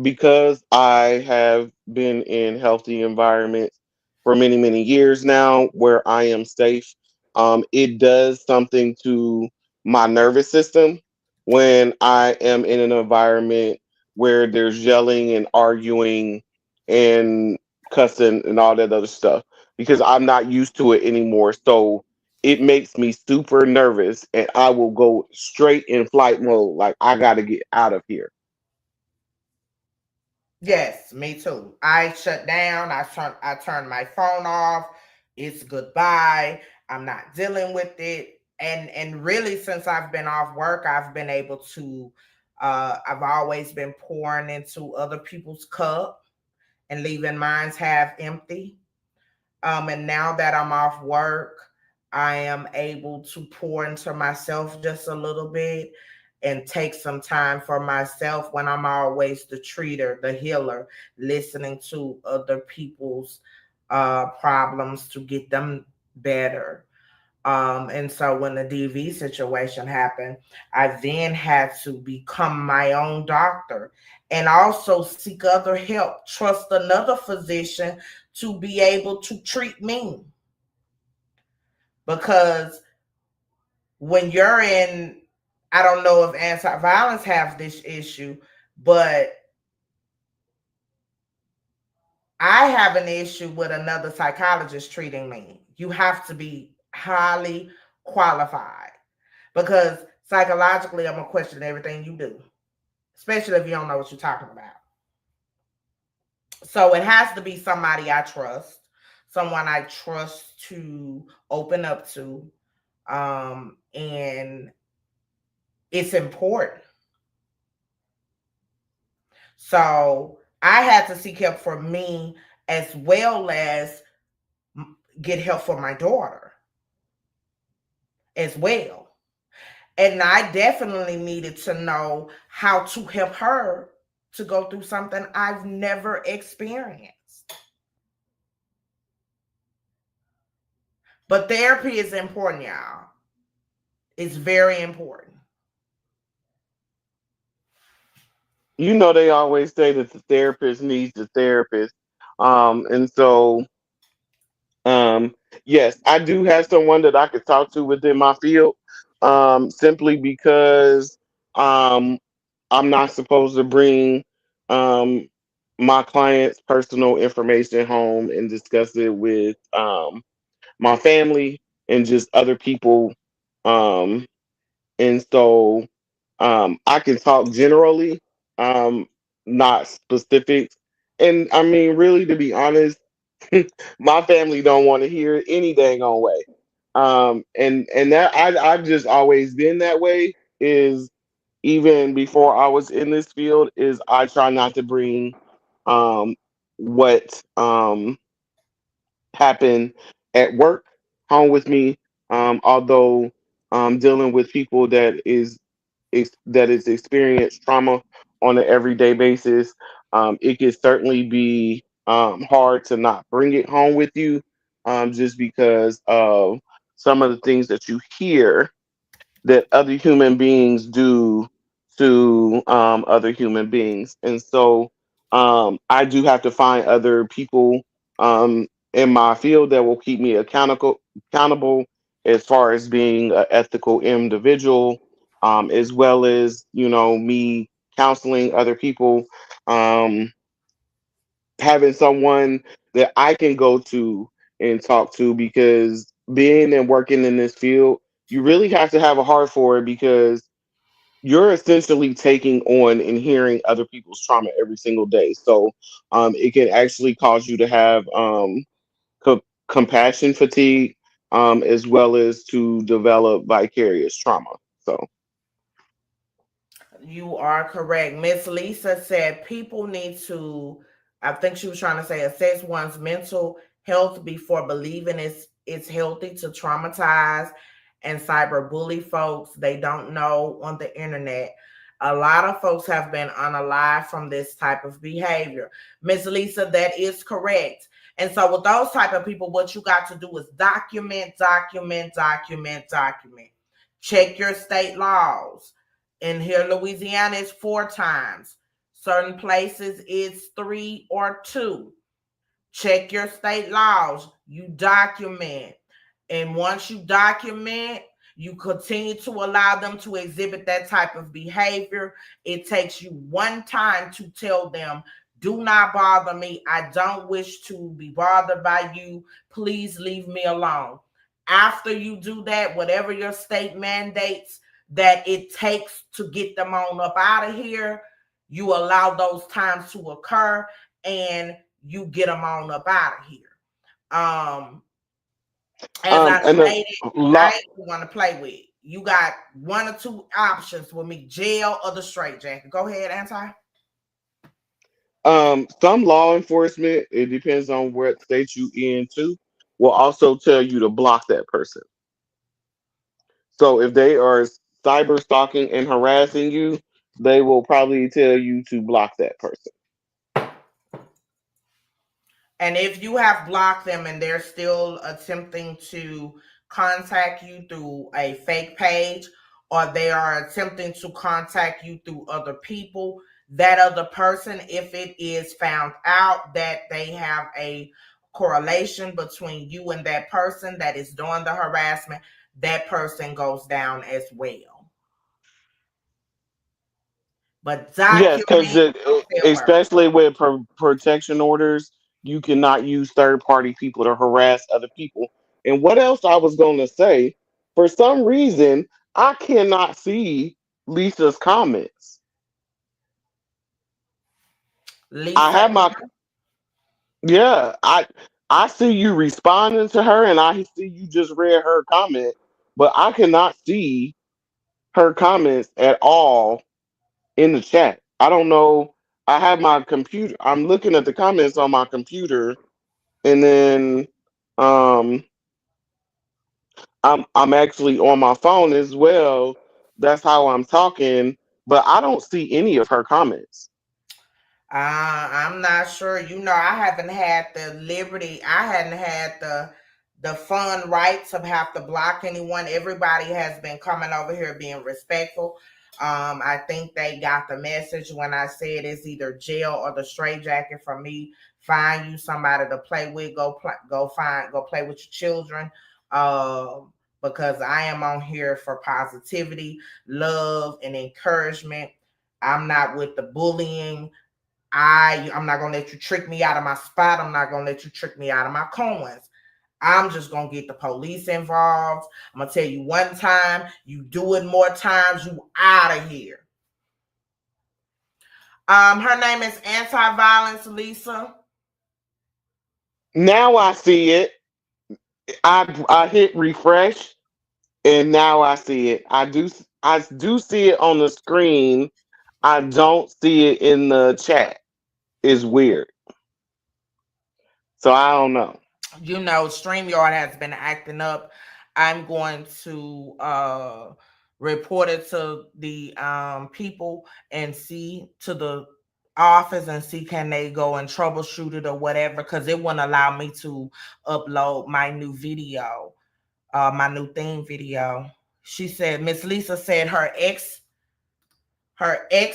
Because I have been in healthy environments for many years now, where I am safe. It does something to my nervous system when I am in an environment where there's yelling and arguing and cussing and all that other stuff, because I'm not used to it anymore. So it makes me super nervous, and I will go straight in flight mode. Like, I got to get out of here. Yes, me too. I shut down. I turn my phone off. It's goodbye. I'm not dealing with it. And really, since I've been off work, I've been able to I've always been pouring into other people's cup and leaving mine's half empty. And now that I'm off work, I am able to pour into myself just a little bit. and take some time for myself when I'm always the treater, the healer, listening to other people's problems to get them better. And so when the DV situation happened, I then had to become my own doctor and also seek other help, trust another physician to be able to treat me. Because when you're in, I don't know if anti-violence have this issue, but I have an issue with another psychologist treating me. You have to be highly qualified because psychologically, I'm gonna question everything you do, especially if you don't know what you're talking about. So it has to be somebody I trust, someone I trust to open up to, and it's important. So I had to seek help for me as well as get help for my daughter as well. And I definitely needed to know how to help her to go through something I've never experienced. But therapy is important, y'all. It's very important. You know, they always say that the therapist needs the therapist. And so, um, yes, I do have someone that I could talk to within my field, simply because um, I'm not supposed to bring um, my client's personal information home and discuss it with my family and just other people. Um, and so I can talk generally, um, not specifics. And I mean, really, to be honest, my family don't want to hear any dang on way. And that I've just always been that way. Is even before I was in this field, is I try not to bring um, what happened at work home with me. Although dealing with people that is experienced trauma on an everyday basis, it can certainly be hard to not bring it home with you, just because of some of the things that you hear that other human beings do to other human beings. And so I do have to find other people in my field that will keep me accountable as far as being an ethical individual, as well as, you know, me counseling other people, um, having someone that I can go to and talk to, because being and working in this field, you really have to have a heart for it, because you're essentially taking on and hearing other people's trauma every single day. So it can actually cause you to have compassion fatigue, as well as to develop vicarious trauma. So You are correct. Miss Lisa said people need to, I think she was trying to say, assess one's mental health before believing it's healthy to traumatize and cyberbully folks they don't know on the internet. A lot of folks have been unalive from this type of behavior. Miss Lisa, that is correct. And so with those type of people, what you got to do is document, document, document, document. Check your state laws. In here, Louisiana is 4 times. Certain places it's 3 or 2. Check your state laws. You document. And once you document, you continue to allow them to exhibit that type of behavior. It takes you one time to tell them, do not bother me. I don't wish to be bothered by you. Please leave me alone. After you do that, whatever your state mandates that it takes to get them on up out of here, you allow those times to occur and you get them on up out of here. Um, as I and a stated, I lot. ain't want to play with. You got 1 or 2 options with me: jail or the straight jacket. Go ahead, Anti. Some law enforcement, it depends on what state you in too, will also tell you to block that person. So if they are cyber stalking and harassing you, they will probably tell you to block that person. And if you have blocked them and they're still attempting to contact you through a fake page, or they are attempting to contact you through other people, that other person, if it is found out that they have a correlation between you and that person that is doing the harassment, that person goes down as well. But Yes, because document still works. especially with protection orders, you cannot use third party people to harass other people. And what else I was going to say? For some reason, I cannot see Lisa's comments. I Lisa, have my Yeah, I see you responding to her, and I see you just read her comment, but I cannot see her comments at all in the chat. I don't know. I have my computer. I'm looking at the comments on my computer, and then um, I'm actually on my phone as well. That's how I'm talking, but I don't see any of her comments. I'm not sure. I haven't had the liberty. I hadn't had the fun right to have to block anyone. Everybody has been coming over here being respectful. I think they got the message when I said it's either jail or the straight jacket for me. Find you somebody to play with. Go play with your children. Because I am on here for positivity, love, and encouragement. I'm not with the bullying. I'm not gonna let you trick me out of my spot. I'm not gonna let you trick me out of my coins. I'm just gonna get the police involved. I'm gonna tell you one time, you do it more times, you out of here. Her name is Anti-Violence Lisa. Now I see it. I hit refresh, and now I see it. I do see it on the screen. I don't see it in the chat. It's weird. So I don't know. StreamYard has been acting up. I'm going to report it to the people and see to the office and see can they go and troubleshoot it or whatever, because it wouldn't allow me to upload my new video, my new theme video. She said, Miss Lisa said her ex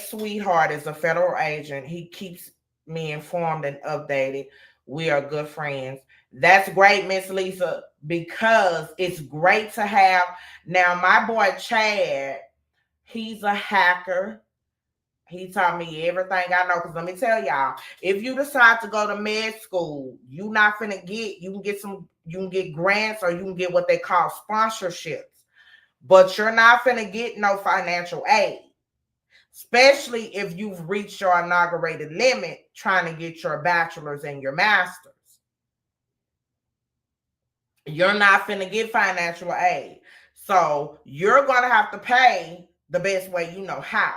sweetheart is a federal agent. He keeps me informed and updated. We are good friends. That's great, Miss Lisa, because it's great to have. Now, my boy Chad, he's a hacker. He taught me everything I know. Because let me tell y'all, if you decide to go to med school, you can get grants, or you can get what they call sponsorships. But you're not finna get no financial aid, especially if you've reached your inaugurated limit trying to get your bachelor's and your master's. You're not finna get financial aid. So you're going to have to pay the best way you know how.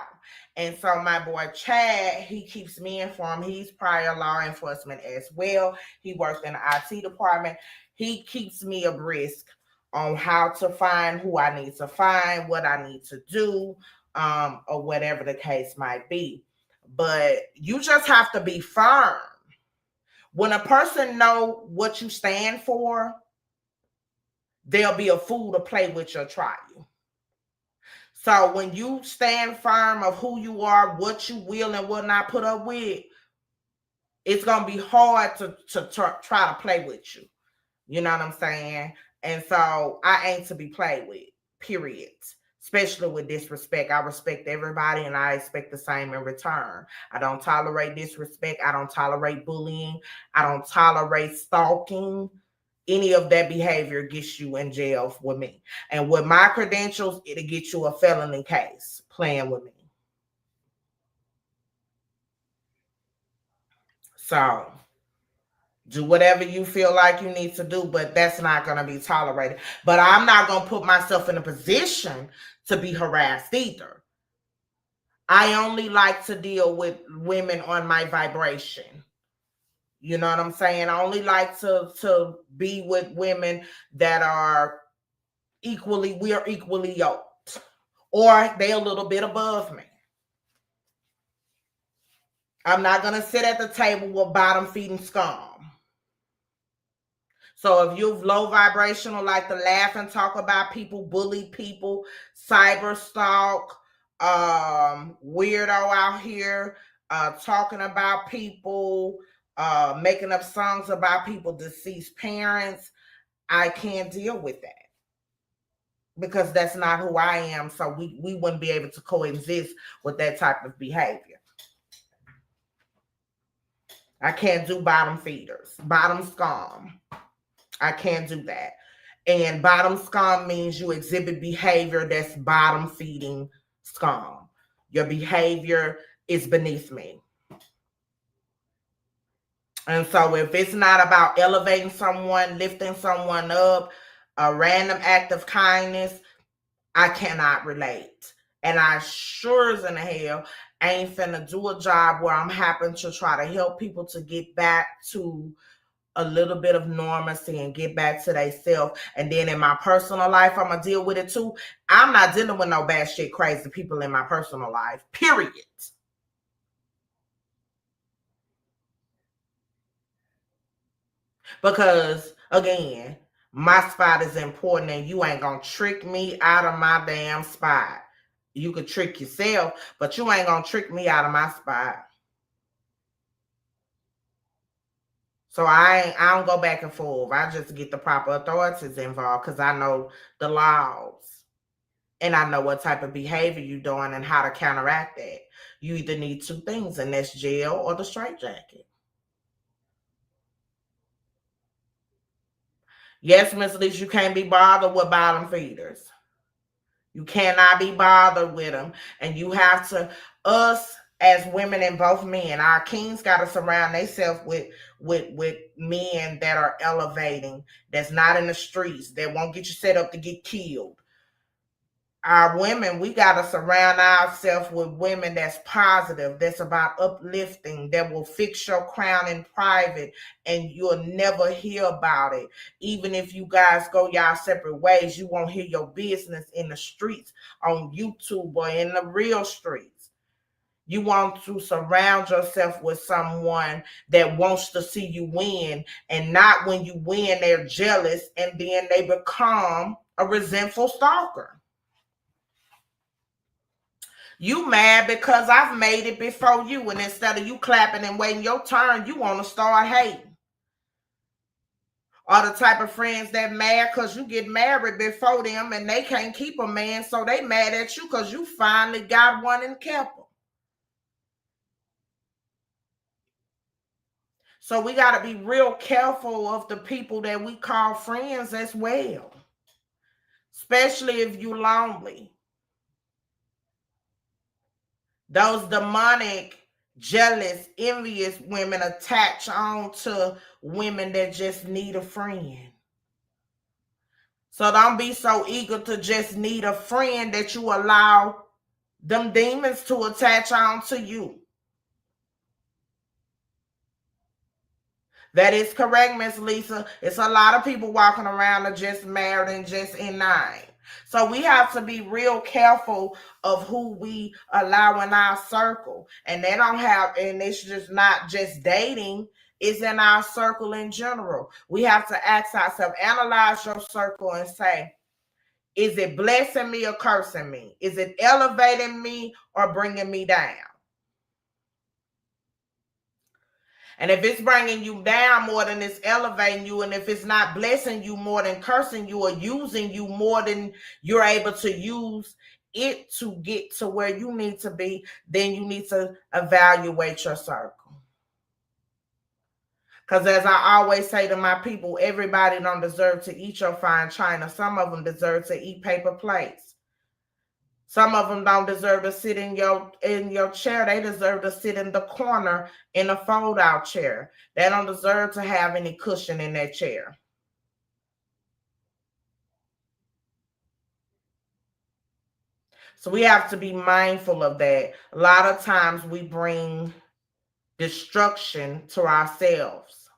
And so my boy Chad, he keeps me informed. He's prior law enforcement as well. He works in the IT department. He keeps me abreast on how to find who I need to find, what I need to do, or whatever the case might be. But you just have to be firm. When a person know what you stand for, they'll be a fool to play with your trial. So when you stand firm of who you are, what you will and will not put up with, it's going to be hard to try to play with you. You know what I'm saying? And so I ain't to be played with, period. Especially with disrespect. I respect everybody and I expect the same in return. I don't tolerate disrespect. I don't tolerate bullying. I don't tolerate stalking. Any of that behavior gets you in jail with me. And with my credentials, it'll get you a felony case playing with me. So do whatever you feel like you need to do, but that's not going to be tolerated. But I'm not going to put myself in a position to be harassed either. I only like to deal with women on my vibration. You know what I'm saying? I only like to be with women that are we are equally yoked. or they a little bit above me. I'm not going to sit at the table with bottom feeding scum. So if you're low vibrational, like to laugh and talk about people, bully people, cyber stalk, weirdo out here, talking about people, making up songs about people, deceased parents, I can't deal with that because that's not who I am. So we wouldn't be able to coexist with that type of behavior. I can't do bottom feeders, bottom scum. I can't do that. And bottom scum means you exhibit behavior that's bottom feeding scum. Your behavior is beneath me. And so if it's not about elevating someone, lifting someone up, a random act of kindness, I cannot relate. And I sure as in hell ain't finna do a job where I'm happen to try to help people to get back to a little bit of normalcy and get back to themselves. And then in my personal life, I'm gonna deal with it too. I'm not dealing with no bad shit, crazy people in my personal life, period. Because again, my spot is important and you ain't gonna trick me out of my damn spot. You could trick yourself, but you ain't gonna trick me out of my spot. So I don't go back and forth. I just get the proper authorities involved because I know the laws and I know what type of behavior you're doing and how to counteract that. You either need two things, and that's jail or the straitjacket. Yes, Miss Lisa, you can't be bothered with bottom feeders. You cannot be bothered with them. And you have to, us as women and both men, our kings got to surround themselves with men that are elevating, that's not in the streets, that won't get you set up to get killed. Our women, we got to surround ourselves with women that's positive, that's about uplifting, that will fix your crown in private and you'll never hear about it. Even if you guys go y'all separate ways, you won't hear your business in the streets, on YouTube or in the real streets. You want to surround yourself with someone that wants to see you win, and not when you win, they're jealous and then they become a resentful stalker. You mad because I've made it before you, and instead of you clapping and waiting your turn, you want to start hating. Or the type of friends that mad because you get married before them and they can't keep a man, so they mad at you because you finally got one and kept them. So we got to be real careful of the people that we call friends as well, especially if you're lonely. Those demonic, jealous, envious women attach on to women that just need a friend. So don't be so eager to just need a friend that you allow them demons to attach on to you. That is correct, Miss Lisa. It's a lot of people walking around are just married and just in nine. So we have to be real careful of who we allow in our circle. And they don't have, and it's just not just dating, it's in our circle in general. We have to ask ourselves, analyze your circle and say, is it blessing me or cursing me? Is it elevating me or bringing me down? And if it's bringing you down more than it's elevating you, and if it's not blessing you more than cursing you or using you more than you're able to use it to get to where you need to be, then you need to evaluate your circle. Because as I always say to my people, everybody don't deserve to eat your fine china. Some of them deserve to eat paper plates. Some of them don't deserve to sit in your chair. They deserve to sit in the corner in a fold-out chair. They don't deserve to have any cushion in their chair. So we have to be mindful of that. A lot of times we bring destruction to ourselves.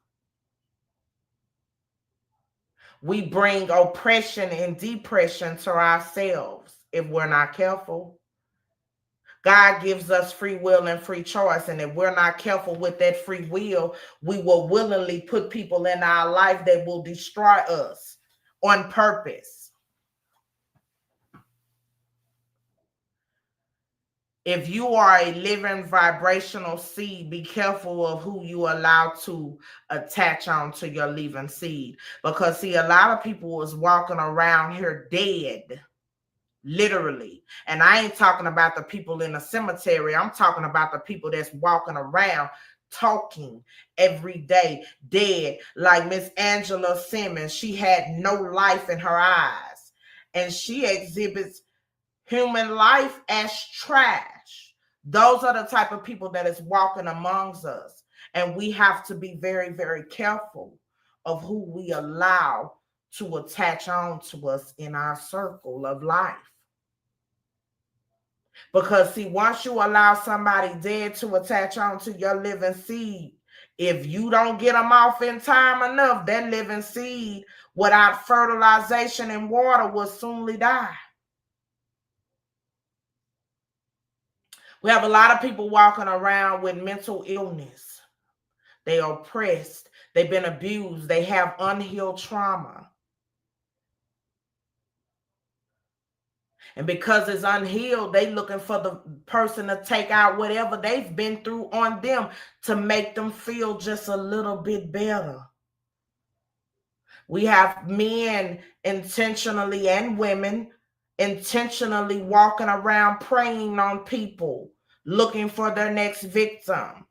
We bring oppression and depression to ourselves. if we're not careful. God gives us free will and free choice. And if we're not careful with that free will, we will willingly put people in our life that will destroy us on purpose. If you are a living vibrational seed, be careful of who you allow to attach onto your living seed. Because, see, a lot of people is walking around here dead, literally. And I ain't talking about the people in the cemetery. I'm talking about the people that's walking around talking every day, dead. Like Miss Angela Simmons, she had no life in her eyes. And she exhibits human life as trash. Those are the type of people that is walking amongst us. And we have to be very, very careful of who we allow to attach on to us in our circle of life. Because, see, once you allow somebody dead to attach on to your living seed, if you don't get them off in time enough, that living seed, without fertilization and water, will soonly die. We have a lot of people walking around with mental illness. They are oppressed. They've been abused. They have unhealed trauma. And because it's unhealed, they looking for the person to take out whatever they've been through on them to make them feel just a little bit better. We have men intentionally and women intentionally walking around preying on people, looking for their next victim.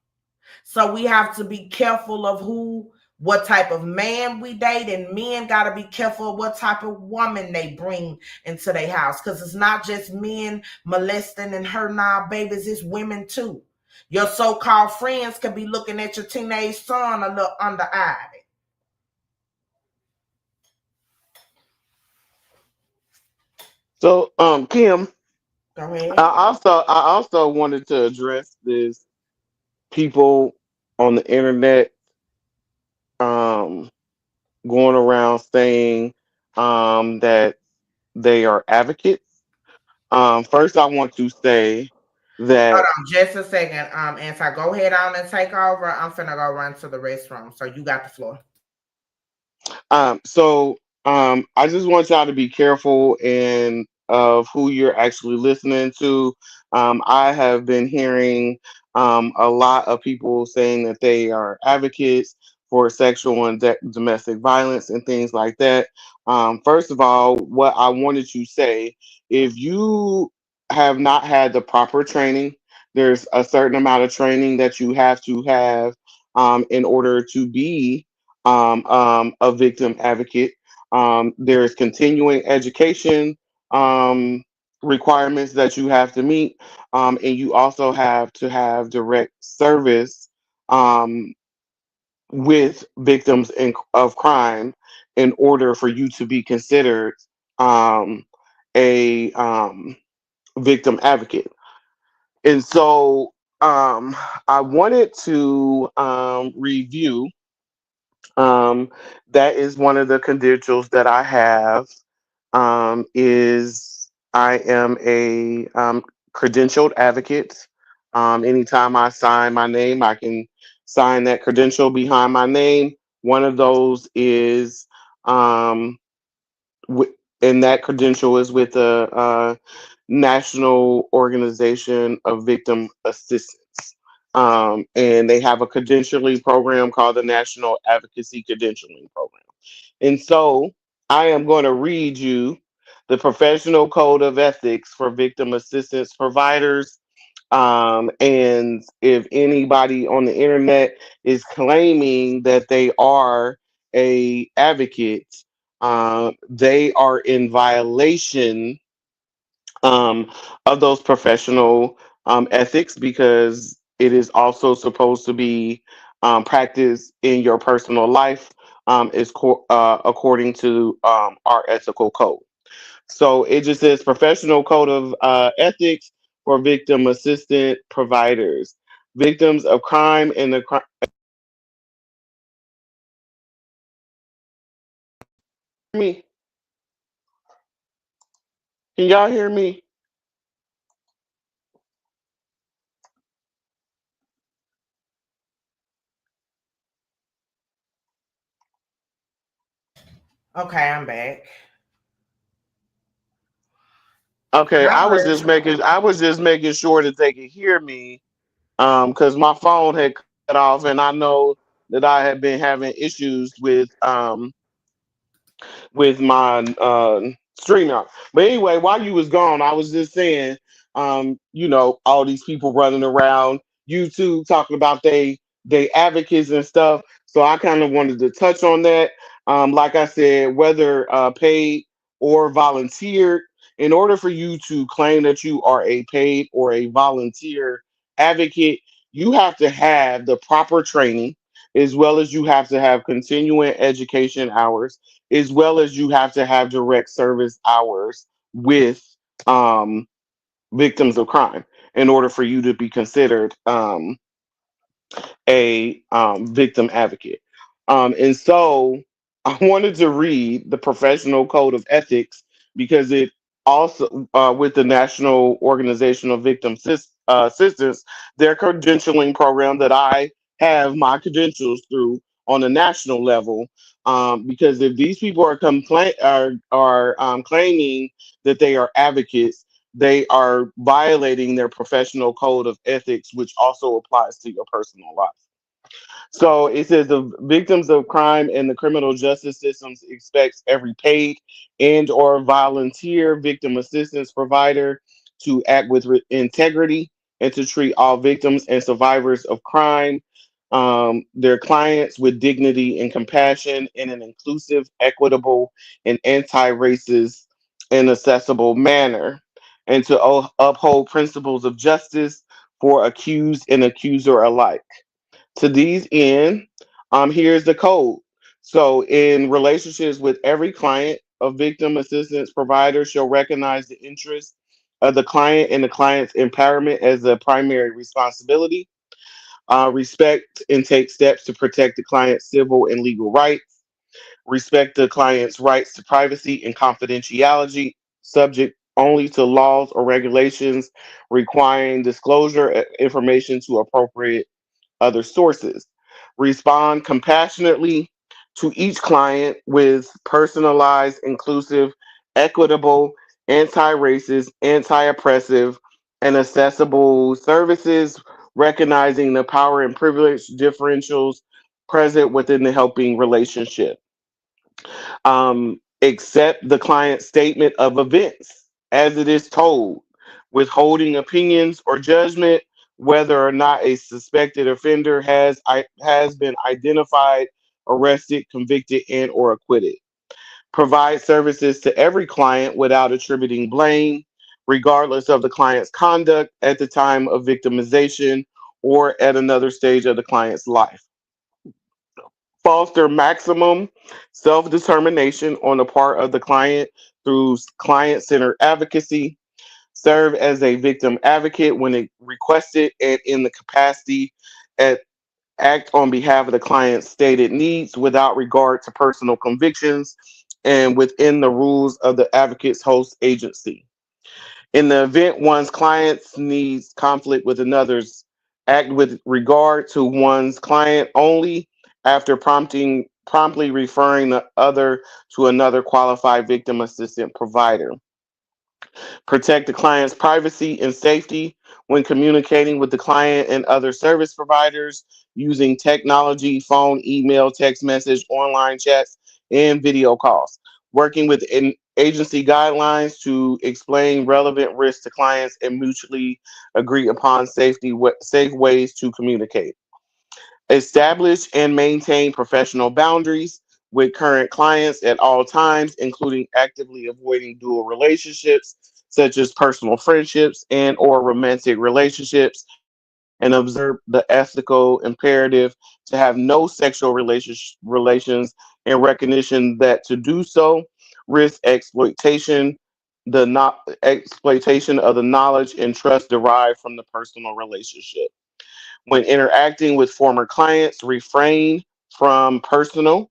So we have to be careful of what type of man we date, and men got to be careful of what type of woman they bring into their house, because it's not just men molesting and hurting our babies, it's women too. Your so-called friends could be looking at your teenage son a little under-eyed. So, Kim, Go ahead. I also wanted to address this people on the internet um going around saying that they are advocates. First, I want to say Hold that on just a second. Anti, go ahead on and take over. I'm finna go run to the restroom. So you got the floor. so I just want y'all to be careful and of who you're actually listening to. I have been hearing a lot of people saying that they are advocates for sexual and domestic violence and things like that. First of all, what I wanted to say, if you have not had the proper training, there's a certain amount of training that you have to have in order to be a victim advocate. There's continuing education requirements that you have to meet, and you also have to have direct service um, with victims of crime in order for you to be considered um, a victim advocate. And so I wanted to review um, that is one of the credentials that I have. Is I am a credentialed advocate. Anytime I sign my name, I can sign that credential behind my name. One of those is, um, and that credential is with the National Organization of Victim Assistance. And they have a credentialing program called the National Advocacy Credentialing Program. And so I am going to read you the Professional Code of Ethics for Victim Assistance Providers. And if anybody on the internet is claiming that they are a advocate, they are in violation of those professional ethics, because it is also supposed to be practiced in your personal life, according to our ethical code. So it just says professional code of ethics for victim assistant providers, victims of crime and the crime. Me. Can y'all hear me? Okay, I'm back. Okay, I heard. I was just making sure that they could hear me. Because my phone had cut off, and I know that I had been having issues with my streamer. But anyway, while you was gone, I was just saying, all these people running around YouTube talking about they advocates and stuff. So I kind of wanted to touch on that. Like I said, whether paid or volunteered, in order for you to claim that you are a paid or a volunteer advocate, you have to have the proper training, as well as you have to have continuing education hours, as well as you have to have direct service hours with um, victims of crime in order for you to be considered a victim advocate. And so I wanted to read the Professional Code of Ethics because it also, with the National Organization of Victim Assistance, their credentialing program that I have my credentials through on a national level. Because if these people are claiming that they are advocates, they are violating their professional code of ethics, which also applies to your personal life. So it says the victims of crime and the criminal justice systems expects every paid and or volunteer victim assistance provider to act with integrity and to treat all victims and survivors of crime, their clients with dignity and compassion in an inclusive, equitable, and anti-racist and accessible manner, and to uphold principles of justice for accused and accuser alike. To these end, here's the code. So, in relationships with every client, a victim assistance provider shall recognize the interests of the client and the client's empowerment as a primary responsibility. Respect and take steps to protect the client's civil and legal rights. Respect the client's rights to privacy and confidentiality, subject only to laws or regulations requiring disclosure of information to appropriate other sources. Respond compassionately to each client with personalized, inclusive, equitable, anti racist, anti oppressive, and accessible services, recognizing the power and privilege differentials present within the helping relationship. Accept the client's statement of events as it is told, withholding opinions or judgment whether or not a suspected offender has been identified, arrested, convicted, and or acquitted. Provide services to every client without attributing blame, regardless of the client's conduct at the time of victimization or at another stage of the client's life. Foster maximum self determination on the part of the client through client centered advocacy. Serve as a victim advocate when it requested and in the capacity at act on behalf of the client's stated needs without regard to personal convictions and within the rules of the advocate's host agency. In the event one's client's needs conflict with another's, act with regard to one's client only after promptly referring the other to another qualified victim assistant provider. Protect the client's privacy and safety when communicating with the client and other service providers using technology, phone, email, text message, online chats, and video calls. Working with agency guidelines to explain relevant risks to clients and mutually agree upon safe ways to communicate. Establish and maintain professional boundaries with current clients at all times, including actively avoiding dual relationships, such as personal friendships and or romantic relationships, and observe the ethical imperative to have no sexual relations in recognition that to do so risk exploitation, the not exploitation of the knowledge and trust derived from the personal relationship. When interacting with former clients, refrain from personal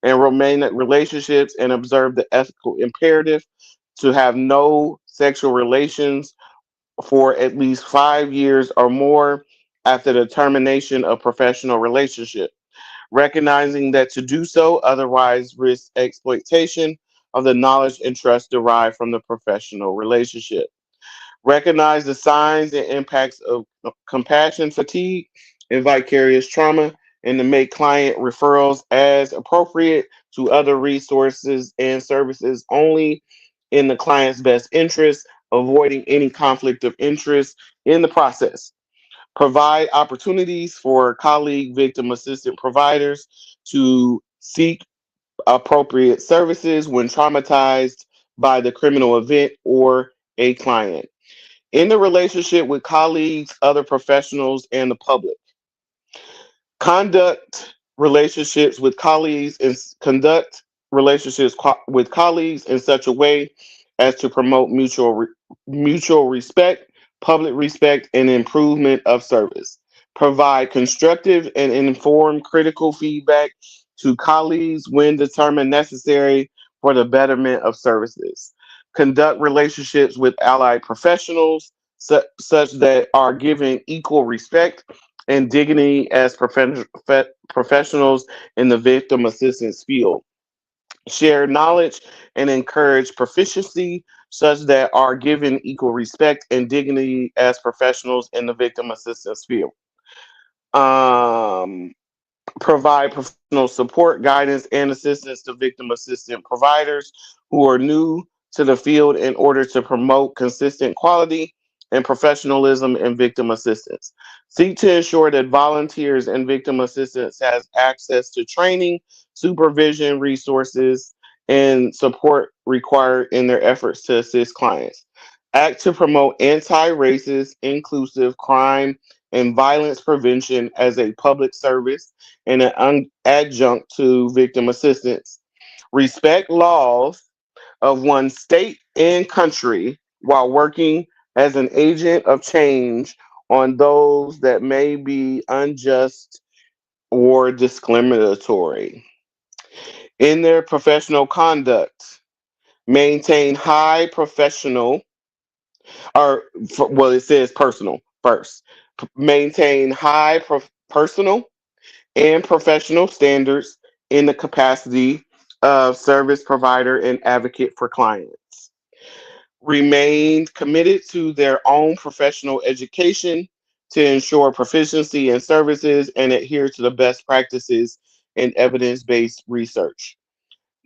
and romantic relationships and observe the ethical imperative to have no sexual relations for at least 5 years or more after the termination of professional relationship, recognizing that to do so otherwise risks exploitation of the knowledge and trust derived from the professional relationship. Recognize the signs and impacts of compassion fatigue and vicarious trauma, and to make client referrals as appropriate to other resources and services only in the client's best interest, avoiding any conflict of interest in the process. Provide opportunities for colleague victim assistant providers to seek appropriate services when traumatized by the criminal event or a client. In the relationship with colleagues, other professionals, and the public, conduct relationships with colleagues and conduct relationships with colleagues in such a way as to promote mutual respect, public respect, and improvement of service. Provide constructive and informed critical feedback to colleagues when determined necessary for the betterment of services. Conduct relationships with allied professionals such that are given equal respect and dignity as professionals in the victim assistance field. Share knowledge and encourage proficiency such that are given equal respect and dignity as professionals in the victim assistance field. Um, Provide professional support, guidance, and assistance to victim assistant providers who are new to the field in order to promote consistent quality and professionalism in victim assistance. Seek to ensure that volunteers and victim assistance has access to training, supervision, resources, and support required in their efforts to assist clients. Act to promote anti-racist, inclusive crime and violence prevention as a public service and an adjunct to victim assistance. Respect laws of one's state and country while working as an agent of change on those that may be unjust or discriminatory. In their professional conduct, maintain high professional, well, it says personal first. Maintain high personal and professional standards in the capacity of service provider and advocate for clients. Remain committed to their own professional education to ensure proficiency in services and adhere to the best practices in evidence based research.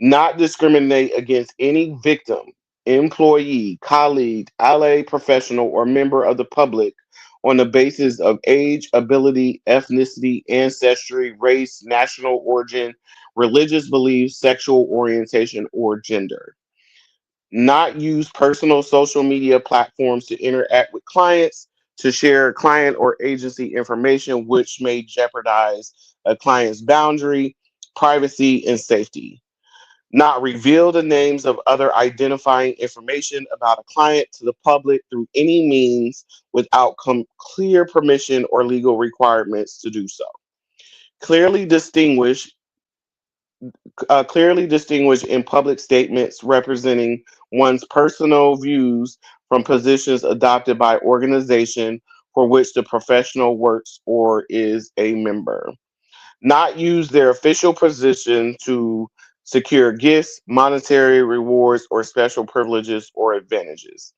Not discriminate against any victim, employee, colleague, ally professional, or member of the public on the basis of age, ability, ethnicity, ancestry, race, national origin, religious beliefs, sexual orientation, or gender. Not use personal social media platforms to interact with clients, to share client or agency information which may jeopardize a client's boundary, privacy, and safety. Not reveal the names of other identifying information about a client to the public through any means without clear permission or legal requirements to do so. Clearly distinguish, clearly distinguish in public statements representing one's personal views from positions adopted by organization for which the professional works or is a member. Not use their official position to secure gifts, monetary rewards, or special privileges or advantages.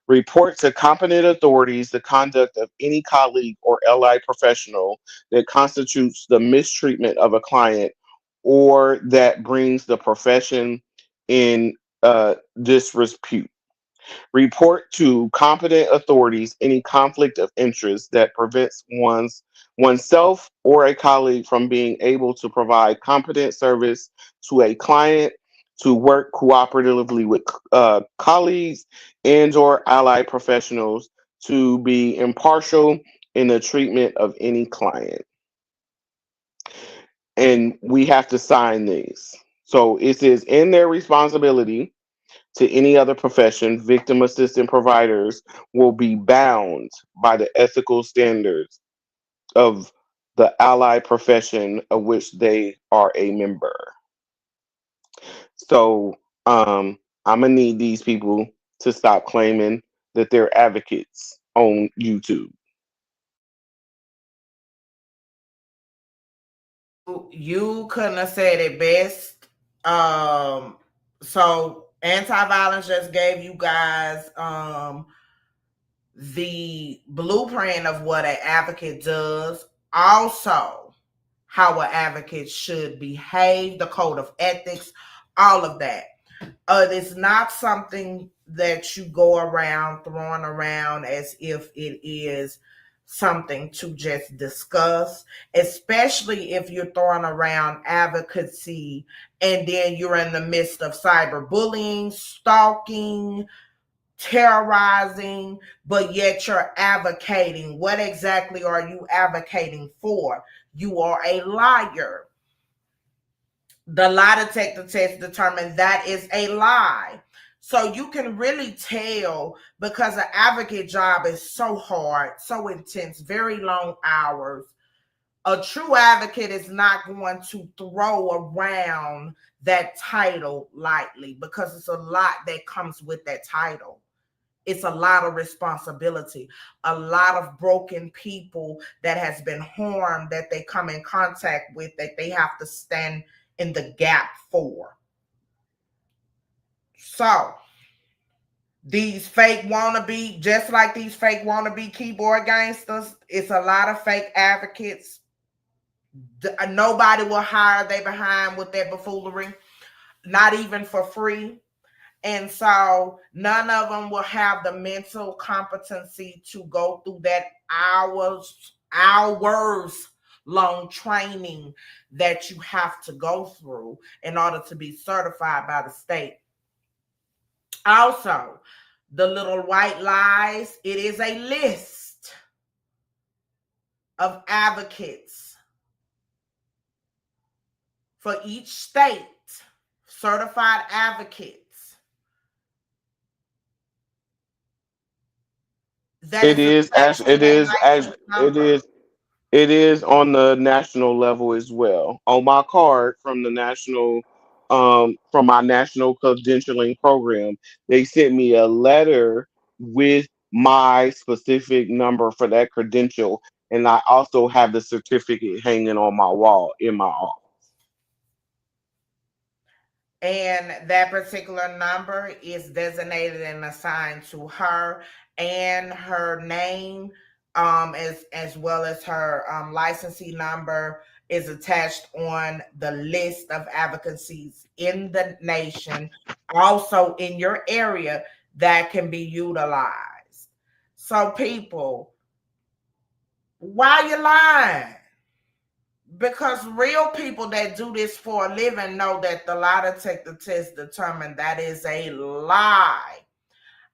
Report to competent authorities the conduct of any colleague or allied professional that constitutes the mistreatment of a client or that brings the profession in disrepute. Report to competent authorities any conflict of interest that prevents oneself or a colleague from being able to provide competent service to a client, to work cooperatively with colleagues and or allied professionals, to be impartial in the treatment of any client. And we have to sign these. So it says in their responsibility to any other profession, victim assistant providers will be bound by the ethical standards of the allied profession of which they are a member. So I'm gonna need these people to stop claiming that they're advocates on YouTube. You couldn't have said it best. So anti-violence just gave you guys the blueprint of what an advocate does. Also, how an advocate should behave, the code of ethics, all of that. It's not something that you go around throwing around as if it is something to just discuss, especially if you're throwing around advocacy and then you're in the midst of cyberbullying, stalking, terrorizing, but yet you're advocating. What exactly are you advocating for? You are a liar. The lie detector test determined that is a lie. So you can really tell, because an advocate job is so hard, so intense, very long hours. A true advocate is not going to throw around that title lightly, because it's a lot that comes with that title. It's a lot of responsibility, a lot of broken people that has been harmed that they come in contact with, that they have to stand in the gap for. So these fake wannabe, just like these fake wannabe keyboard gangsters, it's a lot of fake advocates. Nobody will hire they behind with that buffoonery, not even for free. And so none of them will have the mental competency to go through that hours long training that you have to go through in order to be certified by the state. Also, the little white lies, it is a list of advocates for each state, certified advocates. That It is a is actually, section, a license number. it is on the national level as well. On my card from the national, from my national credentialing program, they sent me a letter with my specific number for that credential, and I also have the certificate hanging on my wall in my office. And that particular number is designated and assigned to her, and her name, as well as her licensee number, is attached on the list of advocacies in the nation, also in your area, that can be utilized. So people, why you lying? Because real people that do this for a living know that the lie detector test determined that is a lie.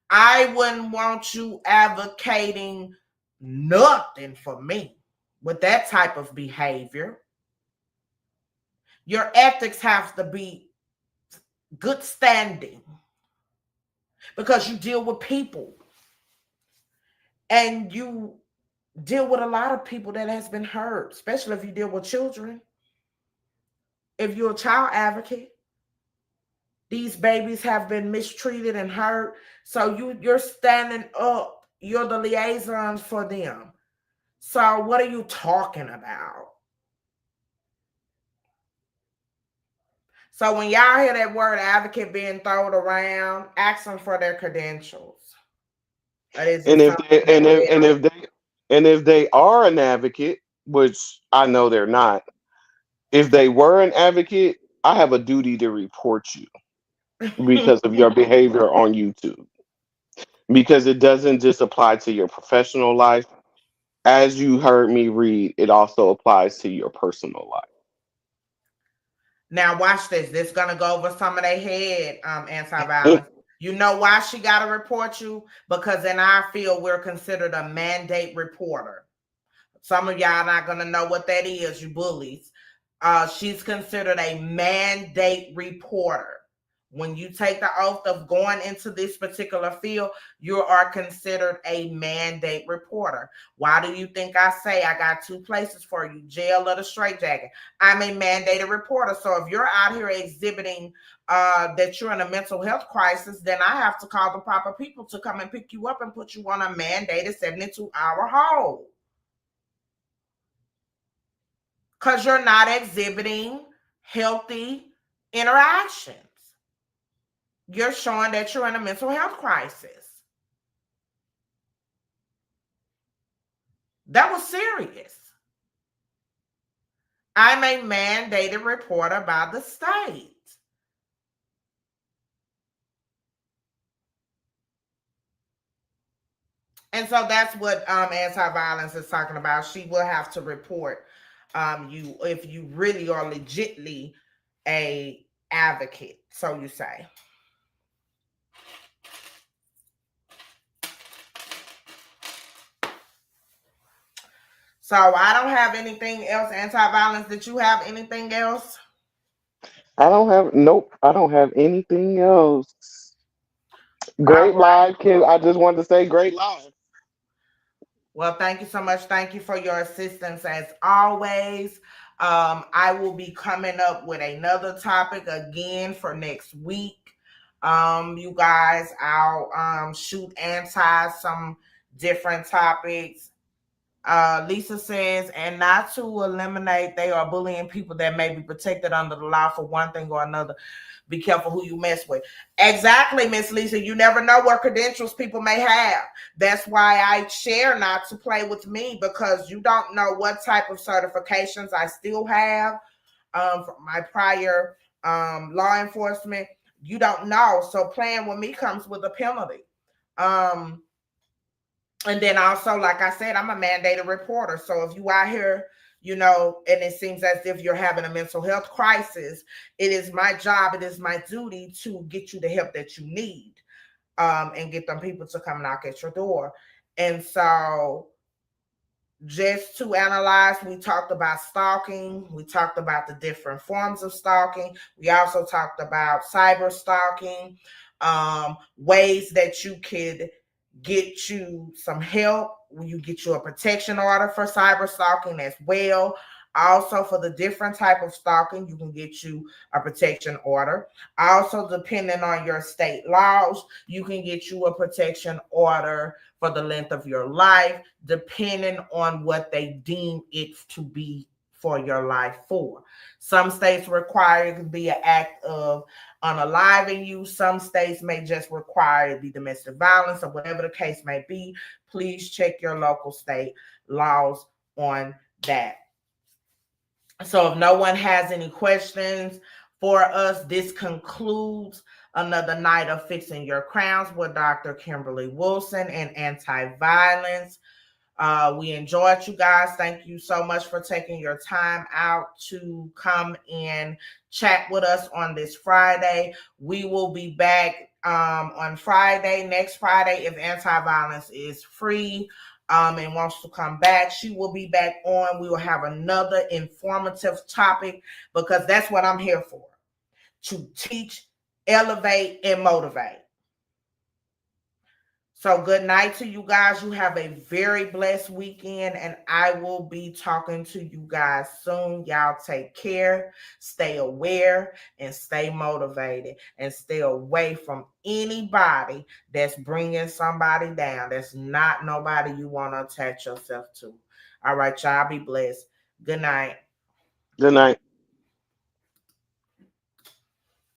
I wouldn't want you advocating nothing for me with that type of behavior. Your ethics have to be good standing, because you deal with people, and you deal with a lot of people that has been hurt, especially if you deal with children. If you're a child advocate, these babies have been mistreated and hurt. So you're standing up. You're the liaison for them. So what are you talking about? So when y'all hear that word advocate being thrown around, ask them for their credentials. Or is it And if something they, that they and if they are an advocate, which I know they're not, if they were an advocate, I have a duty to report you because of your behavior on YouTube. Because it doesn't just apply to your professional life. As you heard me read, it also applies to your personal life. Now watch this. This is gonna go over some of their head, anti-violence. You know why she gotta report you? Because in our field, we're considered a mandate reporter. Some of y'all not gonna know what that is, you bullies. She's considered a mandate reporter. When you take the oath of going into this particular field, you are considered a mandate reporter. Why do you think I say I got two places for you, jail or the straitjacket? I'm a mandated reporter. So if you're out here exhibiting that you're in a mental health crisis, then I have to call the proper people to come and pick you up and put you on a mandated 72-hour hold. Because you're not exhibiting healthy interactions. You're showing that you're in a mental health crisis. That was serious. I'm a mandated reporter by the state. And so that's what anti-violence is talking about. She will have to report you if you really are legitly a advocate, so you say. So I don't have anything else anti-violence. Did you have anything else? I don't have nope. I don't have anything else. Great live, kid. I just wanted to say great live. Well, thank you so much. Thank you for your assistance as always. I will be coming up with another topic again for next week. You guys, I'll shoot anti some different topics. Lisa says, and not to eliminate, they are bullying people that may be protected under the law for one thing or another. Be careful who you mess with. Exactly, Miss Lisa. You never know what credentials people may have. That's why I share not to play with me, because you don't know what type of certifications I still have from my prior law enforcement. You don't know. So playing with me comes with a penalty. And then also, like I said, I'm a mandated reporter. So if you out here, and it seems as if you're having a mental health crisis, it is my job, it is my duty to get you the help that you need, and get them people to come knock at your door. And so just to analyze, we talked about stalking. We talked about the different forms of stalking. We also talked about cyber stalking, ways that you could get you some help when you get you a protection order for cyber stalking as well. Also, for the different type of stalking, you can get you a protection order. Also, depending on your state laws, you can get you a protection order for the length of your life, depending on what they deem it to be for your life for. Some states require it to be an act of unaliving you. Some states may just require it be domestic violence, or whatever the case may be. Please check your local state laws on that. So if no one has any questions for us, this concludes another night of Fixing Your Crowns with Dr. Kimberly Wilson and anti-violence. We enjoyed you guys. Thank you so much for taking your time out to come and chat with us on this Friday. We will be back on Friday, next Friday, if anti-violence is free and wants to come back. She will be back on. We will have another informative topic, because that's what I'm here for, to teach, elevate, and motivate. So good night to you guys. You have a very blessed weekend, and I will be talking to you guys soon. Y'all take care, stay aware, and stay motivated, and stay away from anybody that's bringing somebody down. That's not nobody you want to attach yourself to. All right, y'all be blessed. Good night. Good night.